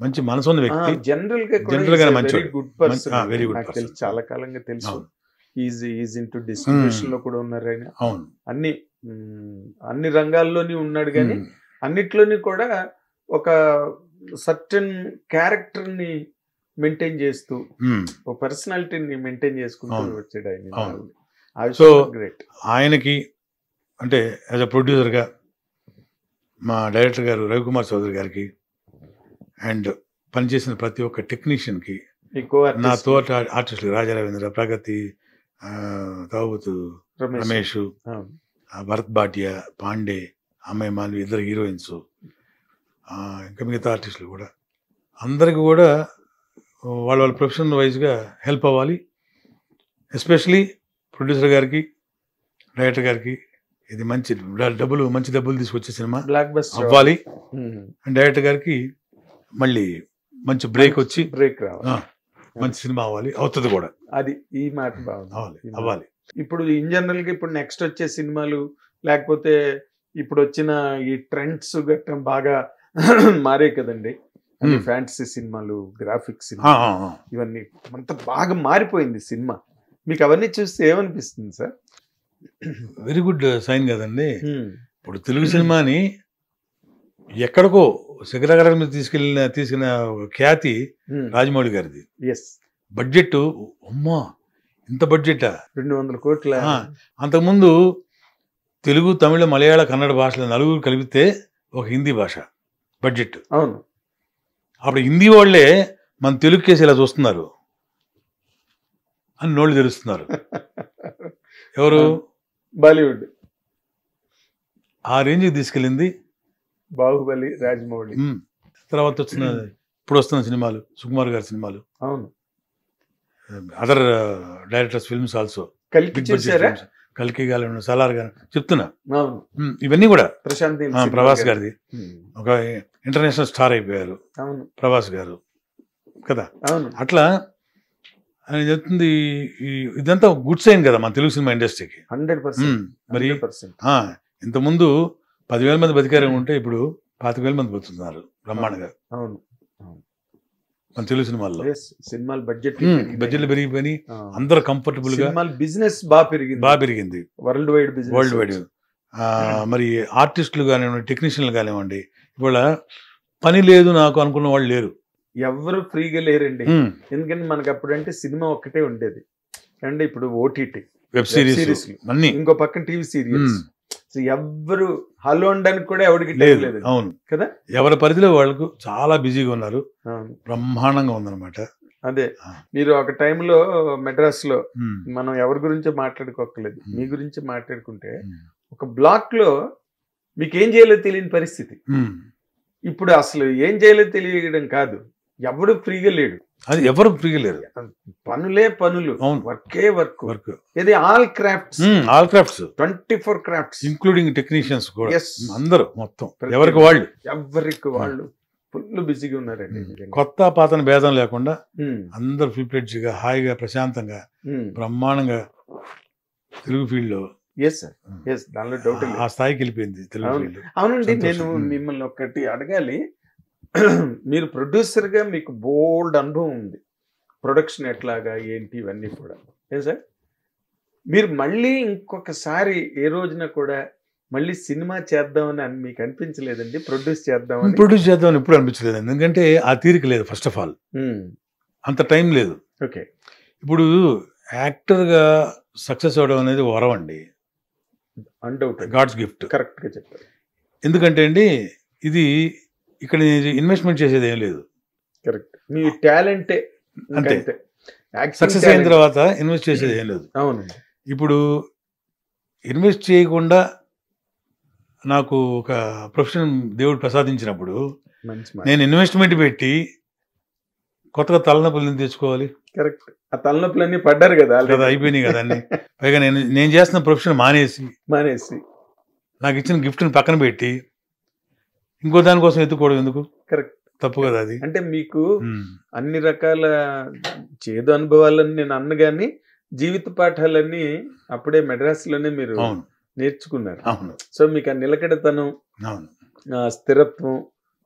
మంచి మనసు ఉన్న వ్యక్తి. జనరల్ గా మంచి good person, very good person. చాలా కాలంగా తెలుసు. ఈజ్ ఇంటూ డిస్ట్రిబ్యూషన్ లో కూడా ఉన్నారు ఆయన. అవును, అన్ని రంగాల్లోని ఉన్నాడు. కానీ అన్నిట్లోని కూడా ఒక సర్టన్ క్యారెక్టర్ ని మెయింటైన్ చేస్తూ, ఒక పర్సనాలిటీని మెయింటైన్ చేసుకుంటూ వచ్చాడు ఆయన. సో ఆయనకి అంటే యాజ్ అ ప్రొడ్యూసర్గా మా డైరెక్టర్ గారు రవికుమార్ చౌదరి గారికి, అండ్ పనిచేసిన ప్రతి ఒక్క టెక్నీషియన్కి, ఎక్కువ నా తోట ఆర్టిస్టులు రాజా రవీంద్ర, ప్రగతి, తావుతు రమేష్, భరత్ భాటియా, పాండే, అమ్మాయి మాల్వి, ఇద్దరు హీరోయిన్స్, ఇంకా మిగతా ఆర్టిస్టులు కూడా అందరికి కూడా వాళ్ళ వాళ్ళ ప్రొఫెషనల్ వైజ్గా హెల్ప్ అవ్వాలి. ఎస్పెషలీ ప్రొడ్యూసర్ గారికి, డైరెక్టర్ గారికి ఇది మంచి డబ్బులు తీసుకొచ్చే సినిమా బ్లాక్ బస్టర్ అవ్వాలి. అండ్ డైరెక్టర్ గారికి మళ్ళీ మంచి బ్రేక్ వచ్చి బ్రేక్ రావాలి, మంచి సినిమా అవ్వాలి, అవుతుంది కూడా. అది ఈ మాట బాగుంది, అవ్వాలి. ఇప్పుడు ఇన్ జనరల్ గా ఇప్పుడు నెక్స్ట్ వచ్చే సినిమాలు లేకపోతే ఇప్పుడు వచ్చిన ఈ ట్రెండ్స్ గట్టం బాగా మారే కదండి. ఫ్యాంటసీ సినిమాలు, గ్రాఫిక్స్ ఇవన్నీ అంత బాగా మారిపోయింది సినిమా. మీకు అవన్నీ చూస్తే ఏమనిపిస్తుంది సార్? వెరీ గుడ్ సైన్ కదండి. ఇప్పుడు తెలుగు సినిమాని ఎక్కడికో శిఖరాగ్రం మీద తీసుకున్న ఖ్యాతి రాజమౌళి గారిది. బడ్జెట్ అమ్మా, ఇంత బడ్జెటా, 200 కోట్ల. అంతకుముందు తెలుగు, తమిళ, మలయాళ, కన్నడ భాషల నలుగురు కలిపితే ఒక హిందీ భాష బడ్జెట్. అవును. అప్పుడు హిందీ వాళ్ళే మన తెలుగు కేసు ఇలా చూస్తున్నారు అని నోళ్ళు తెరుస్తున్నారు. ఎవరు? బాలీవుడ్. ఆ రేంజ్కి తీసుకెళ్ళింది బాహుబలి, రాజమౌళి. తర్వాత ఇప్పుడు వస్తున్న సినిమాలు, సుకుమార్ గారి సినిమాలు, అవును, అదర్ డైరెక్టర్స్ ఫిల్మ్స్ ఆల్సో. కల్కి గాలి, సలార్ గారు చెప్తున్నా, ఇవన్నీ కూడా. ప్రభాస్ గారిది ఒక ఇంటర్నేషనల్ స్టార్ అయిపోయారు ప్రభాస్ గారు కదా. అట్లా ఆయన చెప్తుంది. ఇదంతా గుడ్ సైన్ కదా మన తెలుగు సినిమా ఇండస్ట్రీకి. 100%. మరి ఇంతకుముందు 10,000 మంది బతికారు ఉంటే ఇప్పుడు 25,000 మంది బతుకుతున్నారు బ్రహ్మాండంగా. అవును, మన తెలుగు సినిమాల్లో సినిమాలు బడ్జెట్లు పెరిగిపోయి అందరూ కంఫర్టబుల్ గా, బిజినెస్ బాగా పెరిగింది వరల్డ్ వైడ్. మరి ఆర్టిస్టులు కానివ్వండి, టెక్నీషియన్లు కానివ్వండి, ఇవాళ పని లేదు నాకు అనుకున్న వాళ్ళు లేరు, ఎవరు ఫ్రీగా లేరండి. ఎందుకంటే మనకి అప్పుడంటే సినిమా ఒక్కటే ఉండేది, అంటే ఇప్పుడు ఓటీటీ, వెబ్ సిరీస్, ఇంకో పక్కన టీవీ సీరియల్స్. ఎవ్వరు హలో అనడానికి కూడా ఎవరికి లేదు. అవును కదా, ఎవరి పరిధిలో వాళ్ళకు చాలా బిజీగా ఉన్నారు. బ్రహ్మాండంగా ఉందన్నమాట. అదే మీరు ఒక టైంలో మెడ్రాస్ లో మనం ఎవరి గురించో మాట్లాడుకోకలేదు, మీ గురించి మాట్లాడుకుంటే ఒక బ్లాక్ లో మీకు ఏం చేయాలో తెలియని పరిస్థితి. ఇప్పుడు అసలు ఏం చేయాలో తెలియడం కాదు, ఎవడు ఫ్రీగా లేడు. అది ఎవరు ఫ్రీగా లేరు, పనులే పనులు, వర్కే వర్క్. ఇది all crafts 24 crafts including technicians కూడా. అందరూ మొత్తం ఎవరికి వాళ్ళు ఫుల్ బిజీగా ఉన్నారండి. కొత్త పాతన భేదం లేకుండా అందరు ఫుల్ ఫ్లెడ్జ్ గా, హాయిగా, ప్రశాంతంగా, బ్రహ్మాండంగా తెలుగు ఫీల్డ్ లో దానిలో డౌట్ ఆ స్థాయికి వెళ్ళిపోయింది తెలుగు ఫీల్డ్. అవునండి. నేను మిమ్మల్ని ఒకటి అడగాలి. మీరు ప్రొడ్యూసర్ గా మీకు బోల్డ్ అనుభవం ఉంది, ప్రొడక్షన్ ఎట్లాగా ఏంటి ఇవన్నీ కూడా. ఏం సార్, మీరు మళ్ళీ ఇంకొకసారి ఏ రోజున కూడా మళ్ళీ సినిమా చేద్దామని మీకు అనిపించలేదండి? ప్రొడ్యూస్ చేద్దామని ఎప్పుడు అనిపించలేదు, ఎందుకంటే ఆ తీరిక లేదు. ఫస్ట్ ఆఫ్ ఆల్ అంత టైం లేదు. ఓకే, ఇప్పుడు యాక్టర్ గా సక్సెస్ అవడం అనేది వరం అండి, అన్డౌట్, గాడ్స్ గిఫ్ట్. కరెక్ట్ గా చెప్పారు. ఎందుకంటే అండి ఇది ఇక్కడ ఇన్వెస్ట్మెంట్ చేసేది ఏం లేదు. కరెక్ట్, మీ టాలెంటే అంతే. సక్సెస్ అయిన తర్వాత ఇన్వెస్ట్ చేసేది ఏం లేదు. అవునండి. ఇప్పుడు ఇన్వెస్ట్ చేయకుండా నాకు ఒక ప్రొఫెషన్ దేవుడు ప్రసాదించినప్పుడు నేను ఇన్వెస్ట్మెంట్ పెట్టి కొత్తగా తలనొప్పులు తెచ్చుకోవాలి. కరెక్ట్, ఆ తలనొప్పులన్నీ పడ్డారు కదా, అయిపోయినాయి కదా అన్ని. పైగా నేను చేస్తున్న ప్రొఫెషన్ మానేసి నాకు ఇచ్చిన గిఫ్ట్ని పక్కన పెట్టి ఇంకో దానికోసం ఎత్తుకోవడం ఎందుకు? కరెక్ట్, తప్పు కదా అది. అంటే మీకు అన్ని రకాల చేదు అనుభవాలని నేను అన్నగాని జీవిత పాఠాలన్నీ అప్పుడే మెడ్రాస్ లోనే మీరు నేర్చుకున్నారు. సో మీకు ఆ నిలకడతనం, స్థిరత్వం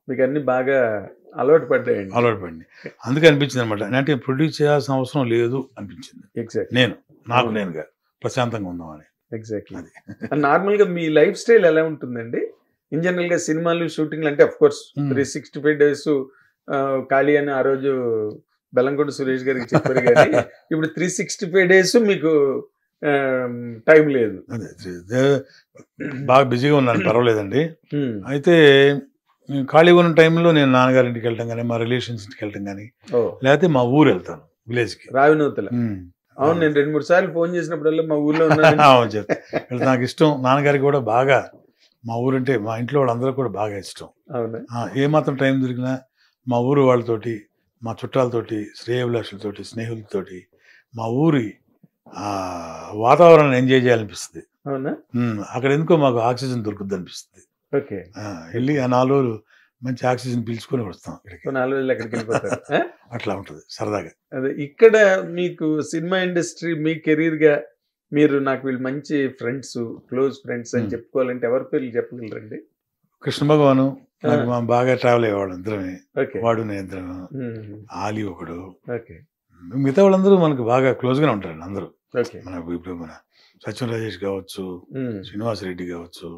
మీకు అన్ని బాగా అలవాటు పడ్డాయండి. అందుకే అనిపించింది అనమాట, అంటే ప్రొడ్యూస్ చేయాల్సిన అవసరం లేదు అనిపించింది. ఎగ్జాక్ట్లీ, నేనుగా ప్రశాంతంగా ఉందామని. ఎగ్జాక్ట్లీ. నార్మల్ గా మీ లైఫ్ స్టైల్ ఎలా ఉంటుందండి? ఇన్ జనరల్ గా సినిమాలు, షూటింగ్లు అంటే అఫ్ కోర్స్ 365 days ఖాళీ అని ఆ రోజు బెల్లంకొండ సురేష్ గారికి చెప్పారు, కానీ ఇప్పుడు 365 days మీకు టైం లేదు. బాగా బిజీగా ఉన్నాను, పర్వాలేదండి. అయితే ఖాళీగా ఉన్న టైంలో నేను నాన్నగారింటికి వెళ్ళటం కానీ మా రిలేషన్స్ ఇంటికి వెళ్ళటం కానీ ఓ లేకపోతే మా ఊరు వెళ్తాను విలేజ్కి. రావినూతల. అవును, నేను 2-3 సార్లు ఫోన్ చేసినప్పుడల్లా మా ఊర్లో ఉన్నాను. అవును చెప్తా. నాకు ఇష్టం, నాన్నగారికి కూడా బాగా మా ఊరంటే మా ఇంట్లో వాళ్ళందరూ కూడా బాగా ఇష్టం. అవునా? ఏమాత్రం టైం దొరికినా మా ఊరు వాళ్ళతోటి, మా చుట్టాలతోటి, శ్రేయోభిలాషులతోటి, స్నేహితులతోటి మా ఊరి వాతావరణాన్ని ఎంజాయ్ చేయాలనిపిస్తుంది. అవునా? అక్కడ ఎందుకో మాకు ఆక్సిజన్ దొరుకుద్ది అనిపిస్తుంది. ఓకే. వెళ్ళి ఆ 4 రోజులు మంచి ఆక్సిజన్ పీల్చుకొని వస్తాం ఇక్కడికి. 4 రోజులు ఎక్కడికి వెళ్ళిపోతారు. అట్లా ఉంటుంది సరదాగా. అదే ఇక్కడ మీకు సినిమా ఇండస్ట్రీ మీ కెరీర్ గా మీరు నాకు వీళ్ళు మంచి ఫ్రెండ్స్, క్లోజ్ ఫ్రెండ్స్ అని చెప్పుకోవాలంటే ఎవరి పేర్లు చెప్పగలరండి? కృష్ణ భగవాను నాకు మా బాగా ట్రావెల్ అయ్యేవాడు, ఇద్దరమే. ఓకే. వాడు నేను ఇద్దరం. ఆలీ ఒకడు. ఓకే. మిగతా వాళ్ళందరూ మనకు బాగా క్లోజ్ గానే ఉంటారండి అందరూ. ఓకే. మనకు ఇప్పుడు మన సత్యం రాజేష్ కావచ్చు, శ్రీనివాస్ రెడ్డి కావచ్చు,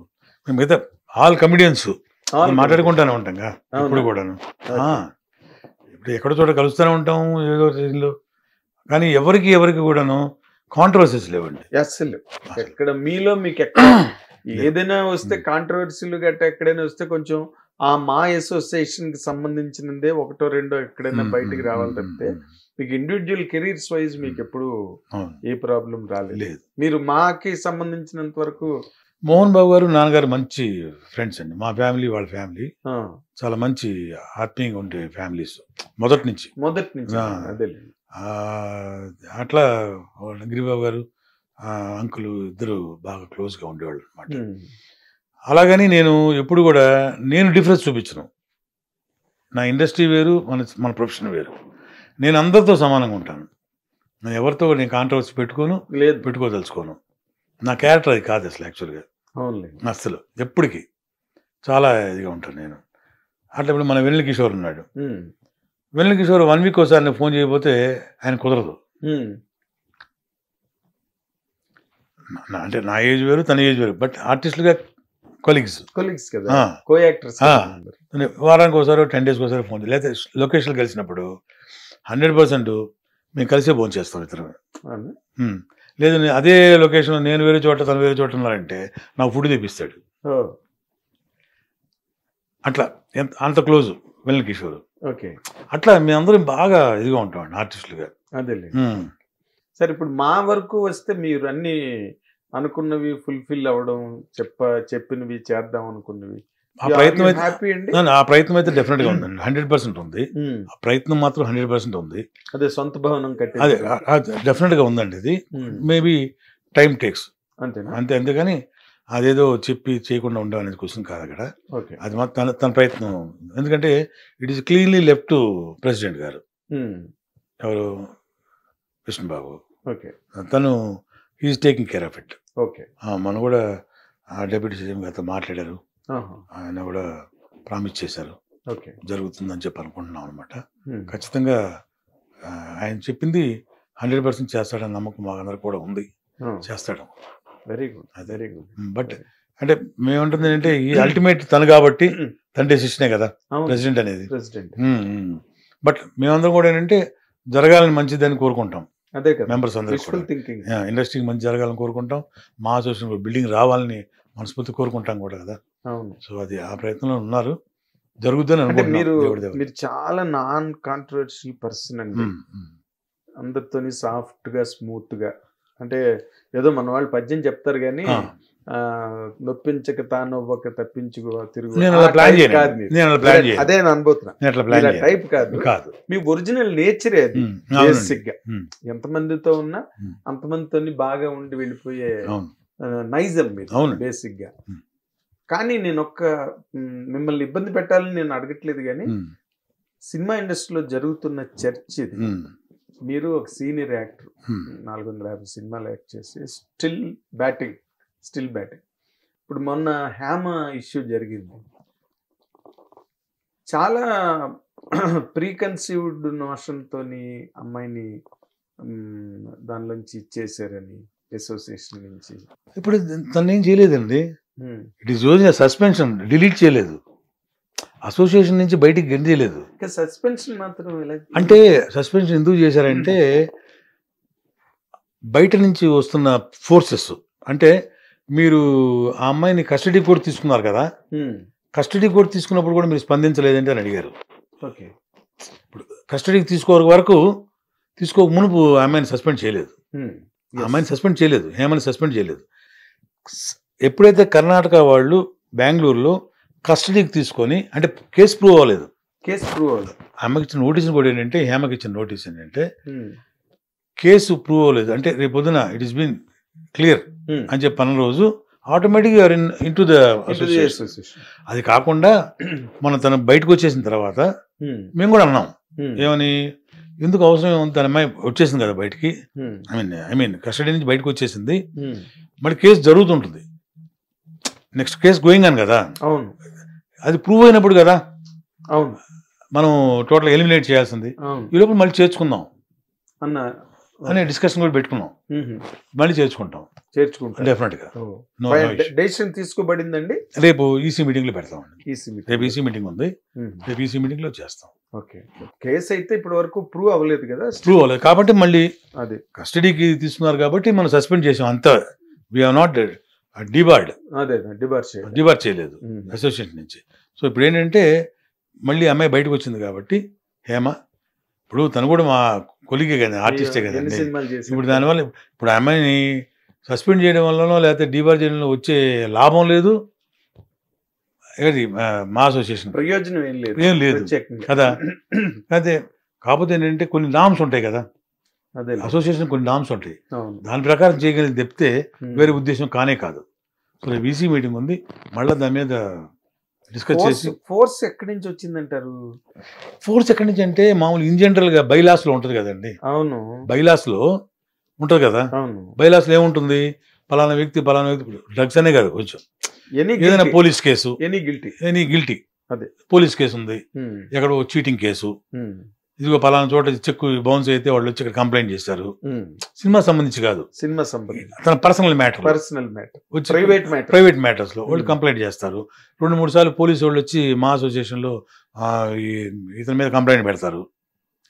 మిగతా ఆల్ కమిడియన్స్ మాట్లాడుకుంటానే ఉంటాం ఇప్పుడు కూడాను. ఇప్పుడు ఎక్కడో చోట కలుస్తూనే ఉంటాం ఏదో రీతిలో, కానీ ఎవరికి కూడాను కాంట్రవర్సీస్ లేవండి అసలు. ఎక్కడ మీలో మీకు ఎక్కడ ఏదైనా వస్తే కాంట్రవర్సీలు గట్రా ఎక్కడైనా వస్తే కొంచెం ఆ మా అసోసియేషన్ కి సంబంధించినదే 1-2 ఎక్కడైనా బయటికి రావాలి తప్పితే మీకు ఇండివిజువల్ కెరీర్స్ వైజ్ మీకు ఎప్పుడు ఏ ప్రాబ్లం రాలేదు. మీరు మాకి సంబంధించినంత వరకు మోహన్ బాబు గారు నాన్నగారు మంచి ఫ్రెండ్స్ అండి. మా ఫ్యామిలీ వాళ్ళ ఫ్యామిలీ చాలా మంచి ఆత్మీయంగా ఉండే ఫ్యామిలీస్ మొదటి నుంచి. అదే అట్లా గిరిబాబు గారు అంకుల్ ఇద్దరు బాగా క్లోజ్గా ఉండేవాళ్ళు అనమాట. అలాగని నేను ఎప్పుడు కూడా నేను డిఫరెన్స్ చూపించను. నా ఇండస్ట్రీ వేరు, మన ప్రొఫెషన్ వేరు. నేను అందరితో సమానంగా ఉంటాను. నేను ఎవరితో నేను కాంట్రవర్సీ పెట్టుకోదలుచుకోను. నా క్యారెక్టర్ అది కాదు అసలు యాక్చువల్గా. అసలు ఎప్పటికీ చాలా ఇదిగా ఉంటాను నేను. అట్లా ఇప్పుడు మన వెన్నెల కిషోర్ ఉన్నాడు. వెన్నెల కిషోర్ 1 వీక్ ఒకసారి నేను ఫోన్ చేయకపోతే ఆయన కుదరదు. అంటే నా ఏజ్ వేరు, తన ఏజ్ వేరు, బట్ ఆర్టిస్టులుగా కొలీగ్స్ కదా, కో యాక్టర్స్. వారానికి ఒకసారి 10 days ఒకసారి ఫోన్ చేయాలి. లేకపోతే లొకేషన్లో కలిసినప్పుడు 100% మేము కలిసే ఫోన్ చేస్తాం ఇద్దరు. లేదు అదే లొకేషన్ నేను వేరే చోట తను వేరే చోట ఉన్నారంటే నాకు ఫుడ్ తెప్పిస్తాడు. అట్లా అంత క్లోజ్ వెన్నెల కిషోర్. అట్లా మేమందరం బాగా ఇదిగా ఉంటామండి ఆర్టిస్టులుగా. అదే సరే, ఇప్పుడు మా వరకు వస్తే మీరు అన్ని అనుకున్నవి ఫుల్ఫిల్ అవ్వడం, చెప్పినవి చేద్దాం అనుకున్నవి, ఆ ప్రయత్నం అయితే డెఫినెట్ గా ఉందండి. 100% ఉంది. ఆ ప్రయత్నం మాత్రం 100% ఉంది. అదే సొంత భవనం కట్టి అదే డెఫినెట్ గా ఉందండి. ఇది మేబీ టైం టేక్స్ అంతేగాని అదేదో చెప్పి చేయకుండా ఉండడం అనేది క్వశ్చన్ కాదు అక్కడ. అది మాత్రం తన ప్రయత్నం. ఎందుకంటే it is cleanly left to president గారు, ఎవరు కృష్ణబాబు. తను he is taking care of it. మనం కూడా డెప్యూటీ సీఎం గారితో మాట్లాడారు. ఆయన కూడా ప్రామిస్ చేశారు జరుగుతుందని చెప్పి అనుకుంటున్నాం అనమాట. ఖచ్చితంగా ఆయన చెప్పింది 100% చేస్తాడని నమ్మకం మాకందరికి కూడా ఉంది. చేస్తాడు. Very good. బట్ అంటే మేముంటుంది ఏంటంటే ఈ అల్టిమేట్ తను కాబట్టి తన డెసిషనే కదా ప్రెసిడెంట్ అనేది. బట్ మేమందరం కూడా ఏంటంటే జరగాలని మంచిదని కోరుకుంటాం. అదే కదా మెంబర్స్ అందరూ ఇండస్ట్రీకి మంచి జరగాలని కోరుకుంటాం. మా అసోసియేషన్ బిల్డింగ్ రావాలని మనస్ఫూర్తి కోరుకుంటాం కూడా కదా. సో అది ఆ ప్రయత్నంలో ఉన్నారు, జరుగుతుందని అనుకుంటున్నాను. మీరు చాలా నాన్ కాంట్రవర్షియల్ పర్సన్ అండి. అందరితోని సాఫ్ట్ గా స్మూత్ గా, అంటే ఏదో మన వాళ్ళు పద్యం చెప్తారు కానీ నొప్పించక తానొవ్వక తప్పించుకో తిరుగు అదే అనుభూతున్నా టైప్ కాదు. మీ ఒరిజినల్ నేచరే అది. బేసిక్ గా ఎంతమందితో ఉన్నా అంతమందితో బాగా ఉండి వెళ్ళిపోయే నైజం మీరు బేసిక్ గా. కానీ నేను మిమ్మల్ని ఇబ్బంది పెట్టాలని నేను అడగట్లేదు, కానీ సినిమా ఇండస్ట్రీలో జరుగుతున్న చర్చ ఇది. మీరు ఒక సీనియర్ యాక్టర్, 450 సినిమాలు యాక్ట్ చేసి స్టిల్ బ్యాటింగ్. ఇప్పుడు మొన్న హ్యామ ఇష్యూ జరిగింది. చాలా ప్రీకన్సీవ్డ్ నోషన్తో అమ్మాయిని దానిలోంచి ఇచ్చేసారని అసోసియేషన్ నుంచి. ఇప్పుడు తను ఏం చేయలేదండి. ఇట్ ఈస్ సస్పెన్షన్, డిలీట్ చేయలేదు. అసోసియేషన్ నుంచి బయటికి గెంజేయలేదు. సస్పెన్షన్ మాత్రం అంటే సస్పెన్షన్ ఎందుకు చేశారంటే బయట నుంచి వస్తున్న ఫోర్సెస్, అంటే మీరు ఆ అమ్మాయిని కస్టడీ కూడా తీసుకున్నారు కదా, కస్టడీ కూడా తీసుకున్నప్పుడు కూడా మీరు స్పందించలేదంటే అని అడిగారు. ఓకే. ఇప్పుడు కస్టడీకి తీసుకోక మునుపు అమ్మాయిని సస్పెండ్ చేయలేదు. అమ్మాయిని సస్పెండ్ చేయలేదు, హేమని సస్పెండ్ చేయలేదు. ఎప్పుడైతే కర్ణాటక వాళ్ళు బెంగళూరులో కస్టడీకి తీసుకొని, అంటే కేసు ప్రూవ్ అవ్వలేదు, అమ్మకి ఇచ్చిన నోటీస్ కూడా ఏంటంటే, హేమకి ఇచ్చిన నోటీస్ ఏంటంటే కేసు ప్రూవ్ అవ్వలేదు అంటే రేపు పొద్దున ఇట్ ఈస్ బీన్ క్లియర్ అని చెప్పి అన్న రోజు ఆటోమేటిక్గా ఇన్ టు ద అసోసియేషన్. అది కాకుండా మనం తను బయటకు వచ్చేసిన తర్వాత మేము కూడా అన్నాం, ఏమని, ఎందుకు అవసరం, తన అమ్మాయి వచ్చేసింది కదా బయటికి, ఐ మీన్ కస్టడీ నుంచి బయటకు వచ్చేసింది, మళ్ళీ కేసు జరుగుతుంటుంది, నెక్స్ట్ కేసు గోయింగ్ అని కదా, అవును, అది ప్రూవ్ అయినప్పుడు కదా అవును మనం టోటల్ ఎలిమినేట్ చేయాల్సింది, ఈ లోపల మళ్ళీ చేర్చుకుందాం అనే డిస్కషన్ కూడా పెట్టుకున్నాం, మళ్ళీ చేర్చుకుంటాం డెఫినెట్ గా. డెసిషన్ తీసుకోబడిందండి, రేపు ఈసీ మీటింగ్ లో పెడతామండి. రేపు ఈసీ మీటింగ్ ఉంది, రేపు ఈసీ మీటింగ్ లో చేస్తాం. ఓకే. కేసు అయితే ఇప్పటి వరకు ప్రూవ్ అవ్వలేదు కదా, ప్రూవ్ అవ్వలేదు కాబట్టి మళ్ళీ అదే కస్టడీకి తీసుకున్నారు కాబట్టి మనం సస్పెండ్ చేసాం, అంతా we have not debarred, debar చేయలేదు అసోసియేషన్ నుంచి. సో ఇప్పుడు ఏంటంటే మళ్ళీ అమ్మాయి బయటకు వచ్చింది కాబట్టి హేమ, ఇప్పుడు తను కూడా మా కొలిగే కదా, ఆర్టిస్టే కదండి. ఇప్పుడు దానివల్ల ఇప్పుడు అమ్మాయిని సస్పెండ్ చేయడం వల్లనో లేకపోతే డిబార్ చేయడం వల్ల వచ్చే లాభం లేదు, మా అసోసియేషన్ ప్రయోజనం ఏం లేదు కదా. అయితే కాకపోతే ఏంటంటే కొన్ని నామ్స్ ఉంటాయి కదా, అసోసియేషన్ కొన్ని నామ్స్ ఉంటాయి, దాని ప్రకారం చేయగలిగి తెప్పితే వేరే ఉద్దేశం కానే కాదు. సో వీసీ మీటింగ్ ఉంది, మళ్ళీ దాని మీద డిస్కస్ చేసి. ఫోర్స్ ఎక్కడి నుంచి వచ్చిందంటారు? ఫోర్స్ ఎక్కడి నుంచి అంటే మామూలు ఇన్ జనరల్ గా బైలాస్ లో ఉంటది కదండి. అవును, బైలాస్ లో ఉంటది కదా. బైలాస్ లో ఏముంటుంది, పలానా వ్యక్తి డ్రగ్స్ అనే కాదు, కొంచెం ఏదైనా police case, any guilty police case ఉంది, ఎక్కడో చీటింగ్ కేసు, ఇదిగో పలానా చోట చెక్ బౌన్స్ అయితే వాళ్ళు వచ్చి ఇక్కడ కంప్లైంట్ చేస్తారు, సినిమా సంబంధించి కాదు, తన పర్సనల్ మ్యాటర్, ప్రైవేట్ మ్యాటర్స్ లో వాళ్ళు కంప్లైంట్ చేస్తారు. 2-3 సార్లు పోలీసు వాళ్ళు వచ్చి మా అసోసియేషన్ లో ఇతని మీద కంప్లైంట్ పెడతారు,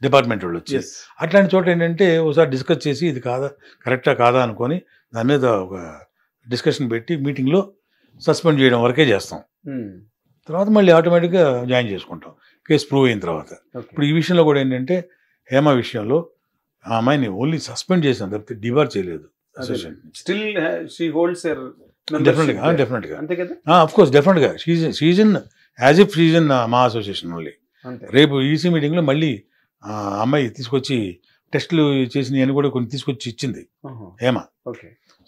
డిపార్ట్మెంట్ వాళ్ళు వచ్చి. అట్లాంటి చోట ఏంటంటే ఒకసారి డిస్కస్ చేసి ఇది కరెక్టా కాదా అనుకొని దాని మీద ఒక డిస్కషన్ పెట్టి మీటింగ్ లో సస్పెండ్ చేయడం వరకే చేస్తాం. తర్వాత మళ్ళీ ఆటోమేటిక్గా జాయిన్ చేసుకుంటాం కేసు ప్రూవ్ అయిన తర్వాత. ఇప్పుడు ఈ విషయంలో కూడా ఏంటంటే హేమ విషయంలో ఆ అమ్మాయిని ఓన్లీ సస్పెండ్ చేసాం తప్పితే డిబార్ చేయలేదు అసోసియేషన్. డెఫినెట్ గా ఆఫ్ కోర్స్ డెఫినెట్ గా షీజన్ యాజ్ ఇఫ్ షీజన్ మా అసోసియేషన్ ఓన్లీ. రేపు ఈసీ మీటింగ్ లో మళ్ళీ అమ్మాయి తీసుకొచ్చి టెస్టులు చేసినవి అని కూడా కొన్ని తీసుకొచ్చి ఇచ్చింది హేమ.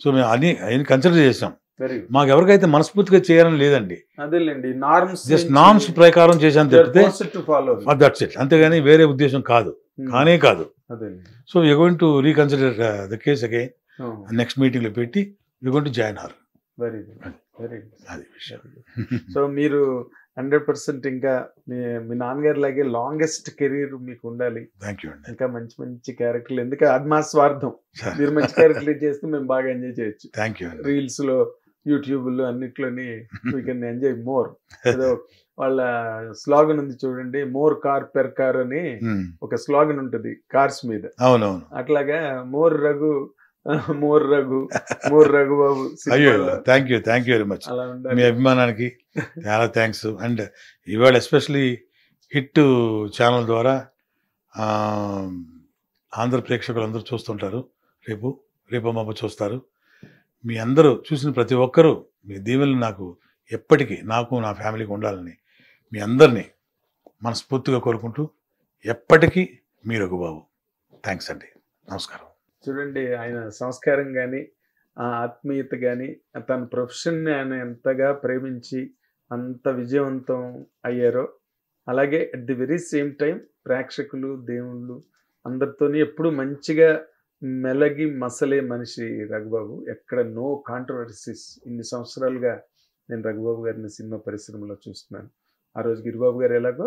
సో మేము అన్ని కన్సిడర్ చేసాం. మాకు ఎవరికైతే మనస్ఫూర్తిగా చేయాలని లేదండి, జస్ట్ నార్మ్స్ ప్రకారం చేశాను తప్పితే దట్స్ ఇట్, అంతేగాని వేరే ఉద్దేశం కాదు, కానే కాదు. So we are going to reconsider the case again, next meeting లో పెట్టి we are going to join her. అది విషయం. సో మీరు 100% ఇంకా మీ నాన్నగారి లాగే లాంగెస్ట్ కెరీర్ మీకు ఉండాలి. థ్యాంక్ యూ అండి. ఇంకా మంచి మంచి క్యారెక్టర్లు, ఎందుకంటే అది మా స్వార్థం, మీరు మంచి క్యారెక్టర్లు చేస్తే మేము బాగా ఎంజాయ్ చేయొచ్చు. Thank you. రీల్స్ లో, యూట్యూబ్ లో అన్నిట్లోని వీ కెన్ ఎంజాయ్ మోర్. ఏదో వాళ్ళ స్లోగన్ ఉంది చూడండి, మోర్ కార్ పెర్ కార్ అని ఒక స్లోగన్ ఉంటుంది కార్స్ మీద. అవునవును, అట్లాగా more Raghu Babu. Thank you very much. మీ అభిమానానికి చాలా థ్యాంక్స్. అండ్ ఇవాళ ఎస్పెషలీ హిట్ ఛానల్ ద్వారా ఆంధ్ర ప్రేక్షకులు అందరూ చూస్తుంటారు, రేపు మాపు చూస్తారు. మీ అందరూ చూసిన ప్రతి ఒక్కరూ మీ దీవెనలు నాకు ఎప్పటికీ, నాకు నా ఫ్యామిలీకి ఉండాలని మీ అందరినీ మనస్ఫూర్తిగా కోరుకుంటూ ఎప్పటికీ మీ రఘుబాబు. థ్యాంక్స్ అండి, నమస్కారం. చూడండి, ఆయన సంస్కారం కానీ, ఆ ఆత్మీయత కానీ, తన ప్రొఫెషన్ని ఆయన ఎంతగా ప్రేమించి అంత విజయవంతం అయ్యారో, అలాగే at the very same time ప్రేక్షకులు, దేవుళ్ళు అందరితోని ఎప్పుడు మంచిగా మెలగి మసలే మనిషి రఘుబాబు. ఎక్కడ నో కాంట్రవర్సీస్. ఇన్ని సంవత్సరాలుగా నేను రఘుబాబు గారిని సినిమా పరిశ్రమలో చూస్తున్నాను. ఆ రోజు గిరిబాబు గారు ఎలాగో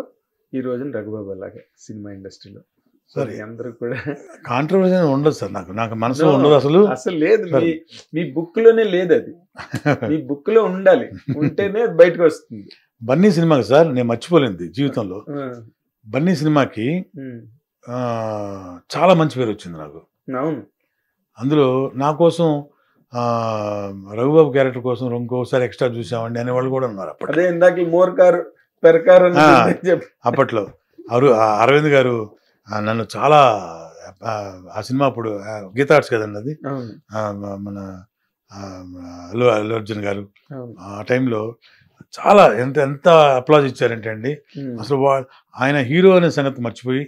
ఈ రోజున రఘుబాబు అలాగే సినిమా ఇండస్ట్రీలో. సరే, అందరూ కూడా కాంట్రవర్సీ ఉండదు సార్, నాకు మనసులో ఉండదు అసలు లేదు. మీ బుక్ లోనే లేదు, అది మీ బుక్ లో ఉండాలి, ఉంటేనే బయటకు వస్తుంది. బన్నీ సినిమాకి సార్ నేను మర్చిపోలేదు జీవితంలో. బన్నీ సినిమాకి చాలా మంచి పేరు వచ్చింది నాకు. అవును, అందులో నా కోసం రఘుబాబు క్యారెక్టర్ కోసం ఇంకోసారి ఎక్స్ట్రా చూసామండి అనేవాళ్ళు కూడా ఉన్నారు అప్పట్లో. అదే ఇందాక మోర్ కారు పెరకారు అప్పట్లో అరవింద్ గారు నన్ను చాలా ఆ సినిమా అప్పుడు గీతా ఆర్ట్స్ కదండి అది, మన అల్లు అర్జున్ గారు ఆ టైంలో చాలా ఎంత అప్లాజ్ ఇచ్చారంటే అండి. అసలు ఆయన హీరో అనే సంగతి మర్చిపోయి,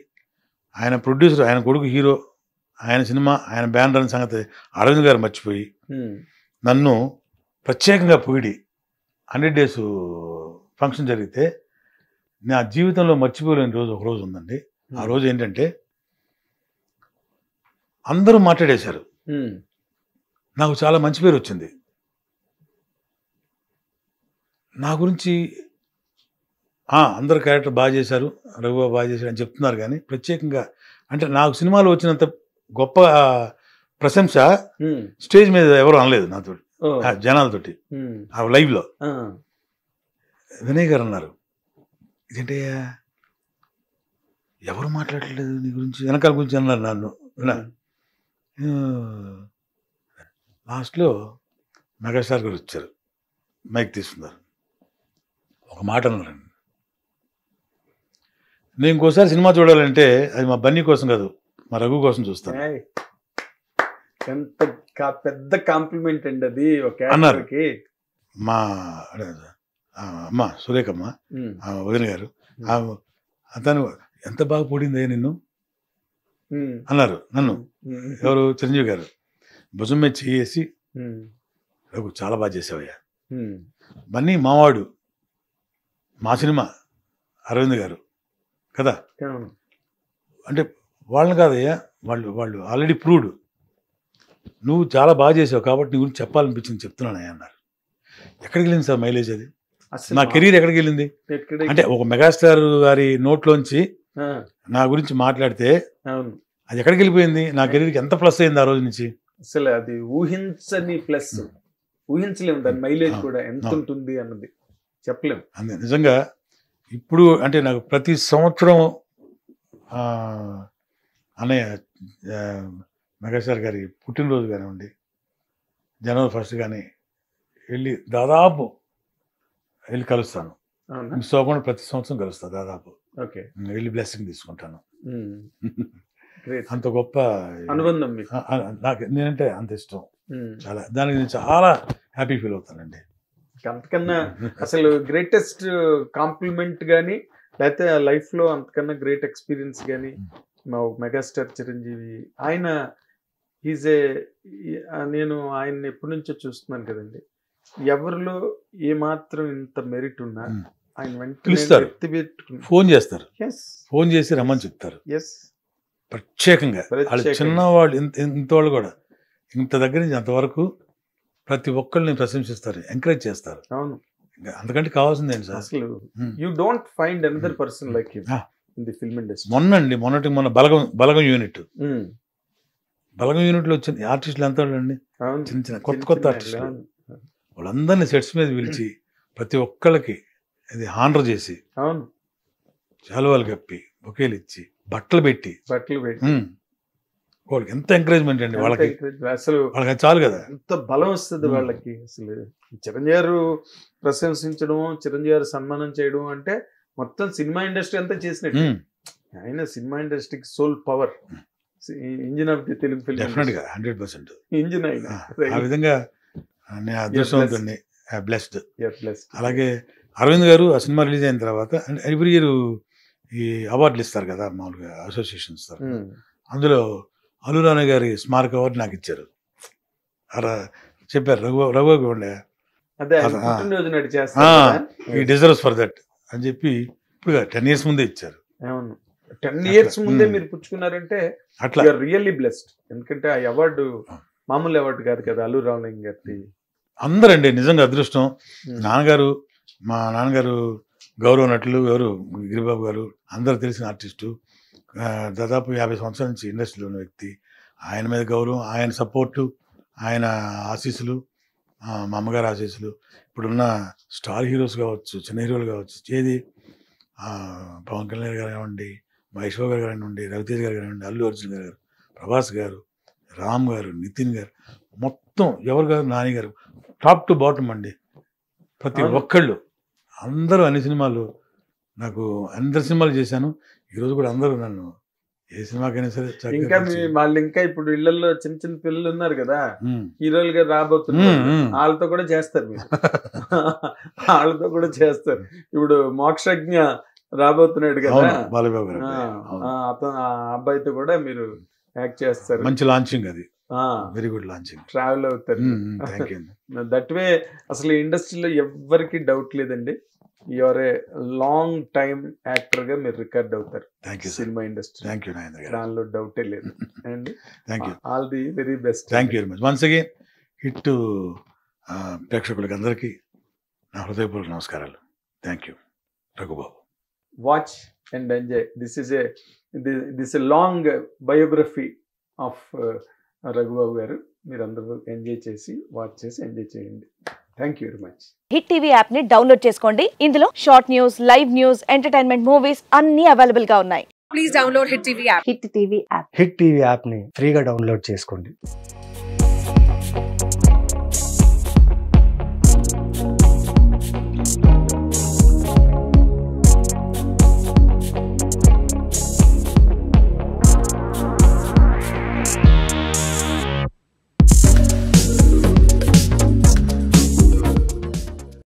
ఆయన ప్రొడ్యూసర్, ఆయన కొడుకు హీరో, ఆయన సినిమా, ఆయన బ్యానర్ అనే సంగతి అరవింద్ గారు మర్చిపోయి నన్ను ప్రత్యేకంగా పొగిడి 100 days ఫంక్షన్ జరిగితే నా జీవితంలో మర్చిపోలేని రోజు ఒక రోజు ఉందండి. ఆ రోజు ఏంటంటే అందరూ మాట్లాడేశారు, నాకు చాలా మంచి పేరు వచ్చింది, నా గురించి అందరు క్యారెక్టర్ బాగా చేశారు, రఘుబాబు బాగా చేశారు అని చెప్తున్నారు. కానీ ప్రత్యేకంగా అంటే నాకు సినిమాలో వచ్చినంత గొప్ప ప్రశంస స్టేజ్ మీద ఎవరు అనలేదు నాతో, జనాలతోటి లైవ్లో. వినయ్ గారు అన్నారు, ఇదేంటే ఎవరు మాట్లాడలేదు నీ గురించి, వెనకాల గురించి అన్నారు నన్ను. లాస్ట్లో మెగాస్టార్ గారు వచ్చారు, మైక్ తీసుకున్నారు, ఒక మాట అన్నారండి, నేను ఇంకోసారి సినిమా చూడాలంటే అది మా బన్నీ కోసం కాదు, మా రఘు కోసం చూస్తాను. ఎంత పెద్ద కాంప్లిమెంట్ అండి అది అన్నారు. మా అమ్మ సురేఖమ్మ వదిన గారు, అతను ఎంత బాగా పొడిందే నిన్ను అన్నారు నన్ను. ఎవరు? చిరంజీవి గారు భుజం మీద చేసి, రఘు చాలా బాగా చేసావయ్యా. బన్నీ మావాడు, మా సినిమా అరవింద్ గారు కదా, అంటే వాళ్ళని కాదయ్యా, వాళ్ళు ఆల్రెడీ ప్రూవ్డ్, నువ్వు చాలా బాగా చేసావు కాబట్టి నీ గురించి చెప్పాలనిపించింది చెప్తున్నానయ్యా అన్నారు. ఎక్కడికి వెళ్ళింది సార్ మైలేజ్ అది? నా కెరీర్ ఎక్కడికి వెళ్ళింది అంటే ఒక మెగాస్టార్ గారి నోట్లోంచి నా గురించి మాట్లాడితే అది ఎక్కడికి వెళ్ళిపోయింది? నా కెరీర్కి ఎంత ప్లస్ అయింది ఆ రోజు నుంచి? అసలు అది ఊహించని ప్లస్, ఊహించలేము దాని మైలేజ్ కూడా ఎంత ఉంటుంది అన్నది చెప్పలేము. అంతే నిజంగా. ఇప్పుడు అంటే నాకు ప్రతి సంవత్సరం అన్నయ్య మెగాస్టార్ గారి పుట్టినరోజు కానివ్వండి, జనవరి 1st కానీ వెళ్ళి దాదాపు వెళ్ళి కలుస్తాను. మిస్ అవ్వకుండా ప్రతి సంవత్సరం కలుస్తాను దాదాపు. వెళ్ళి బ్లెస్సింగ్ తీసుకుంటాను. అంత గొప్ప అనుబంధం నాకు, నేనంటే అంత ఇష్టం చాలా, దానికి నేను చాలా హ్యాపీ ఫీల్ అవుతానండి. అంతకన్నా అసలు గ్రేటెస్ట్ కాంప్లిమెంట్ కానీ లేకపోతే లైఫ్లో అంతకన్నా గ్రేట్ ఎక్స్పీరియన్స్ కానీ మా మెగాస్టార్ చిరంజీవి. ఆయన నేను ఆయన ఎప్పటి నుంచో చూస్తున్నాను కదండి, ఎవరిలో ఏమాత్రం ఇంత మెరిట్ ఉన్నా ఆయన వెంటనే ఫోన్ చేస్తారు, ఫోన్ చేసి రమ్మని చెప్తారు. ప్రత్యేకంగా వాళ్ళు చిన్నవాళ్ళు ఇంతవాళ్ళు కూడా ఇంత దగ్గర నుంచి అంతవరకు ప్రతి ఒక్కరిని ప్రశంసిస్తారు, ఎంకరేజ్ చేస్తారు. అవును, అంతకంటే కావాల్సింది ఏంటి సార్? అసలు you don't find another person like him in the film industry. మొన్న బలగం యూనిట్, బలగం యూనిట్లో వచ్చిన ఆర్టిస్టులు ఎంత అండి, చిన్న చిన్న కొత్త ఆర్టిస్టులు, వాళ్ళందరినీ సెట్స్ మీద పిలిచి ప్రతి ఒక్కళ్ళకి అది హానర్ చేసి, అవును, శాలువాలు కప్పి, బొకేలు ఇచ్చి, బట్టలు పెట్టి వాళ్ళకి ఎంత ఎంకరేజ్మెంట్ అండి. వాళ్ళకి అసలు వాళ్ళకి చాలు కదా, ఎంత బలం వస్తుంది వాళ్ళకి. అసలు చిరంజీవి గారు ప్రశంసించడం, చిరంజీవి గారు సన్మానం చేయడం అంటే మొత్తం సినిమా ఇండస్ట్రీ అంతా చేసినట్టు. ఆయన సినిమా ఇండస్ట్రీకి soul power, engine of the Telugu film. డెఫినెట్గా 100% ఇంజిన్. ఆయన ఆ విధంగా నేను అదృష్టవంతుడిని, బ్లెస్డ్. అలాగే అరవింద్ గారు ఆ సినిమా రిలీజ్ అయిన తర్వాత ఎవ్రీ ఇయర్ ఈ అవార్డులు ఇస్తారు కదా మామూలుగా, అసోసియేషన్ ఇస్తారు. అందులో అల్లురాని గారి స్మారక అవార్డు నాకు ఇచ్చారు. అలా చెప్పారు, రఘుబాబు ఉండే ఈ డిజర్వ్స్ ఫర్ దట్ అని చెప్పి ఇప్పుడు 10 years ముందే ఇచ్చారు. 10 years ముందే మీరు పుచ్చుకున్నారంటే అట్లా రియల్లీ బ్లెస్డ్. ఎందుకంటే ఆ అవార్డు మామూలు అవార్డు కాదు కదా, అల్లు రామలింగ గారి. అందరండి నిజంగా అదృష్టం. నాన్నగారు, మా నాన్నగారు గౌరవ నటులు, ఎవరు గిరిబాబు గారు, అందరూ తెలిసిన ఆర్టిస్టు, దాదాపు 50 సంవత్సరాల నుంచి ఇండస్ట్రీలో ఉన్న వ్యక్తి. ఆయన మీద గౌరవం, ఆయన సపోర్టు, ఆయన ఆశీస్సులు, మా అమ్మగారు ఆశీస్సులు. ఇప్పుడున్న స్టార్ హీరోస్ కావచ్చు, చిన్న హీరోలు కావచ్చు, ఏది పవన్ కళ్యాణ్ గారు కానివ్వండి, మహేష్ బాబు గారు కానివ్వండి, రవితేజ్ గారు కానివ్వండి, అల్లు అర్జున్ గారు, ప్రభాస్ గారు, రామ్ గారు, నితిన్ గారు, మొత్తం మొత్తం ఎవరు కాదు, నాని గారు టాప్ టు బాటమ్ అండి. ప్రతి ఒక్కళ్ళు అందరూ అన్ని సినిమాలు నాకు అందరి సినిమాలు చేశాను. ఈరోజు కూడా అందరూ నన్ను ఏ సినిమాకైనా సరే ఇంకా వాళ్ళు ఇంకా ఇప్పుడు ఇళ్లలో చిన్న చిన్న పిల్లలు ఉన్నారు కదా, హీరోలుగా రాబోతున్నారు, వాళ్ళతో కూడా చేస్తారు మీరు. వాళ్ళతో కూడా చేస్తారు. ఇప్పుడు మోక్షజ్ఞ రాబోతున్నాడు కదా బాలబాబు గారు, అతను ఆ అబ్బాయితో కూడా మీరు యాక్ట్ చేస్తారు. మంచి లాంచింగ్ అది, వెరీ గుడ్ లాంచింగ్. ట్రావెల్ అవుతారు. దట్ వే అసలు ఇండస్ట్రీలో ఎవ్వరికి డౌట్ లేదండి, your a long time actor గా మీరు రికార్డ్ అవుతారు సినిమా ఇండస్ట్రీ. దానిలో డౌటే లేదు. And all the very best. Thank you very much. Once again hit ప్రేక్షకులకి అందరికీ నా హృదయపూర్వక నమస్కారాలు. Thank you Raghubabu. Watch and enjoy. This a long biography of Raghubabu గారు. మీరు అందరూ ఎంజాయ్ చేసి వాచ్ చేసి ఎంజాయ్ చేయండి. Thank you very much. Hit TV app ని డౌన్లోడ్ చేసుకోండి. ఇందులో short news, live news, entertainment movies అన్ని అవైలబుల్ గా ఉన్నాయి. Please download hit TV app. Hit TV app ని ఫ్రీగా డౌన్లోడ్ చేసుకోండి.